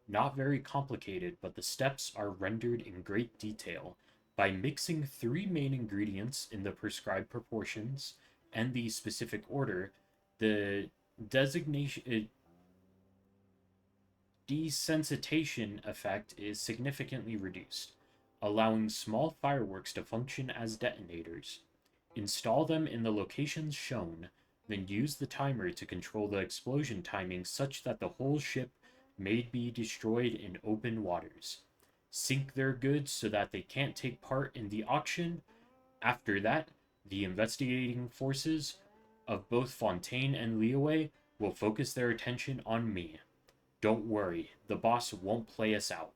Not very complicated, but the steps are rendered in great detail. By mixing 3 main ingredients in the prescribed proportions and the specific order, the desensitization effect is significantly reduced, allowing small fireworks to function as detonators. Install them in the locations shown, then use the timer to control the explosion timing such that the whole ship may be destroyed in open waters. Sink their goods so that they can't take part in the auction. After that, the investigating forces of both Fontaine and Leeway will focus their attention on me. Don't worry, the boss won't play us out.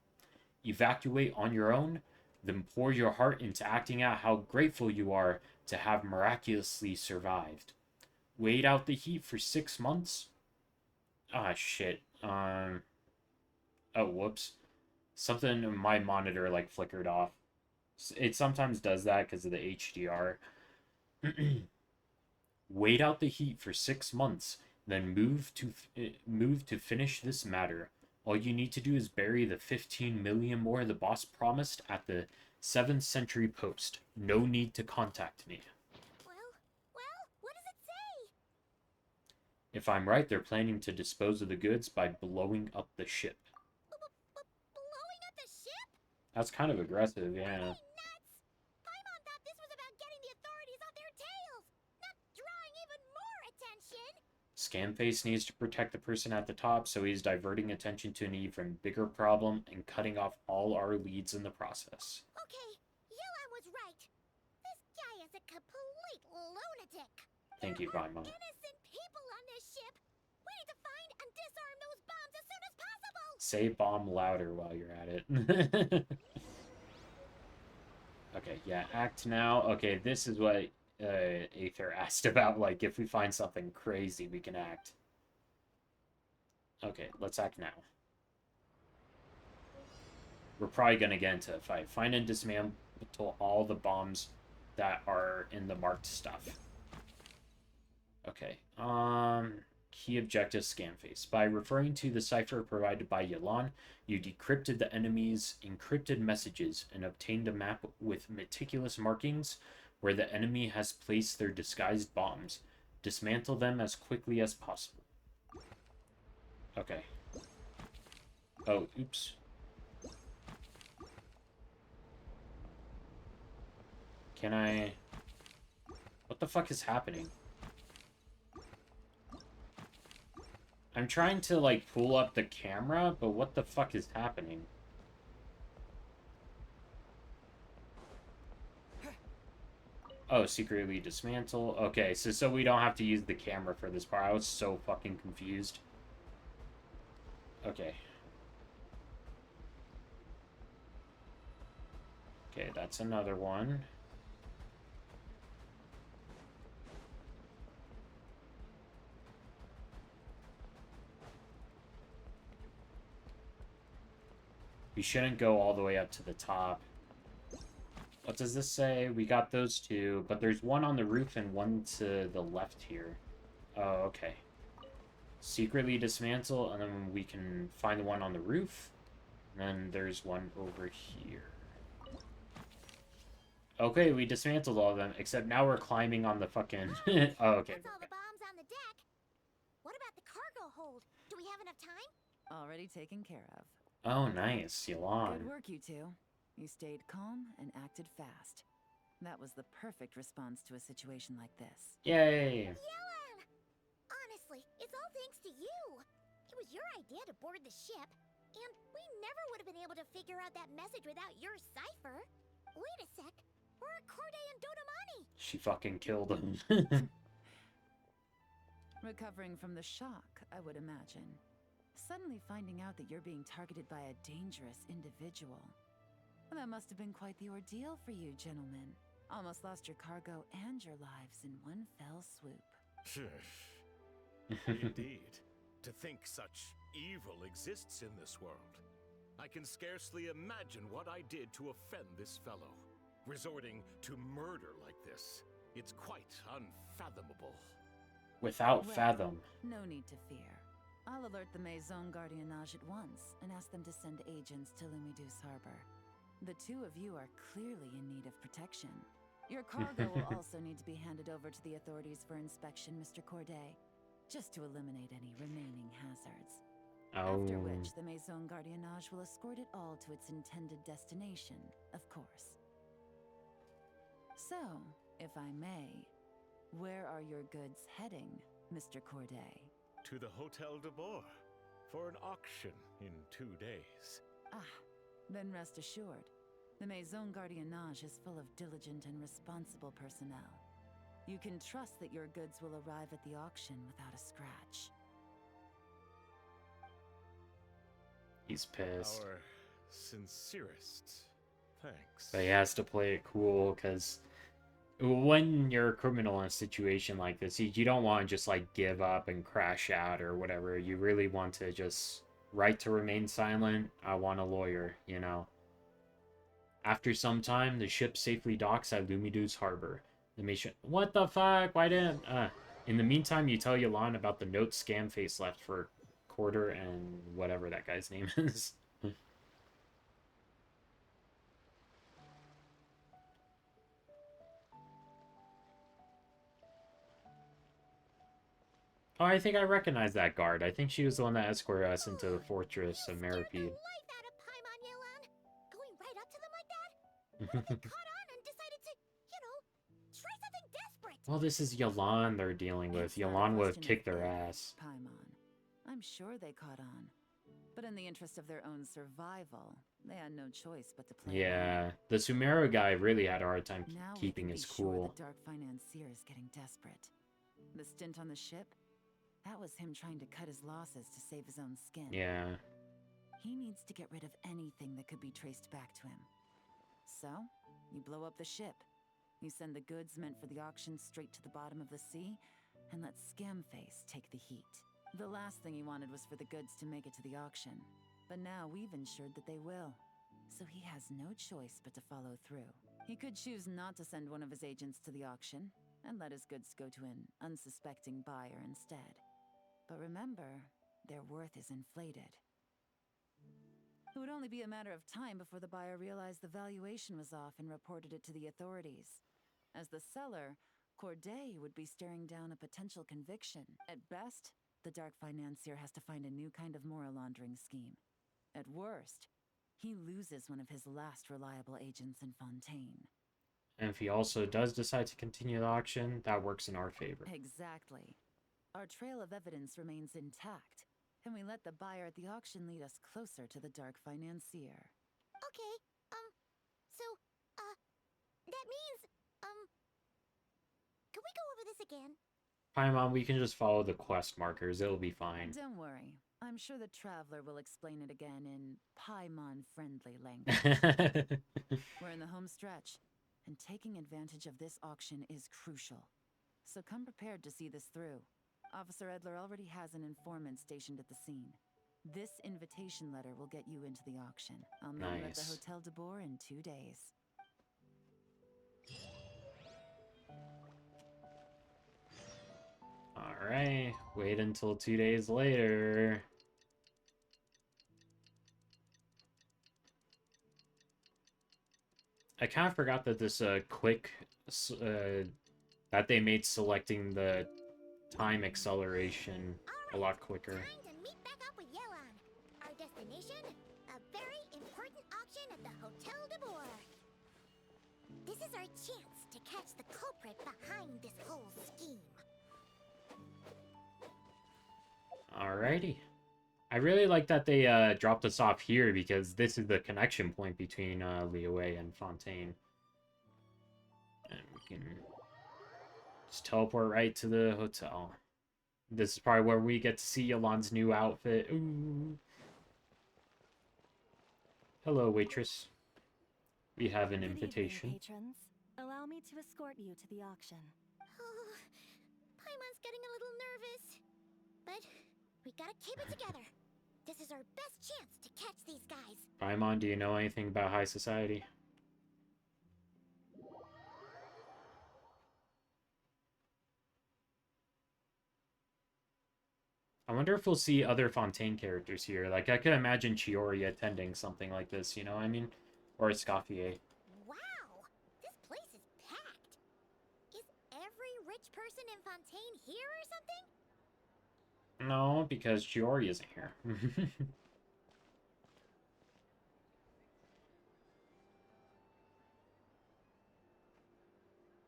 Evacuate on your own, then pour your heart into acting out how grateful you are to have miraculously survived. Wait out the heat for 6 months? Ah, shit. Oh, whoops. Something in my monitor, like, flickered off. It sometimes does that because of the HDR. Wait out the heat for 6 months, then move to finish this matter. All you need to do is bury the 15 million more the boss promised at the 7th century post. No need to contact me. Well, what does it say? If I'm right, they're planning to dispose of the goods by blowing up the ship. Blowing up the ship? That's kind of aggressive, yeah. Nuts! Paimon thought this was about getting the authorities off their tails, not drawing even more attention. Scamface needs to protect the person at the top, so he's diverting attention to an even bigger problem and cutting off all our leads in the process. Okay, Yelan was right. This guy is a complete lunatic. Thank you, There are Paimon. innocent people on this ship. We need to find and disarm those bombs as soon as possible. Say bomb louder while you're at it. Okay, yeah, act now. Okay, this is what Aether asked about, like, if we find something crazy, we can act. Okay, let's act now. We're probably gonna get into a fight. Find and dismantle all the bombs that are in the marked stuff. Okay, key objective Scamface. By referring to the cipher provided by Yelan, you decrypted the enemy's encrypted messages and obtained a map with meticulous markings where the enemy has placed their disguised bombs. Dismantle them as quickly as possible. Okay. Oh, oops. Can I... What the fuck is happening? I'm trying to, like, pull up the camera, but what the fuck is happening? Oh, secretly dismantle. Okay, so we don't have to use the camera for this part. I was so fucking confused. Okay. Okay, that's another one. We shouldn't go all the way up to the top. What does this say? We got those two, but there's one on the roof and one to the left here. Oh, okay. Secretly dismantle, and then we can find the one on the roof. And then there's one over here. Okay, we dismantled all of them, except now we're climbing on the fucking... Oh, okay. That's all the bombs on the deck. What about the cargo hold? Do we have enough time? Already taken care of. Oh, nice. Good Yelan. work, you two. You stayed calm and acted fast. That was the perfect response to a situation like this. Yay! Yelan! Honestly, it's all thanks to you. It was your idea to board the ship, and we never would have been able to figure out that message without your cipher. Wait a sec. Where are Corday and Dodomani? She fucking killed him. Recovering from the shock, I would imagine. Suddenly finding out that you're being targeted by a dangerous individual. That must have been quite the ordeal for you, gentlemen. Almost lost your cargo and your lives in one fell swoop. Indeed. To think such evil exists in this world. I can scarcely imagine what I did to offend this fellow. Resorting to murder like this. It's quite unfathomable. Without Well, fathom. No need to fear. I'll alert the Maison Gardiennage at once and ask them to send agents to Lumidus Harbor. The two of you are clearly in need of protection. Your cargo will also need to be handed over to the authorities for inspection, Mr. Corday, just to eliminate any remaining hazards. After Oh. which, the Maison Gardiennage will escort it all to its intended destination, of course. So, if I may, where are your goods heading, Mr. Corday? To the Hotel de Boer for an auction in 2 days. Ah, then rest assured, the Maison Gardiennage is full of diligent and responsible personnel. You can trust that your goods will arrive at the auction without a scratch. He's pissed. Our sincerest thanks. But he has to play it cool, because when you're a criminal in a situation like this, you don't want to just, like, give up and crash out or whatever. You really want to just right to remain silent. I want a lawyer, you know. After some time, the ship safely docks at Lumidus Harbor. The mission... What the fuck? Why didn't... In the meantime, you tell Yelan about the note Scam Face left for Quarter and whatever that guy's name is. Oh, I think I recognize that guard. I think she was the one that escorted us into the fortress of Scared the Meripede. life out of Paimon, Yelan. Going right up to them like that? What if they caught on and decided to, try something desperate? Well, this is Yelan they're dealing with. It's not a Yelan would have question of kicked their if, ass. Paimon. I'm sure they caught on. But in the interest of their own survival, they had no choice but to play Yeah, the Sumeru guy really had a hard time along. Now keeping we can his be sure cool. the Dark Financier is getting desperate. The stint on the ship, that was him trying to cut his losses to save his own skin. Yeah. He needs to get rid of anything that could be traced back to him. So, you blow up the ship. You send the goods meant for the auction straight to the bottom of the sea, and let Scamface take the heat. The last thing he wanted was for the goods to make it to the auction. But now we've ensured that they will. So he has no choice but to follow through. He could choose not to send one of his agents to the auction, and let his goods go to an unsuspecting buyer instead. But remember, their worth is inflated. It would only be a matter of time before the buyer realized the valuation was off and reported it to the authorities. As the seller, Corday would be staring down a potential conviction. At best, the Dark Financier has to find a new kind of moral laundering scheme. At worst, he loses one of his last reliable agents in Fontaine. And if he also does decide to continue the auction, that works in our favor. Exactly. Our trail of evidence remains intact, and we let the buyer at the auction lead us closer to the Dark Financier. Okay, so, that means, can we go over this again? Paimon, we can just follow the quest markers. It'll be fine. Don't worry. I'm sure the Traveler will explain it again in Paimon-friendly language. We're in the home stretch, and taking advantage of this auction is crucial. So come prepared to see this through. Officer Edler already has an informant stationed at the scene. This invitation letter will get you into the auction. I'll meet you at the Nice. Hotel de Boer in 2 days. Alright, wait until 2 days later. I kind of forgot that this that they made selecting the time acceleration a lot quicker. Time to meet back up with Yelan. Our destination? A important auction at the Hotel de Boer. This is our chance to catch the culprit behind this whole scheme. Alrighty. I really like that they dropped us off here because this is the connection point between Liyue and Fontaine. And we can just teleport right to the hotel. This is probably where we get to see Yelan's new outfit. Ooh. Hello, waitress. We have an Good invitation. evening, patrons. Allow me to escort you to the auction. Oh, Paimon's getting a little nervous. But we gotta keep it together. This is our best chance to catch these guys. Paimon, do you know anything about high society? I wonder if we'll see other Fontaine characters here. Like, I could imagine Chiori attending something like this, you know what I mean? Or Escoffier. Wow, this place is packed. Is every rich person in Fontaine here or something? No, because Chiori isn't here.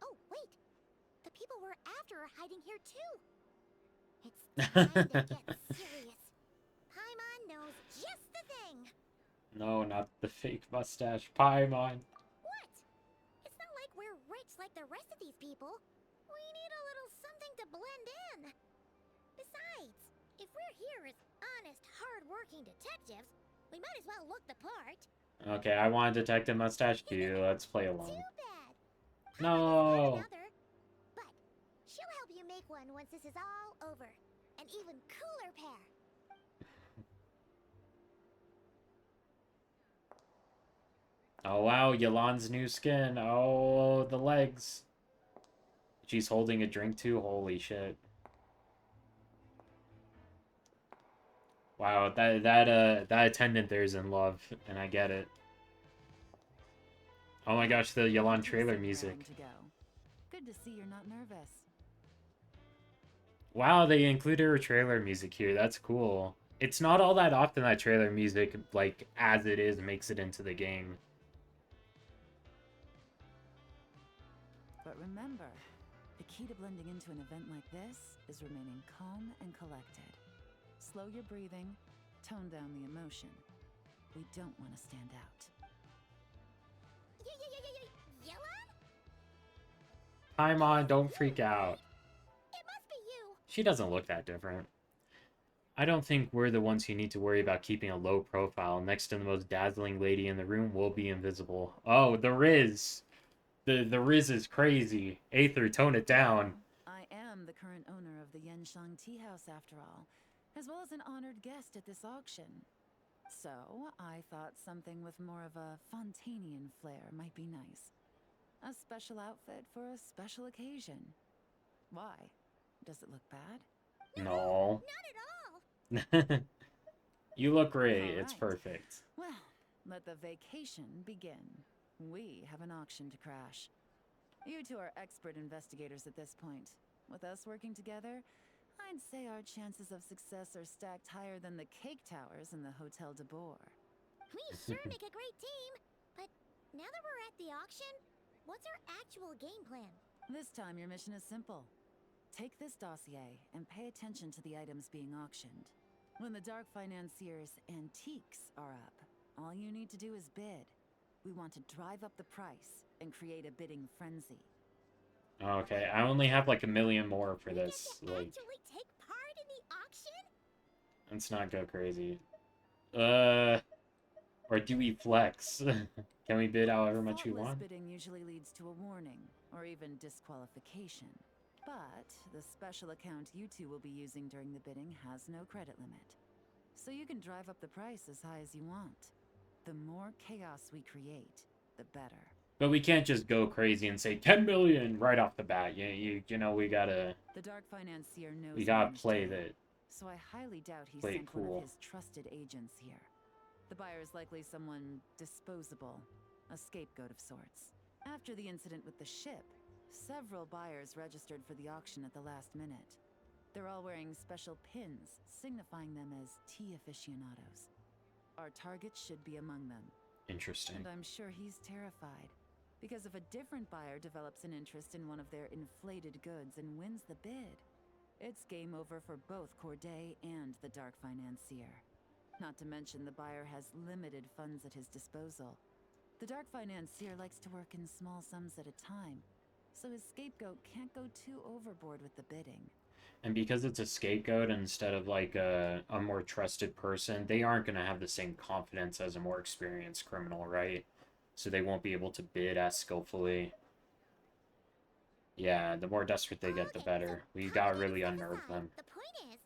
Oh, wait. The people we're after are hiding here too. It's time to get serious. Paimon knows just the thing. No, not the fake mustache. Paimon. What? It's not like we're rich like the rest of these people. We need a little something to blend in. Besides, if we're here as honest, hard-working detectives, we might as well look the part. Okay, I want a detective mustache too. Let's play along. Too bad. No. Another, but she'll help you make one once this is all over. An even cooler pair. Oh wow, Yelan's new skin. Oh, the legs. She's holding a drink too. Holy shit. Wow, that attendant there's in love, and I get it. Oh my gosh, the Yelan trailer music. Good to see you're not nervous. Wow, they included her trailer music here. That's cool. It's not all that often that trailer music, like, as it is, makes it into the game. But remember, the key to blending into an event like this is remaining calm and collected. Slow your breathing, tone down the emotion. We don't want to stand out. Yelan? Paimon, don't freak out. It must be you. She doesn't look that different. I don't think we're the ones who need to worry about keeping a low profile. Next to the most dazzling lady in the room, we'll be invisible. Oh, the Riz! The Riz is crazy. Aether, tone it down. I am the current owner of the Yenshan Tea House, after all, as well as an honored guest at this auction. So, I thought something with more of a Fontainian flair might be nice. A special outfit for a special occasion. Why? Does it look bad? No. Not at all. You look great. All It's right. perfect. Well, let the vacation begin. We have an auction to crash. You two are expert investigators at this point. With us working together, I'd say our chances of success are stacked higher than the cake towers in the Hotel de Boer. We sure make a great team. But now that we're at the auction, what's our actual game plan? This time your mission is simple. Take this dossier and pay attention to the items being auctioned. When the Dark Financier's antiques are up, all you need to do is bid. We want to drive up the price and create a bidding frenzy. Okay, I only have like 1 million more for this. We get to Like, actually take part in the auction? let's not go crazy. Or do we flex? Can we bid however much we Thoughtless want? bidding usually leads to a warning, or even disqualification. But the special account you two will be using during the bidding has no credit limit. So you can drive up the price as high as you want. The more chaos we create, the better. But we can't just go crazy and say 10 million right off the bat. You know, we gotta The Dark Financier knows we gotta man's play game, that. so I highly doubt he Play it sent one cool. of his trusted agents here. The buyer's likely someone disposable, a scapegoat of sorts. After the incident with the ship, several buyers registered for the auction at the last minute. They're all wearing special pins, signifying them as tea aficionados. Our target should be among them. Interesting. And I'm sure he's terrified. Because if a different buyer develops an interest in one of their inflated goods and wins the bid, it's game over for both Corday and the Dark Financier. Not to mention the buyer has limited funds at his disposal. The Dark Financier likes to work in small sums at a time, so his scapegoat can't go too overboard with the bidding. And because it's a scapegoat instead of like a more trusted person, they aren't going to have the same confidence as a more experienced criminal, right? So they won't be able to bid as skillfully. Yeah, the more desperate they get, the better. We gotta really unnerve them. The point is,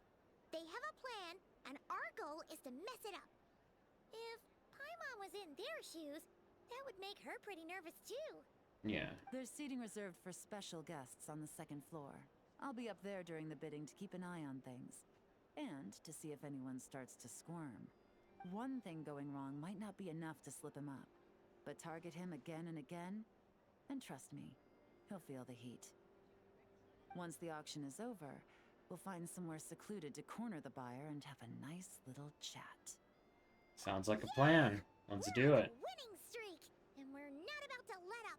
they have a plan, and our goal is to mess it up. If Paimon was in their shoes, that would make her pretty nervous too. Yeah. There's seating reserved for special guests on the second floor. I'll be up there during the bidding to keep an eye on things. And to see if anyone starts to squirm. One thing going wrong might not be enough to slip him up. But target him again and again, and trust me, he'll feel the heat. Once the auction is over, we'll find somewhere secluded to corner the buyer and have a nice little chat. Sounds like a plan. Let's do We're on it. a winning streak, and we're not about to let up.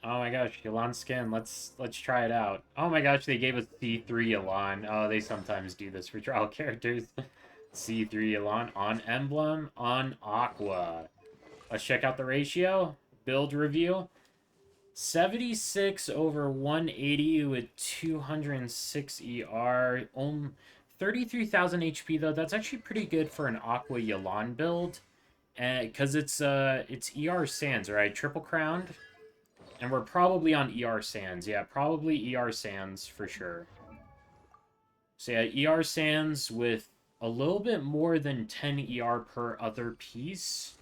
Oh my gosh, Yelan skin. Let's try it out. Oh my gosh, they gave us C3 Yelan. Oh, they sometimes do this for trial characters. C3 Yelan on emblem on Aqua. Let's check out the ratio. Build review. 76 over 180 with 206 ER. 33,000 HP though. That's actually pretty good for an Aqua Yelan build. Because it's ER Sands, right? Triple crowned. And we're probably on ER Sands. Yeah, probably ER Sands for sure. So yeah, ER Sands with a little bit more than 10 ER per other piece.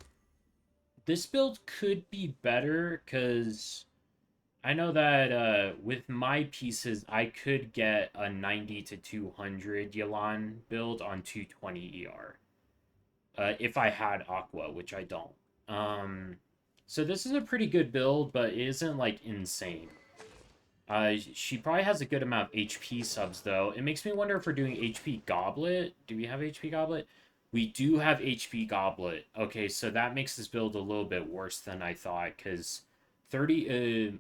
This build could be better because I know that with my pieces, I could get a 90 to 200 Yelan build on 220 ER. If I had Aqua, which I don't. So this is a pretty good build, but it isn't, like, insane. She probably has a good amount of HP subs, though. It makes me wonder if we're doing HP Goblet. Do we have HP Goblet? We do have HP Goblet. Okay, so that makes this build a little bit worse than I thought, because 30...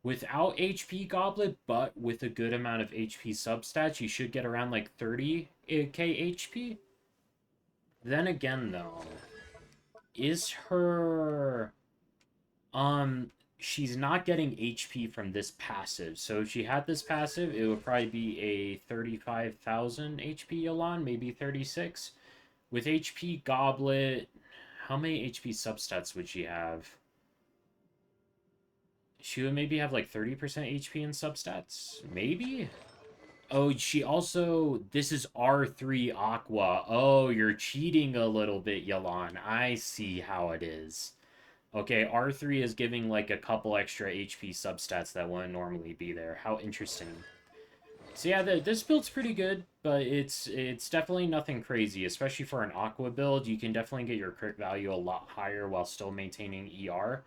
without HP Goblet, but with a good amount of HP substats, you should get around, like, 30k HP. Then again, though, is her... she's not getting HP from this passive. So if she had this passive, it would probably be a 35,000 HP Yelan, maybe 36. With HP Goblet, how many HP substats would she have? She would maybe have like 30% HP in substats? Maybe? Oh, she also... This is R3 Aqua. Oh, you're cheating a little bit, Yelan. I see how it is. Okay, R3 is giving like a couple extra HP substats that wouldn't normally be there. How interesting. So yeah, this build's pretty good, but it's definitely nothing crazy, especially for an Aqua build. You can definitely get your crit value a lot higher while still maintaining ER.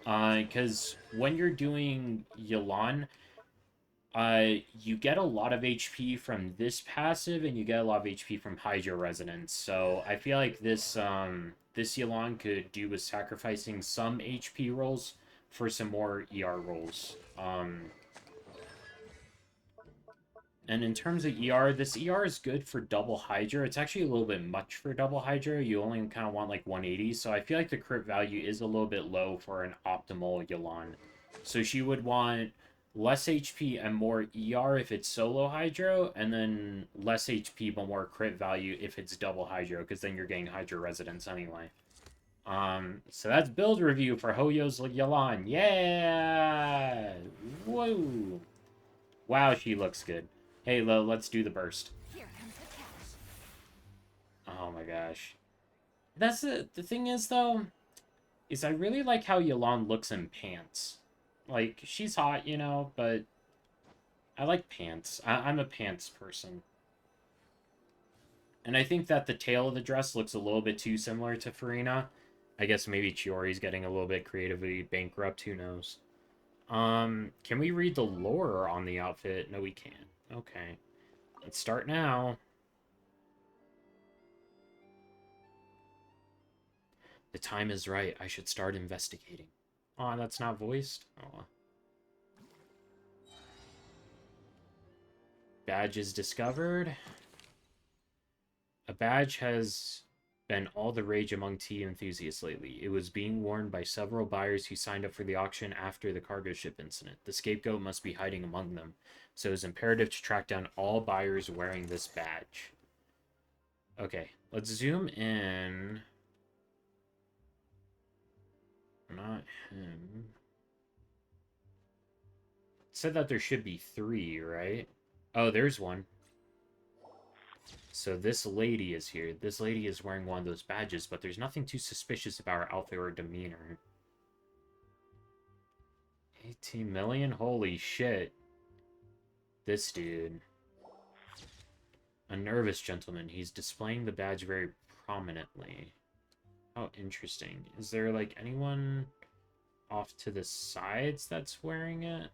Because when you're doing Yelan, you get a lot of HP from this passive, and you get a lot of HP from Hydro Resonance. So I feel like this Yelan could do with sacrificing some HP rolls for some more ER rolls. And in terms of ER, this ER is good for double Hydra. It's actually a little bit much for double Hydra. You only kind of want like 180, so I feel like the crit value is a little bit low for an optimal Yelan. So she would want less HP and more ER if it's solo Hydro, and then less HP but more crit value if it's double Hydro, because then you're getting Hydro Residence anyway. So that's build review for Hoyo's Yelan. Yeah! Whoa! Wow, she looks good. Hey, Lo, let's do the burst. Here comes the cash. Oh my gosh. That's the thing is, though, is I really like how Yelan looks in pants. Like, she's hot, you know, but I like pants. I'm a pants person. And I think that the tail of the dress looks a little bit too similar to Farina. I guess maybe Chiori's getting a little bit creatively bankrupt, who knows. Can we read the lore on the outfit? No, we can't. Okay. Let's start now. The time is right. I should start investigating. Oh, that's not voiced? Oh. Badge is discovered. A badge has been all the rage among tea enthusiasts lately. It was being worn by several buyers who signed up for the auction after the cargo ship incident. The scapegoat must be hiding among them, so it's imperative to track down all buyers wearing this badge. Okay, let's zoom in. Not him. It said that there should be 3, right? Oh, there's one. So this lady is here. This lady is wearing one of those badges, but there's nothing too suspicious about her outfit or demeanor. 18 million? Holy shit. This dude. A nervous gentleman. He's displaying the badge very prominently. How interesting. Is there, like, anyone off to the sides that's wearing it?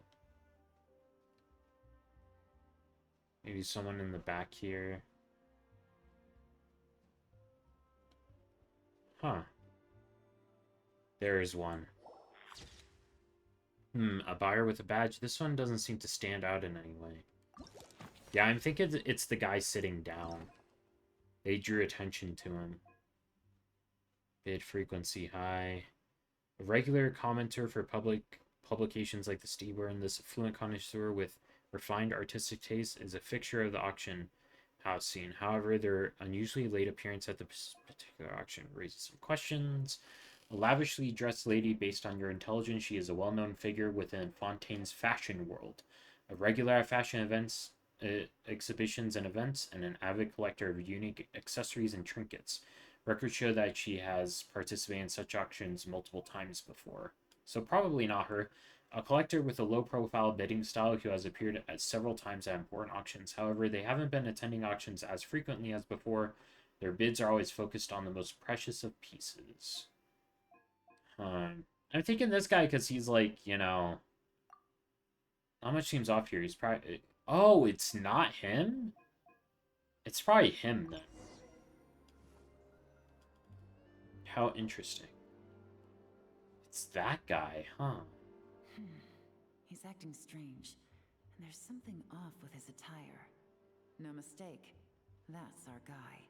Maybe someone in the back here. Huh. There is one. A buyer with a badge. This one doesn't seem to stand out in any way. Yeah, I'm thinking it's the guy sitting down. They drew attention to him. Bid frequency high. A regular commenter for publications like the Steeber, and this affluent connoisseur with refined artistic taste is a fixture of the auction house scene. However, their unusually late appearance at the particular auction raises some questions. A lavishly dressed lady, based on your intelligence, she is a well-known figure within Fontaine's fashion world. A regular at fashion events, exhibitions and events, and an avid collector of unique accessories and trinkets. Records show that she has participated in such auctions multiple times before. So probably not her. A collector with a low-profile bidding style who has appeared at several times at important auctions. However, they haven't been attending auctions as frequently as before. Their bids are always focused on the most precious of pieces. I'm thinking this guy because he's like, you know... Not much seems off here. He's probably... Oh, it's not him? It's probably him, then. How interesting. It's that guy, huh? He's acting strange, and there's something off with his attire. No mistake, that's our guy.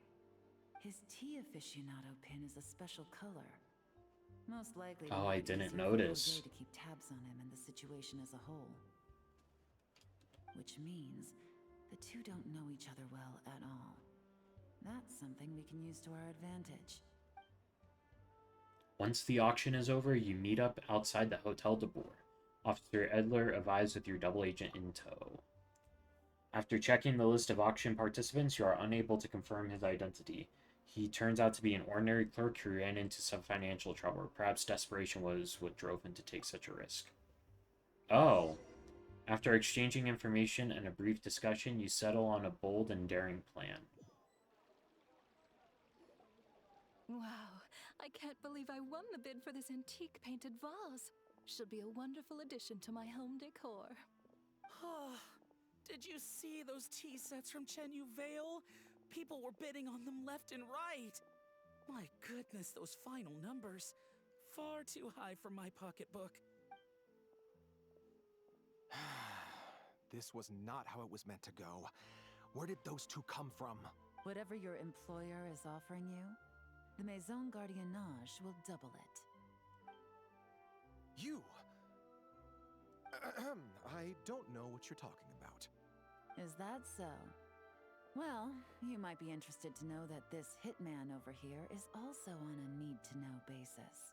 His tea aficionado pin is a special color. Most likely, Oh, I didn't notice. to keep tabs on him and the situation as a whole. Which means the two don't know each other well at all. That's something we can use to our advantage. Once the auction is over, you meet up outside the Hotel de Boer. Officer Edler arrives with your double agent in tow. After checking the list of auction participants, you are unable to confirm his identity. He turns out to be an ordinary clerk who ran into some financial trouble. Perhaps desperation was what drove him to take such a risk. Oh. After exchanging information and a brief discussion, you settle on a bold and daring plan. Wow, I can't believe I won the bid for this antique painted vase. She'll be a wonderful addition to my home decor. Did you see those tea sets from Chenyu Vale? People were bidding on them left and right. My goodness, those final numbers. Far too high for my pocketbook. This was not how it was meant to go. Where did those two come from? Whatever your employer is offering you, the Maison Gardiennage will double it. You? I don't know what you're talking about. Is that so? Well, you might be interested to know that this hitman over here is also on a need-to-know basis.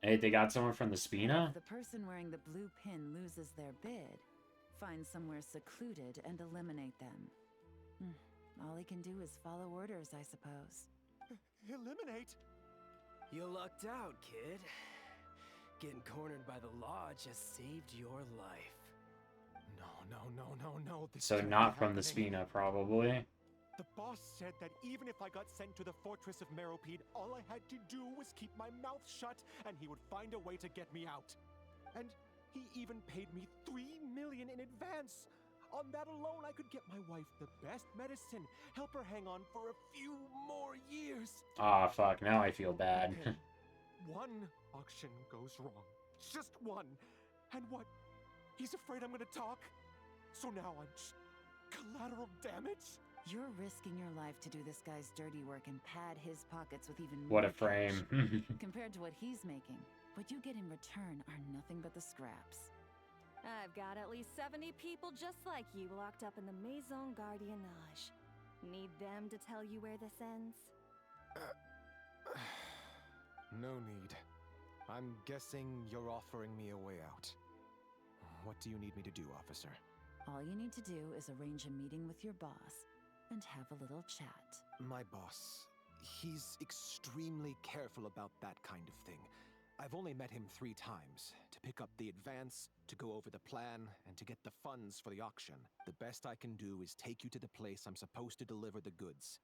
Hey, they got someone from the Spina? If the person wearing the blue pin loses their bid, find somewhere secluded and eliminate them. All he can do is follow orders, I suppose. Eliminate? You lucked out, kid. Getting cornered by the law just saved your life. No. This So can't not be from the happening. Spina, probably. The boss said that even if I got sent to the fortress of Meropide, all I had to do was keep my mouth shut, and he would find a way to get me out. And he even paid me $3 million in advance. On that alone, I could get my wife the best medicine, help her hang on for a few more years. Ah, fuck, now I feel bad. Okay. One auction goes wrong. Just one. And what? He's afraid I'm gonna talk? So now I'm just collateral damage? You're risking your life to do this guy's dirty work and pad his pockets with even more What a cash. frame. Compared to what he's making, what you get in return are nothing but the scraps. I've got at least 70 people just like you locked up in the Maison Gardiennage. Need them to tell you where this ends? No need. I'm guessing you're offering me a way out. What do you need me to do, officer? All you need to do is arrange a meeting with your boss and have a little chat. My boss, he's extremely careful about that kind of thing. I've only met him 3 times, to pick up the advance, to go over the plan, and to get the funds for the auction. The best I can do is take you to the place I'm supposed to deliver the goods.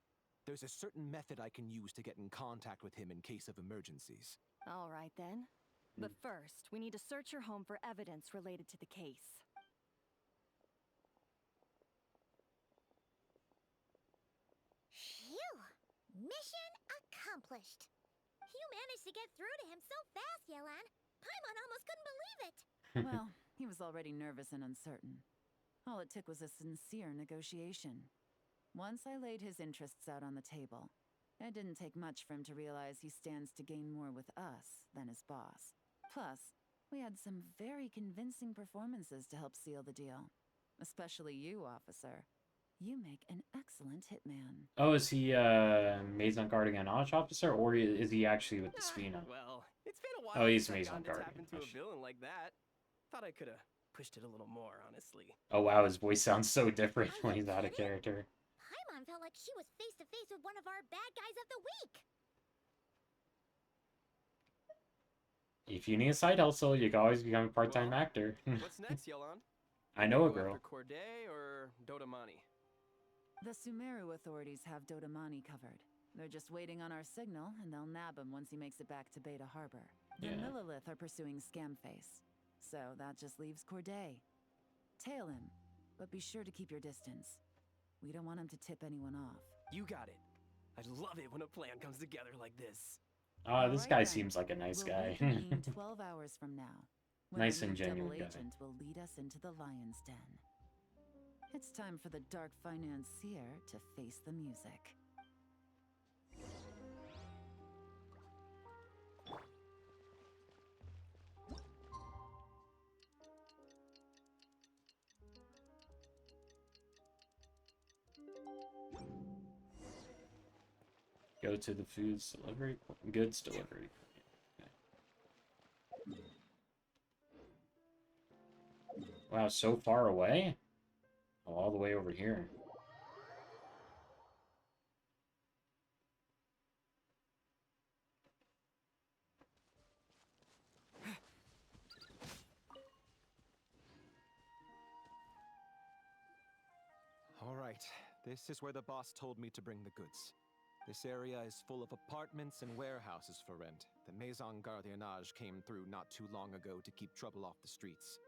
There's a certain method I can use to get in contact with him in case of emergencies. All right then. But first, we need to search your home for evidence related to the case. Phew! Mission accomplished. You managed to get through to him so fast, Yelan. Paimon almost couldn't believe it. Well, he was already nervous and uncertain. All it took was a sincere negotiation. Once I laid his interests out on the table, it didn't take much for him to realize he stands to gain more with us than his boss. Plus, we had some very convincing performances to help seal the deal. Especially you, officer. You make an excellent hitman. Oh, is he Maison Gardiennage officer, or is he actually with the Spina? Well, it's been a while Oh, he's since I've Maison gotten to tap Guardian. into a villain like that. Thought I could have pushed it a little more, honestly. Oh wow, his voice sounds so different Are when you he's out of kidding? character. Paimon felt like she was face to face with one of our bad guys of the week. If you need a side hustle, you can always become a part-time Well, actor. What's next, Yelan? I know a Go girl. after Corday or Dotamani? The Sumeru authorities have Dotamani covered. They're just waiting on our signal, and they'll nab him once he makes it back to Beta Harbor. The Yeah. Millilith are pursuing Scamface, so that just leaves Corday. Tail him, but be sure to keep your distance. We don't want him to tip anyone off. You got it. I love it when a plan comes together like this. This Alright guy then. seems like a nice We'll guy. reconvene 12 hours from now. When Nice our and new genuine double guy. agent will lead us into the Lion's Den. It's time for the dark financier to face the music. Go to the goods delivery. Okay. Wow, so far away? Oh, all the way over here. All right, this is where the boss told me to bring the goods. This area is full of apartments and warehouses for rent. The Maison Gardiennage came through not too long ago to keep trouble off the streets.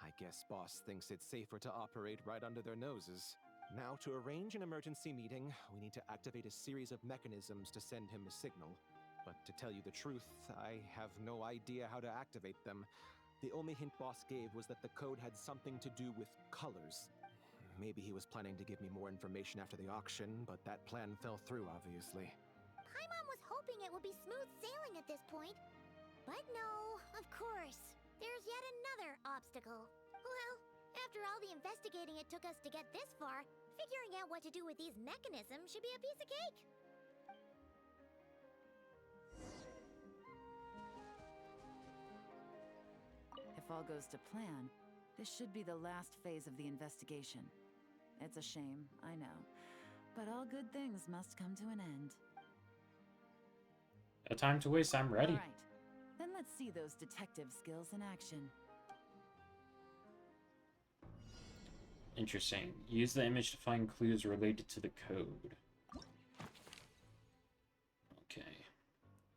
I guess boss thinks it's safer to operate right under their noses. Now, to arrange an emergency meeting, we need to activate a series of mechanisms to send him a signal. But to tell you the truth, I have no idea how to activate them. The only hint boss gave was that the code had something to do with colors. Maybe he was planning to give me more information after the auction, but that plan fell through, obviously. Paimon was hoping it would be smooth sailing at this point. But no, of course. There's yet another obstacle. Well, after all the investigating it took us to get this far, figuring out what to do with these mechanisms should be a piece of cake. If all goes to plan, this should be the last phase of the investigation. It's a shame, I know. But all good things must come to an end. No time to waste, I'm ready. All right. Then let's see those detective skills in action. Interesting. Use the image to find clues related to the code. Okay.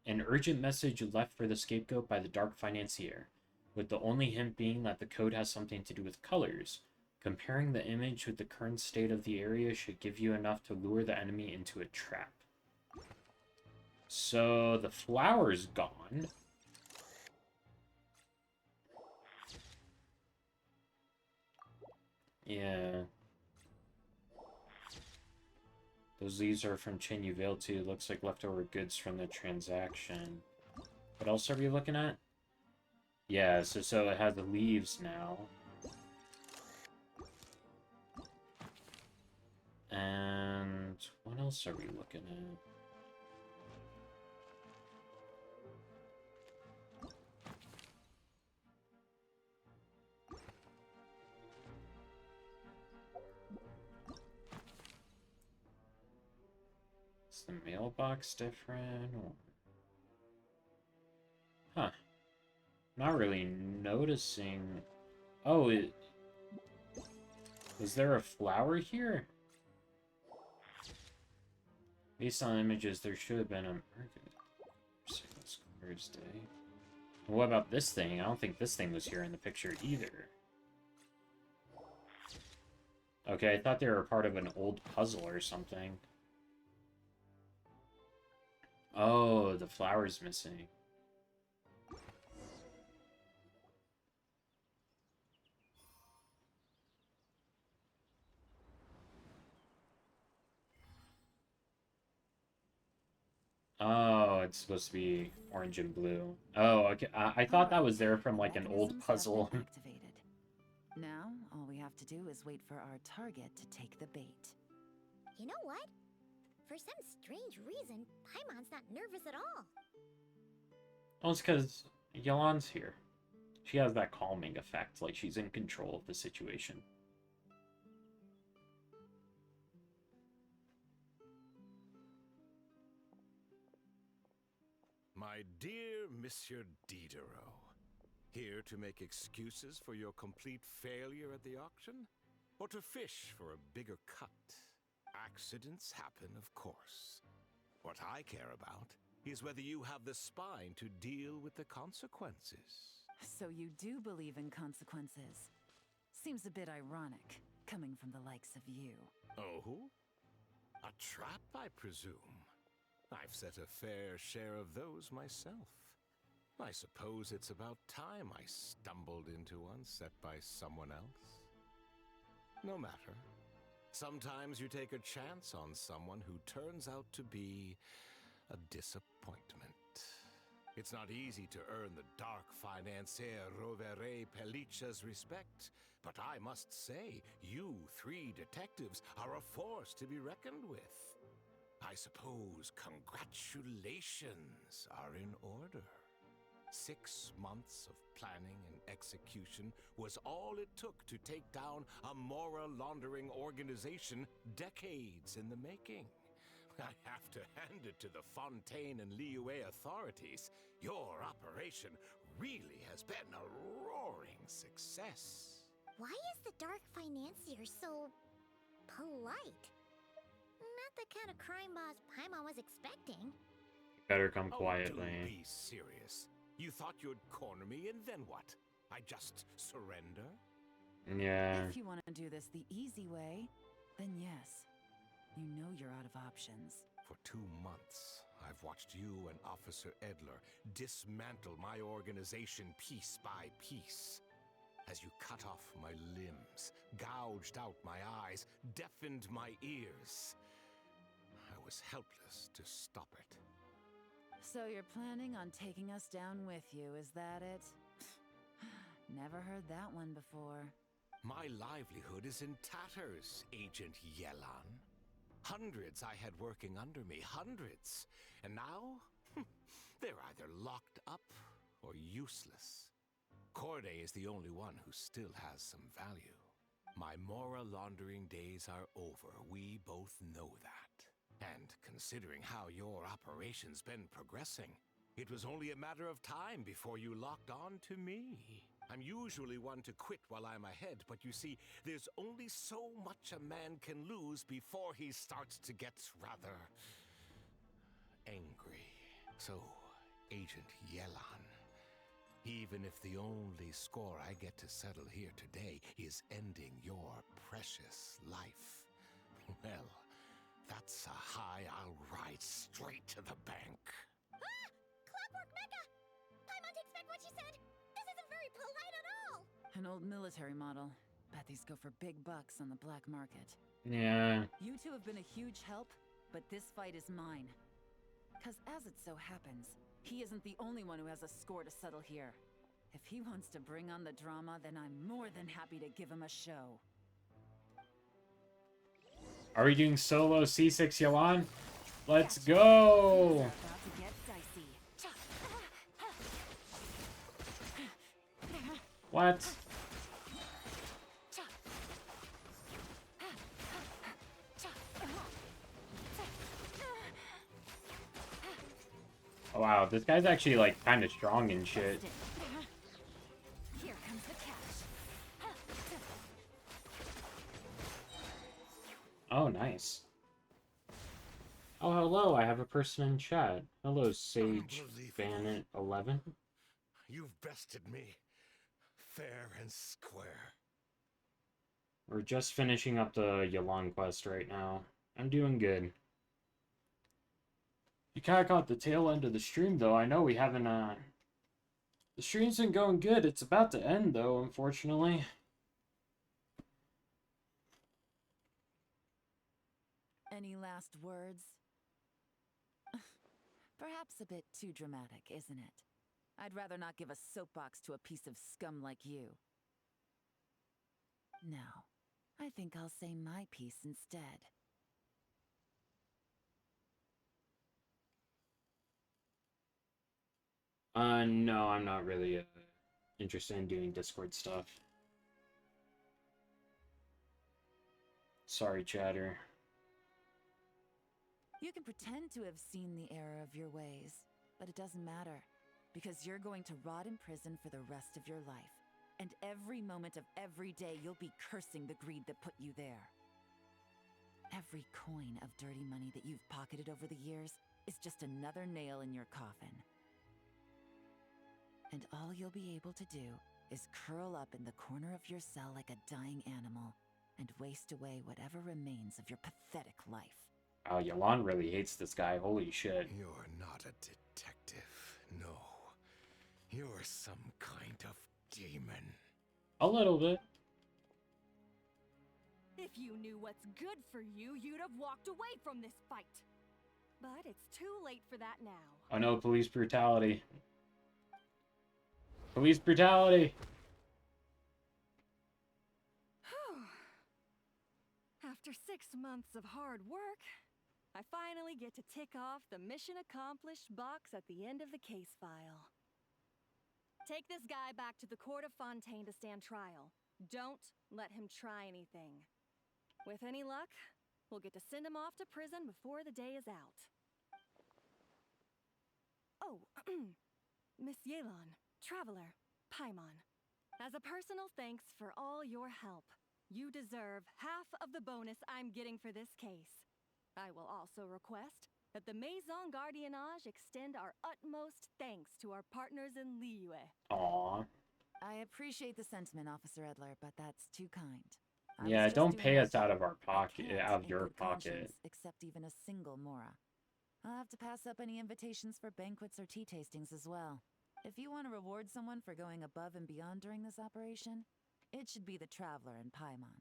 An urgent message left for the scapegoat by the dark financier, with the only hint being that the code has something to do with colors. Comparing the image with the current state of the area should give you enough to lure the enemy into a trap. So the flower's gone. Yeah. Those leaves are from Chenyu Vale too. Looks like leftover goods from the transaction. What else are we looking at? Yeah, so it has the leaves now. And what else are we looking at? Is the mailbox different? Or... Huh. Not really noticing. Oh, was there a flower here? Based on images, there should have been a Thursday. What about this thing? I don't think this thing was here in the picture either. Okay, I thought they were part of an old puzzle or something. Oh, the flower's missing. Oh, it's supposed to be orange and blue. Oh, okay. I thought that was there from like an old puzzle. Activated. Now, all we have to do is wait for our target to take the bait. You know what? For some strange reason, Paimon's not nervous at all. Well, it's because Yelan's here. She has that calming effect, like she's in control of the situation. My dear Monsieur Diderot, here to make excuses for your complete failure at the auction? Or to fish for a bigger cut? Accidents happen, of course. What I care about is whether you have the spine to deal with the consequences. So you do believe in consequences. Seems a bit ironic, coming from the likes of you. Oh? A trap, I presume? I've set a fair share of those myself. I suppose it's about time I stumbled into one set by someone else. No matter. Sometimes you take a chance on someone who turns out to be a disappointment. It's not easy to earn the dark financier Rovere Pelliccia's respect, but I must say, you three detectives are a force to be reckoned with. I suppose congratulations are in order. 6 months of planning and execution was all it took to take down a moral laundering organization decades in the making. I have to hand it to the Fontaine and Liyue authorities. Your operation really has been a roaring success. Why is the Dark Financier so polite? Not the kind of crime boss Paimon was expecting. Better come Do quietly. be serious. You thought you'd corner me, and then what? I just surrender? Yeah. If you want to do this the easy way, then yes. You know you're out of options. For 2 months, I've watched you and Officer Edler dismantle my organization piece by piece. As you cut off my limbs, gouged out my eyes, deafened my ears. I was helpless to stop it. So you're planning on taking us down with you, is that it? Never heard that one before. My livelihood is in tatters, Agent Yelan. Hundreds I had working under me, hundreds. And now, they're either locked up or useless. Corday is the only one who still has some value. My moral laundering days are over, we both know that. And considering how your operation's been progressing, it was only a matter of time before you locked on to me. I'm usually one to quit while I'm ahead, but you see, there's only so much a man can lose before he starts to get rather angry. So, Agent Yelan, even if the only score I get to settle here today is ending your precious life. Well, that's a high I'll ride straight to the bank. Ah! Clockwork Mecha! Paimon takes back what she said! This isn't very polite at all! An old military model. Bet these go for big bucks on the black market. Yeah. You two have been a huge help, but this fight is mine. Cause as it so happens, he isn't the only one who has a score to settle here. If he wants to bring on the drama, then I'm more than happy to give him a show. Are we doing solo C6 Yelan? Let's go! About to get dicey. What? Oh, wow, this guy's actually, like, kind of strong and shit. Here comes the cash. Oh, nice. Oh, hello, I have a person in chat. Hello, Sage Bannet 11. You've bested me, fair and square. We're just finishing up the Yelan quest right now. I'm doing good. You kind of caught the tail end of the stream, though. I know we haven't, The stream's been going good. It's about to end, though, unfortunately. Any last words? Perhaps a bit too dramatic, isn't it? I'd rather not give a soapbox to a piece of scum like you. No, I think I'll say my piece instead. No, I'm not really interested in doing Discord stuff. Sorry, chatter. You can pretend to have seen the error of your ways, but it doesn't matter, because you're going to rot in prison for the rest of your life. And every moment of every day you'll be cursing the greed that put you there. Every coin of dirty money that you've pocketed over the years is just another nail in your coffin. And all you'll be able to do is curl up in the corner of your cell like a dying animal and waste away whatever remains of your pathetic life. Oh, Yelan really hates this guy. Holy shit. You're not a detective, no. You're some kind of demon. A little bit. If you knew what's good for you, you'd have walked away from this fight. But it's too late for that now. Oh no, police brutality. Police brutality! After 6 months of hard work, I finally get to tick off the mission accomplished box at the end of the case file. Take this guy back to the court of Fontaine to stand trial. Don't let him try anything. With any luck, we'll get to send him off to prison before the day is out. Oh, Miss Yelan, Traveler, Paimon. As a personal thanks for all your help, you deserve half of the bonus I'm getting for this case. I will also request that the Maison Gardiennage extend our utmost thanks to our partners in Liyue. Aww. I appreciate the sentiment, Officer Edler, but that's too kind. Yeah, don't pay us out of our pocket, out of your pocket. Accept even a single Mora. I'll have to pass up any invitations for banquets or tea tastings as well. If you want to reward someone for going above and beyond during this operation, it should be the Traveler and Paimon.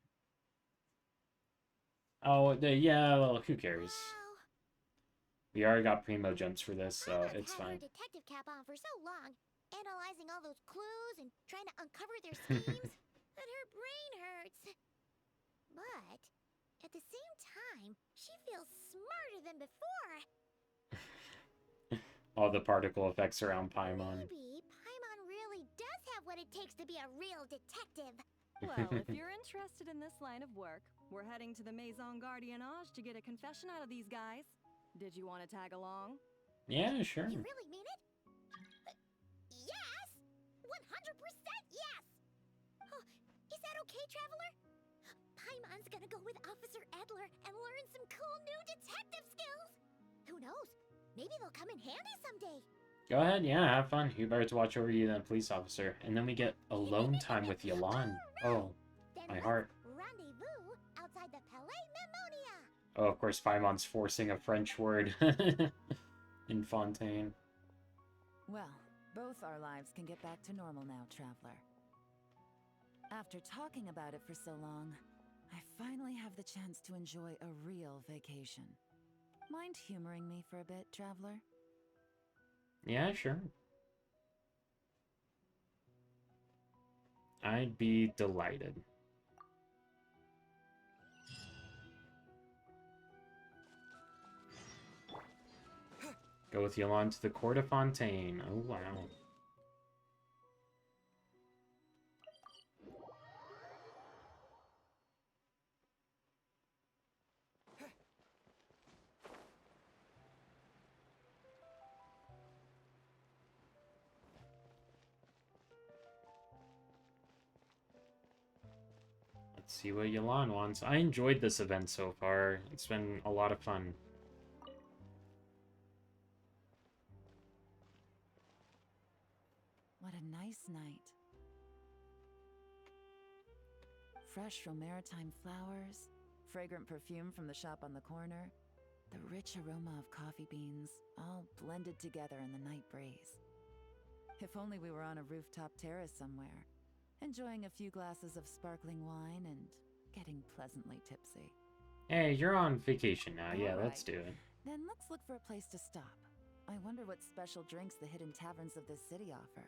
Oh, yeah, well, who cares? Wow. We already got primo jumps for this, so Paimon it's had fine. her detective cap on for so long, analyzing all those clues and trying to uncover their schemes, that her brain hurts. But, at the same time, she feels smarter than before. All the particle effects around Paimon. Maybe Paimon really does have what it takes to be a real detective. Well, if you're interested in this line of work, we're heading to the Maison Gardiennage to get a confession out of these guys. Did you want to tag along? Yeah, sure. You really mean it? Yes! 100% yes! Oh, is that okay, Traveler? Paimon's gonna go with Officer Edler and learn some cool new detective skills! Who knows? Maybe they'll come in handy someday. Go ahead, yeah, have fun. Who better to watch over you than a police officer? And then we get alone time with Yelan. Oh, Then my let's heart. rendezvous inside the Palais Memonia. Oh, of course, Paimon's forcing a French word in Fontaine. Well, both our lives can get back to normal now, Traveler. After talking about it for so long, I finally have the chance to enjoy a real vacation. Mind humoring me for a bit, Traveler? Yeah, sure. I'd be delighted. Go with Yelan to the court of Fontaine. Oh, wow. Let's see what Yelan wants. I enjoyed this event so far. It's been a lot of fun. What a nice night. Fresh from maritime flowers, fragrant perfume from the shop on the corner, the rich aroma of coffee beans, all blended together in the night breeze. If only we were on a rooftop terrace somewhere, enjoying a few glasses of sparkling wine and getting pleasantly tipsy. Hey, you're on vacation now. Yeah, All let's right. do it. Then let's look for a place to stop. I wonder what special drinks the hidden taverns of this city offer.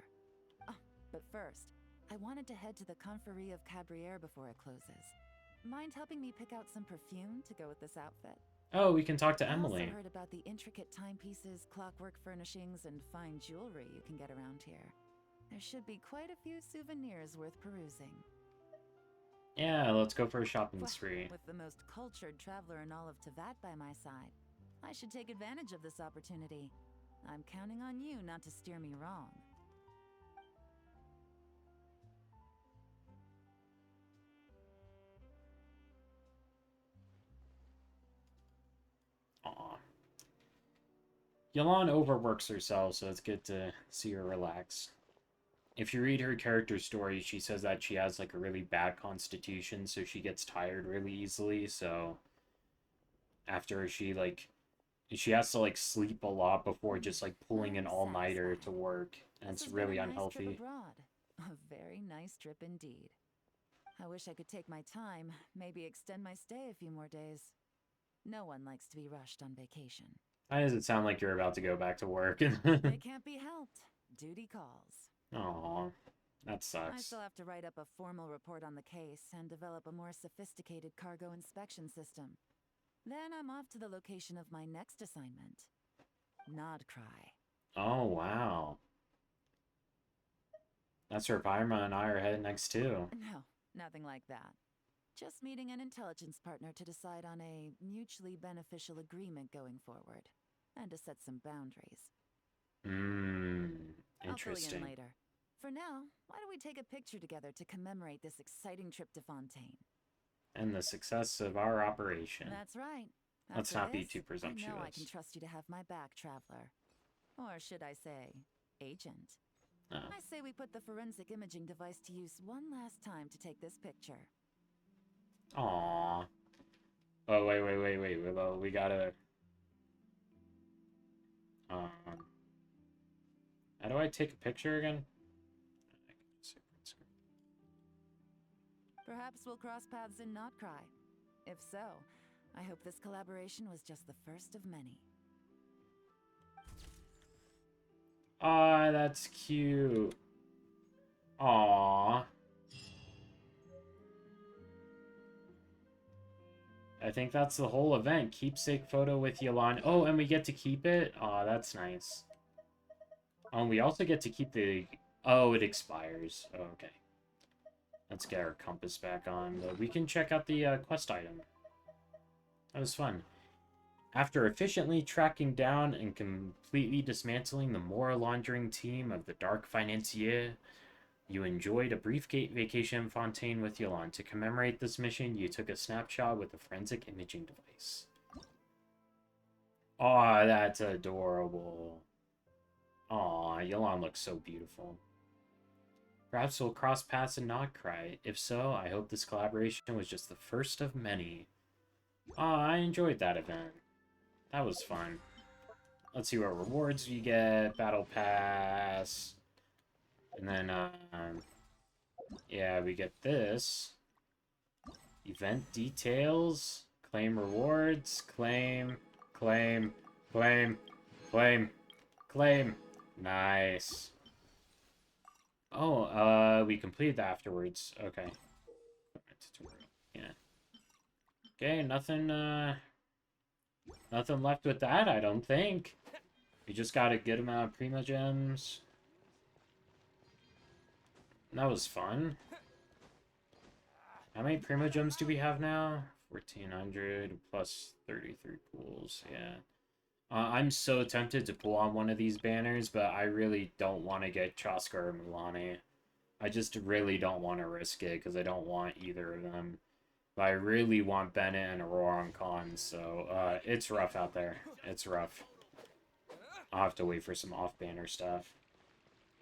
Oh, but first, I wanted to head to the Confrérie of Cabriere before it closes. Mind helping me pick out some perfume to go with this outfit? Oh, we can talk to I Emily. also heard about the intricate timepieces, clockwork furnishings, and fine jewelry you can get around here. There should be quite a few souvenirs worth perusing. Yeah, let's go for a shopping Well, spree. with the most cultured traveler in all of Tevat by my side, I should take advantage of this opportunity. I'm counting on you not to steer me wrong. Aw. Yelan overworks herself, so it's good to see her relax. If you read her character story, she says that she has like a really bad constitution, so she gets tired really easily, so after she has to like sleep a lot before just like pulling an I'm all-nighter to satisfied. work, and This it's has really been a nice trip unhealthy. abroad. A very nice trip indeed. I wish I could take my time, maybe extend my stay a few more days. No one likes to be rushed on vacation. Why does it sound like you're about to go back to work? It can't be helped. Duty calls. Aw, that I sucks. still have to write up a formal report on the case and develop a more sophisticated cargo inspection system. Then I'm off to the location of my next assignment. Nodcry. Oh, wow. That's where Paimon and I are headed next too. No, nothing like that. Just meeting an intelligence partner to decide on a mutually beneficial agreement going forward, and to set some boundaries. I'll fill you Interesting. in later. For now, why don't we take a picture together to commemorate this exciting trip to Fontaine? And the success of our operation. That's right. Let's After not be this, too I know I presumptuous. can trust you to have my back, Traveler. Or should I say, agent. Oh. I say we put the forensic imaging device to use one last time to take this picture. Aww. Oh, wait, Willow. We gotta... How do I take a picture again? Perhaps we'll cross paths in Notcry. If so, I hope this collaboration was just the first of many. Aw, that's cute. Aww. I think that's the whole event. Keepsake photo with Yelan. Oh, and we get to keep it? Aw, that's nice. Oh, and we also get to keep the... Oh, it expires. Oh, okay. Let's get our compass back on. We can check out the quest item. That was fun. After efficiently tracking down and completely dismantling the moral laundering team of the Dark Financier, you enjoyed a brief vacation in Fontaine with Yelan. To commemorate this mission, you took a snapshot with a forensic imaging device. Aw, that's adorable. Aw, Yelan looks so beautiful. Perhaps we'll cross paths and not cry. If so, I hope this collaboration was just the first of many. Oh, I enjoyed that event. That was fun. Let's see what rewards we get. Battle Pass. And then, yeah, we get this. Event details. Claim rewards. Claim. Claim. Claim. Claim. Claim. Nice. Oh, we completed that afterwards. Okay. Yeah. Okay, nothing left with that, I don't think. We just got a good amount of Prima Gems. That was fun. How many Prima Gems do we have now? 1,400 plus 33 pools, yeah. I'm so tempted to pull on one of these banners, but I really don't want to get Chaska or Milani. I just really don't want to risk it, because I don't want either of them. But I really want Bennett and Aurora on cons, so it's rough out there. It's rough. I'll have to wait for some off-banner stuff.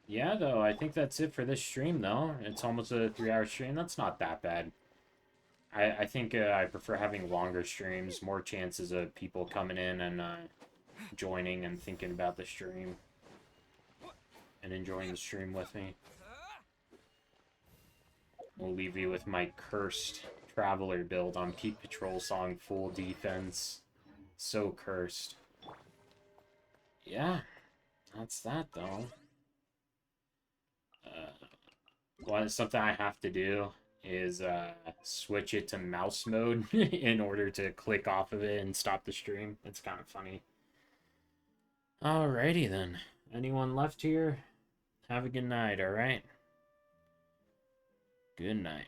Yeah, though, I think that's it for this stream, though. It's almost a 3-hour stream. That's not that bad. I think I prefer having longer streams, more chances of people coming in and joining and thinking about the stream. And enjoying the stream with me. We'll leave you with my cursed Traveler build on Peak Patrol Song full defense. So cursed. Yeah, that's that though. Well, something I have to do is switch it to mouse mode in order to click off of it and stop the stream. It's kind of funny. Alrighty then. Anyone left here? Have a good night, alright? Good night.